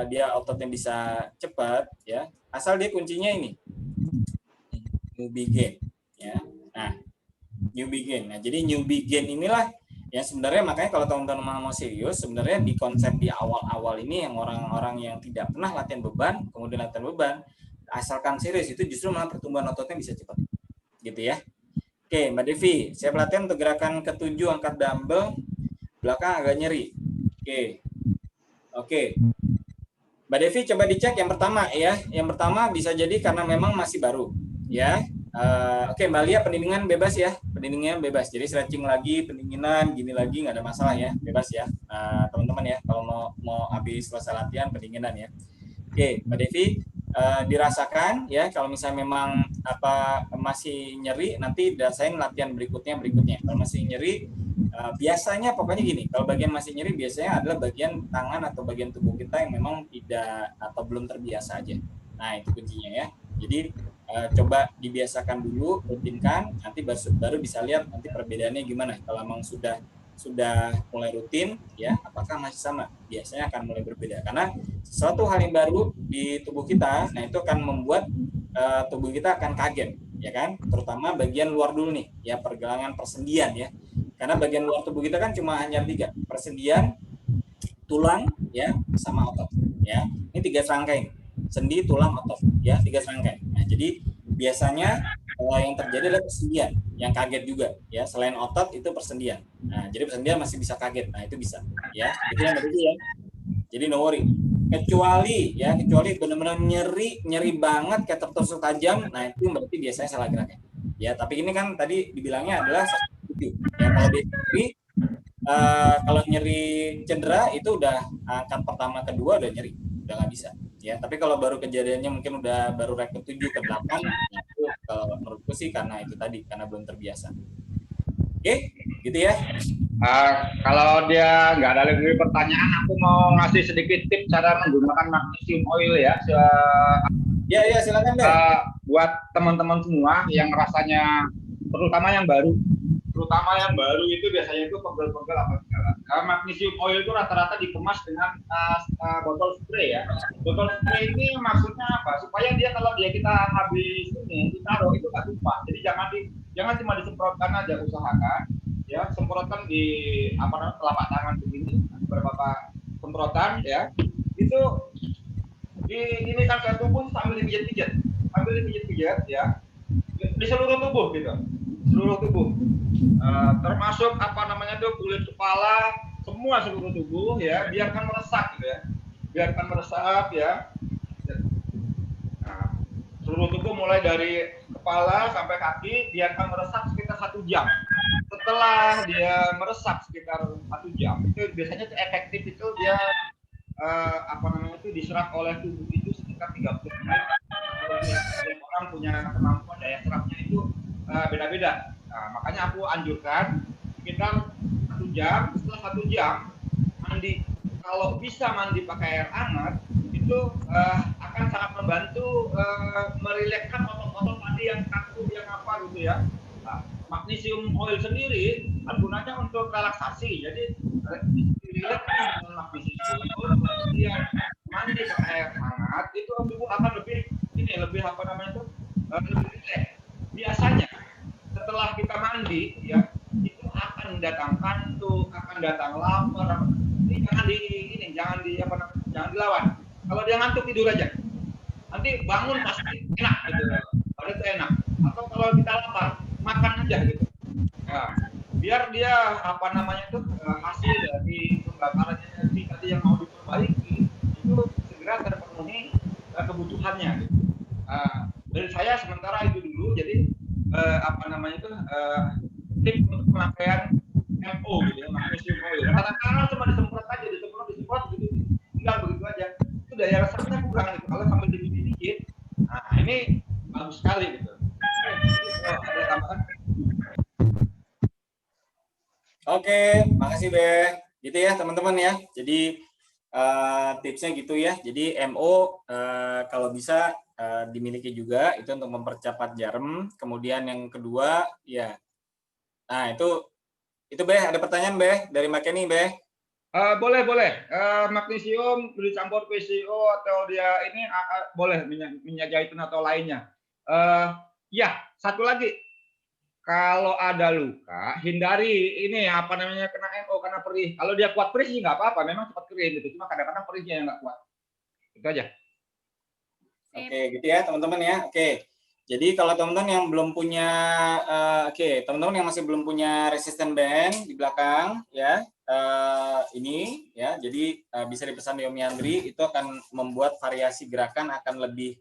dia ototnya bisa cepat, ya. Asal dia kuncinya ini. Newbie gain. Ya. Nah, newbie gain. Nah, jadi newbie gain inilah yang sebenarnya, makanya kalau teman-teman mau serius, sebenarnya di konsep di awal-awal ini yang orang-orang yang tidak pernah latihan beban, kemudian latihan beban, asalkan serius itu justru malah pertumbuhan ototnya bisa cepat. Gitu ya. Oke, Mbak Devi, siap latihan untuk gerakan ke-7 angkat dumbbell, belakang agak nyeri. Oke. Mbak Devi coba dicek yang pertama ya. Yang pertama bisa jadi karena memang masih baru ya. Oke, Mbak Lia, pendinginan bebas ya. Pendinginan bebas. Jadi stretching lagi, pendinginan, gini lagi nggak ada masalah ya. Bebas ya. Teman-teman ya, kalau mau habis selesai latihan pendinginan ya. Oke, Mbak Devi, dirasakan ya kalau misalnya memang masih nyeri, nanti rasain latihan berikutnya. Kalau masih nyeri, biasanya pokoknya gini, kalau bagian masih nyeri biasanya adalah bagian tangan atau bagian tubuh kita yang memang tidak atau belum terbiasa aja. Nah, itu kuncinya ya. Jadi coba dibiasakan dulu, rutinkan, nanti baru bisa lihat nanti perbedaannya gimana. Kalau memang sudah mulai rutin ya, apakah masih sama? Biasanya akan mulai berbeda karena sesuatu hal yang baru di tubuh kita, nah itu akan membuat tubuh kita akan kaget ya kan, terutama bagian luar dulu nih ya, pergelangan persendian ya, karena bagian luar tubuh kita kan cuma hanya 3, persendian, tulang ya sama otot ya, ini 3 serangkaian, sendi, tulang, otot ya, 3 serangkaian. Nah jadi biasanya yang terjadi adalah persendian yang kaget juga ya, selain otot itu persendian. Nah jadi persendian masih bisa kaget, nah itu bisa ya, itu yang berarti ya. Jadi no worry, kecuali benar-benar nyeri banget kayak tertusuk tajam, nah itu berarti biasanya salah geraknya ya. Tapi ini kan tadi dibilangnya adalah ya, kalau nyeri cedera itu udah angkat pertama kedua udah nyeri, udah nggak bisa ya. Tapi kalau baru kejadiannya mungkin udah baru rek ke 7 ke 8, nah itu kalau menurutku sih karena itu tadi, karena belum terbiasa. Oke, gitu ya. Kalau dia nggak ada lagi pertanyaan, aku mau ngasih sedikit tips cara menggunakan magnesium oil ya. Ya silakan deh. Buat teman-teman semua yang rasanya, terutama yang baru itu biasanya itu pegel-pegel apa segala. Magnesium oil itu rata-rata dikemas dengan botol spray ya. Botol spray ini maksudnya apa? Supaya dia kalau kita habis ini ditaruh itu nggak tumpah. Jadi jangan cuma disemprotkan aja, usahakan ya, semprotkan di telapak tangan begini, beberapa semprotan ya. Itu ini kan ke tubuh sambil dipijat-pijat ya, di seluruh tubuh gitu, seluruh tubuh, termasuk kulit kepala, semua seluruh tubuh ya, biarkan meresap gitu ya, Nah, seluruh tubuh mulai dari kepala sampai kaki biarkan meresap sekitar 1 jam. Setelah dia meresap sekitar 1 jam, itu biasanya itu efektif, itu dia diserap oleh tubuh itu sekitar 30 menit. Setiap orang punya kemampuan daya serapnya itu beda-beda. Nah, makanya aku anjurkan sekitar 1 jam. Setelah 1 jam mandi, kalau bisa mandi pakai air hangat, itu akan sangat membantu merilekskan otot-otot tadi yang kaku, yang apa gitu ya. Nah, magnesium oil sendiri gunanya untuk relaksasi, jadi rileks dengan magnesium oil. Dia mandi pakai air hangat itu tubuh akan lebih lebih rileks. Biasanya setelah kita mandi ya, itu akan datang kantuk, akan datang lapar. Ini jangan dilawan. Kalau dia ngantuk tidur aja, nanti bangun pasti enak gitu, pada itu enak. Atau kalau kita lapar, makan aja gitu. Nah, biar dia hasil dari pembakaran energi tadi yang mau diperbaiki itu segera terpenuhi kebutuhannya gitu. Dari saya sementara itu dulu, jadi tips untuk pemakaian MO gitu ya, magnesium oil. Kadang-kadang cuma disemprot gitu, tinggal begitu aja. Itu daya resapnya kurang gitu. Kalau sambil dikit-dikit, nah ini bagus sekali gitu. Ada tambahan? Oke, makasih Be. Gitu ya teman-teman ya. Jadi tipsnya gitu ya. Jadi MO kalau bisa dimiliki juga, itu untuk mempercepat jarum. Kemudian yang kedua ya, nah itu Be, ada pertanyaan Be dari Mbak Kenny Be. Boleh. Magnesium dicampur PCO atau dia ini boleh minyak jahitan atau lainnya. Ya, satu lagi. Kalau ada luka, hindari kena MO karena perih. Kalau dia kuat perih sih nggak apa-apa, memang cepat kering gitu. Cuma kadang-kadang perihnya yang nggak kuat. Itu aja. Oke, gitu ya teman-teman ya. Oke. Jadi kalau teman-teman yang belum punya, teman-teman yang masih belum punya resisten band di belakang ya, ini ya ya. Jadi bisa dipesan di Om Yandri, itu akan membuat variasi gerakan akan lebih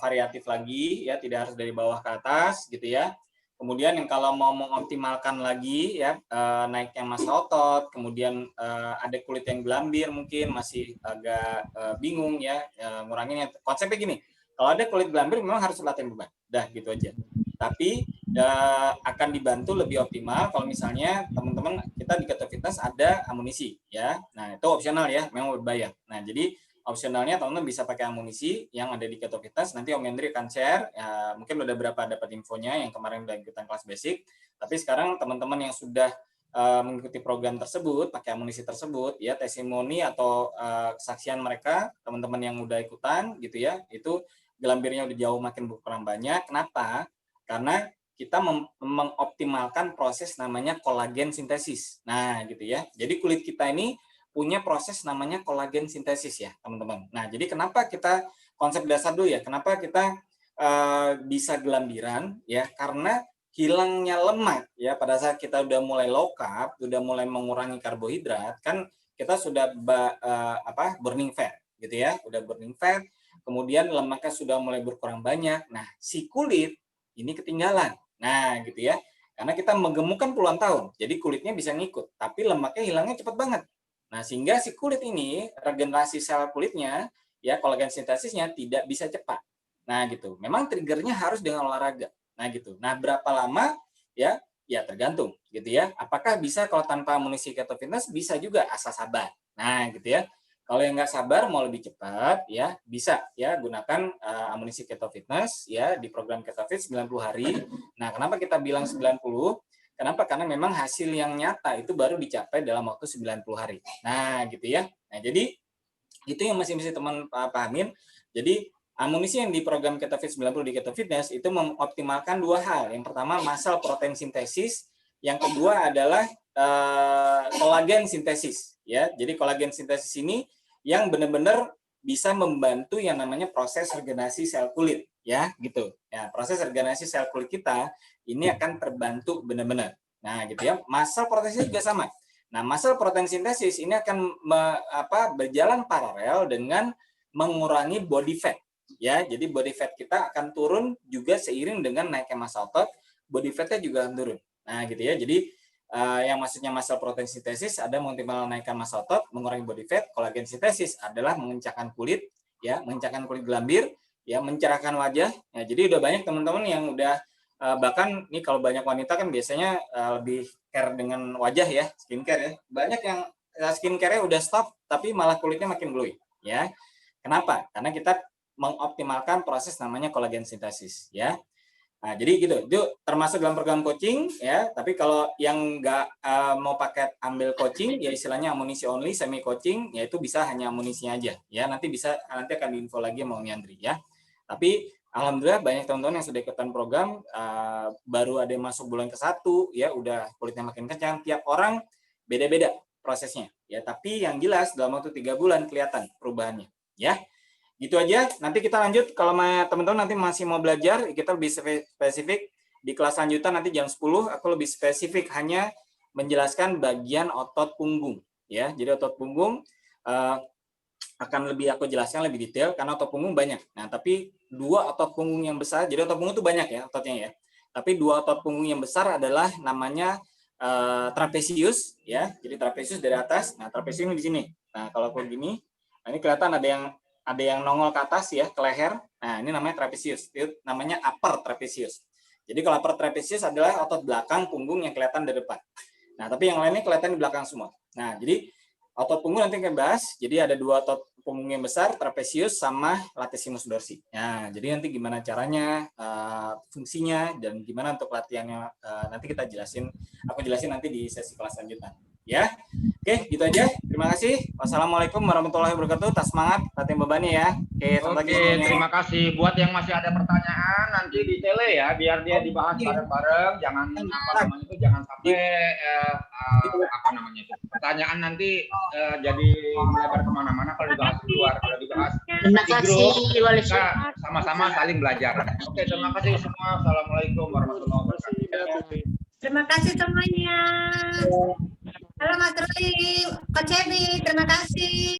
variatif lagi ya, tidak harus dari bawah ke atas gitu ya. Kemudian yang kalau mau mengoptimalkan lagi ya, naiknya massa otot, kemudian ada kulit yang gelambir mungkin masih agak bingung ya, nguranginnya. Konsepnya gini, kalau ada kulit gelambir memang harus latihan beban, dah gitu aja. Tapi akan dibantu lebih optimal kalau misalnya teman-teman kita di Keto Fitness ada amunisi ya. Nah itu opsional ya, memang berbayar. Nah jadi opsionalnya teman-teman bisa pakai amunisi yang ada di Keto Fitness. Nanti Om Hendri akan share, ya, mungkin udah berapa dapat infonya yang kemarin udah ikutan kelas basic. Tapi sekarang teman-teman yang sudah mengikuti program tersebut, pakai amunisi tersebut, ya testimoni atau kesaksian mereka, teman-teman yang udah ikutan gitu ya, itu gelambirnya udah jauh makin berkurang banyak. Kenapa? Karena kita mengoptimalkan proses namanya kolagen sintesis. Nah gitu ya. Jadi kulit kita ini punya proses namanya kolagen sintesis ya teman-teman. Nah jadi kenapa kita konsep dasar dulu ya, kenapa kita bisa gelambiran ya, karena hilangnya lemak ya pada saat kita udah mulai low carb, udah mulai mengurangi karbohidrat, kan kita sudah burning fat gitu ya, udah burning fat, kemudian lemaknya sudah mulai berkurang banyak. Nah si kulit ini ketinggalan. Nah gitu ya, karena kita menggemukkan puluhan tahun, jadi kulitnya bisa ngikut, tapi lemaknya hilangnya cepat banget. Nah, sehingga si kulit ini, regenerasi sel kulitnya, ya kolagen sintesisnya tidak bisa cepat. Nah, gitu. Memang triggernya harus dengan olahraga. Nah, gitu. Nah, berapa lama? Ya, tergantung, gitu ya. Apakah bisa kalau tanpa amunisi Keto Fitness? Bisa juga, asal sabar. Nah, gitu ya. Kalau yang nggak sabar mau lebih cepat, ya bisa ya gunakan amunisi Keto Fitness ya di program Keto Fit 90 hari. Nah, kenapa kita bilang 90? Kenapa? Karena memang hasil yang nyata itu baru dicapai dalam waktu 90 hari. Nah, gitu ya. Nah, jadi itu yang masih teman pahamin. Jadi amunisi yang di program Keto Fit 90 di Keto Fitness itu mengoptimalkan dua hal. Yang pertama muscle protein sintesis, yang kedua adalah kolagen sintesis ya. Jadi kolagen sintesis ini yang benar-benar bisa membantu yang namanya proses regenerasi sel kulit ya, gitu. Ya, proses regenerasi sel kulit kita ini akan terbantu benar-benar. Nah, gitu ya. Muscle protein juga sama. Nah, muscle protein sintesis ini akan berjalan paralel dengan mengurangi body fat. Ya, jadi body fat kita akan turun juga seiring dengan naiknya massa otot, body fatnya juga akan turun. Nah, gitu ya. Jadi yang maksudnya muscle protein sintesis ada mengoptimalkan naikkan massa otot, mengurangi body fat. Kolagen sintesis adalah mengencangkan kulit, ya, mengencangkan kulit gelambir, ya, mencerahkan wajah. Ya, jadi udah banyak teman-teman yang udah bahkan nih kalau banyak wanita kan biasanya lebih care dengan wajah ya, skincare ya. Banyak yang skincare-nya udah stop tapi malah kulitnya makin glowing ya. Kenapa? Karena kita mengoptimalkan proses namanya kolagen sintesis ya. Nah, jadi gitu. Itu termasuk dalam program coaching ya, tapi kalau yang nggak mau pakai ambil coaching ya istilahnya amunisi only, semi coaching, ya itu bisa hanya amunisinya aja ya. Nanti akan diinfo lagi sama Om Yandri ya. Tapi alhamdulillah banyak teman-teman yang sudah ikutan program, baru ada yang masuk bulan ke-1 ya, udah kulitnya makin kencang. Tiap orang beda-beda prosesnya ya, tapi yang jelas dalam waktu 3 bulan kelihatan perubahannya ya. Gitu aja. Nanti kita lanjut kalau teman-teman nanti masih mau belajar, kita lebih spesifik di kelas lanjutan nanti jam 10 aku lebih spesifik hanya menjelaskan bagian otot punggung ya. Jadi otot punggung akan lebih aku jelaskan lebih detail karena otot punggung banyak. Nah, tapi 2 otot punggung yang besar, jadi otot punggung itu banyak ya ototnya ya. Tapi 2 otot punggung yang besar adalah namanya trapezius ya. Jadi trapezius dari atas. Nah, trapezius ini di sini. Nah, kalau aku gini, nah ini kelihatan ada yang nongol ke atas ya, ke leher. Nah, ini namanya trapezius. Itu namanya upper trapezius. Jadi kalau upper trapezius adalah otot belakang punggung yang kelihatan dari depan. Nah, tapi yang lainnya kelihatan di belakang semua. Nah, jadi otot punggung nanti kita bahas. Jadi ada 2 otot punggung yang besar, trapezius sama latissimus dorsi. Nah, jadi nanti gimana caranya, fungsinya, dan gimana untuk latihannya nanti kita jelasin. Aku jelasin nanti di sesi kelas lanjutan. Ya, oke, gitu aja. Terima kasih. Wassalamualaikum warahmatullahi wabarakatuh. Tas semangat, latihan bebannya ya. Oke, terima kasih. Buat yang masih ada pertanyaan nanti di tele ya, biar dia dibahas bareng-bareng. Jangan jangan sampai pertanyaan nanti jadi melebar kemana-mana kalau dibahas di luar. Kalau dibahas di grup, kita sama-sama saling belajar. Oke, terima kasih semua. Assalamualaikum warahmatullahi wabarakatuh. Terima kasih semuanya. Halo Mas Ruli, Kak Cebi, terima kasih.